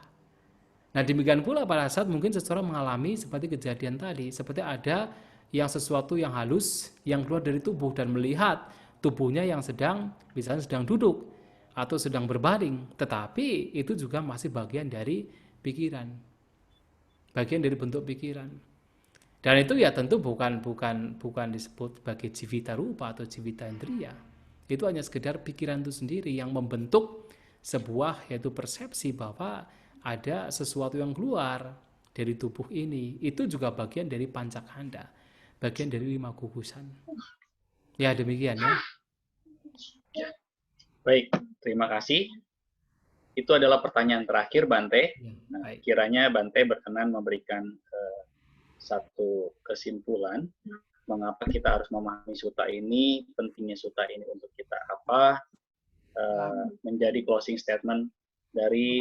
Nah demikian pula pada saat mungkin seseorang mengalami seperti kejadian tadi, seperti ada yang sesuatu yang halus yang keluar dari tubuh dan melihat tubuhnya yang sedang, misalnya sedang duduk atau sedang berbaring, tetapi itu juga masih bagian dari pikiran, bagian dari bentuk pikiran. Dan itu ya tentu bukan disebut sebagai civita rupa atau civita indriya. Itu hanya sekedar pikiran itu sendiri yang membentuk sebuah yaitu persepsi bahwa ada sesuatu yang keluar dari tubuh ini. Itu juga bagian dari pancakanda, bagian dari 5 gugusan. Ya demikian ya. Baik, terima kasih. Itu adalah pertanyaan terakhir, Bante. Nah, kiranya Bante berkenan memberikan satu kesimpulan mengapa kita harus memahami sutta ini, pentingnya sutta ini untuk kita apa, menjadi closing statement dari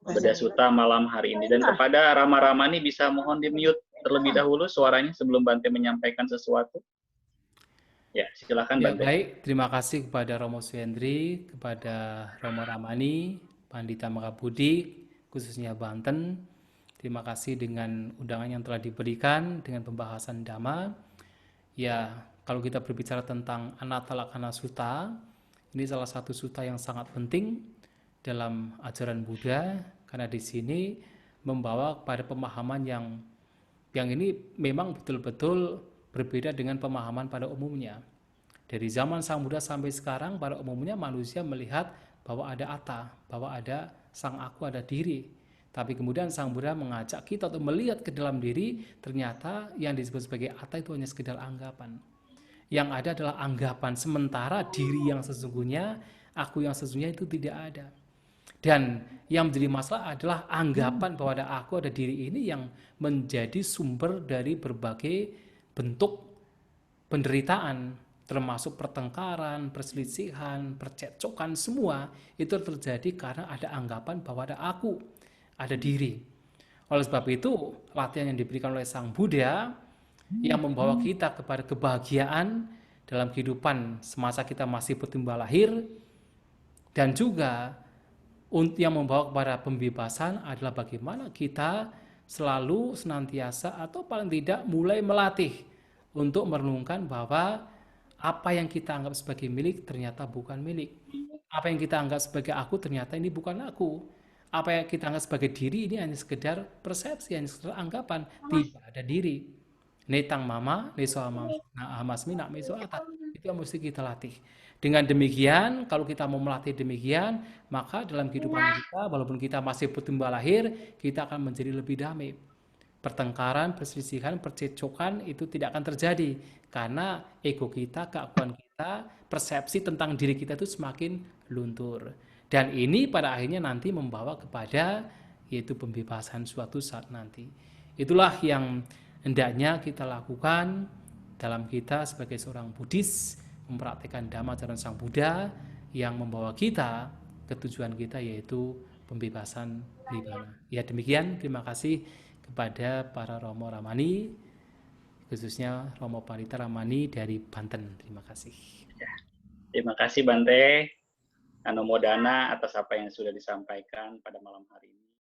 Bedah Sutta malam hari ini. Dan kepada Rama Ramani bisa mohon di-mute terlebih dahulu suaranya sebelum Bante menyampaikan sesuatu. Ya, silakan Bante. Baik, terima kasih kepada Romo Suyendri, kepada Romo Ramani, Pandita Makabudi, khususnya Banten. Terima kasih dengan undangan yang telah diberikan dengan pembahasan Dhamma. Ya, kalau kita berbicara tentang Anatta Lakkhana Sutta, ini salah satu sutta yang sangat penting dalam ajaran Buddha, karena di sini membawa kepada pemahaman yang ini memang betul-betul berbeda dengan pemahaman pada umumnya. Dari zaman Sang Buddha sampai sekarang, pada umumnya manusia melihat bahwa ada atta, bahwa ada sang aku, ada diri. Tapi kemudian Sang Buddha mengajak kita untuk melihat ke dalam diri, ternyata yang disebut sebagai atta itu hanya sekedar anggapan. Yang ada adalah anggapan, sementara diri yang sesungguhnya, aku yang sesungguhnya itu tidak ada. Dan yang menjadi masalah adalah anggapan bahwa ada aku, ada diri ini yang menjadi sumber dari berbagai bentuk penderitaan, termasuk pertengkaran, perselisihan, percekcokan, semua itu terjadi karena ada anggapan bahwa ada aku, ada diri. Oleh sebab itu, latihan yang diberikan oleh Sang Buddha yang membawa kita kepada kebahagiaan dalam kehidupan semasa kita masih bertimbal lahir, dan juga yang membawa kepada pembebasan adalah bagaimana kita selalu senantiasa atau paling tidak mulai melatih untuk merenungkan bahwa apa yang kita anggap sebagai milik ternyata bukan milik. Apa yang kita anggap sebagai aku ternyata ini bukan aku. Apa yang kita anggap sebagai diri ini hanya sekedar persepsi, hanya sekedar anggapan, tidak ada diri. Netang mama, neso amasmi, nak meso ata. Itu yang mesti kita latih. Dengan demikian, kalau kita mau melatih demikian, maka dalam kehidupan kita, walaupun kita masih bertimbal lahir, kita akan menjadi lebih damai. Pertengkaran, perselisihan, percecokan itu tidak akan terjadi. Karena ego kita, keakuan kita, persepsi tentang diri kita itu semakin luntur. Dan ini pada akhirnya nanti membawa kepada yaitu pembebasan suatu saat nanti. Itulah yang hendaknya kita lakukan dalam kita sebagai seorang Buddhis, mempraktikkan Dhamma ajaran Sang Buddha yang membawa kita ke tujuan kita yaitu pembebasan nibbana. Ya demikian, terima kasih kepada para Romo Ramani, khususnya Romo Pandita Ramani dari Banten. Terima kasih. Terima kasih Bante. Namo Buddhaya atas apa yang sudah disampaikan pada malam hari ini.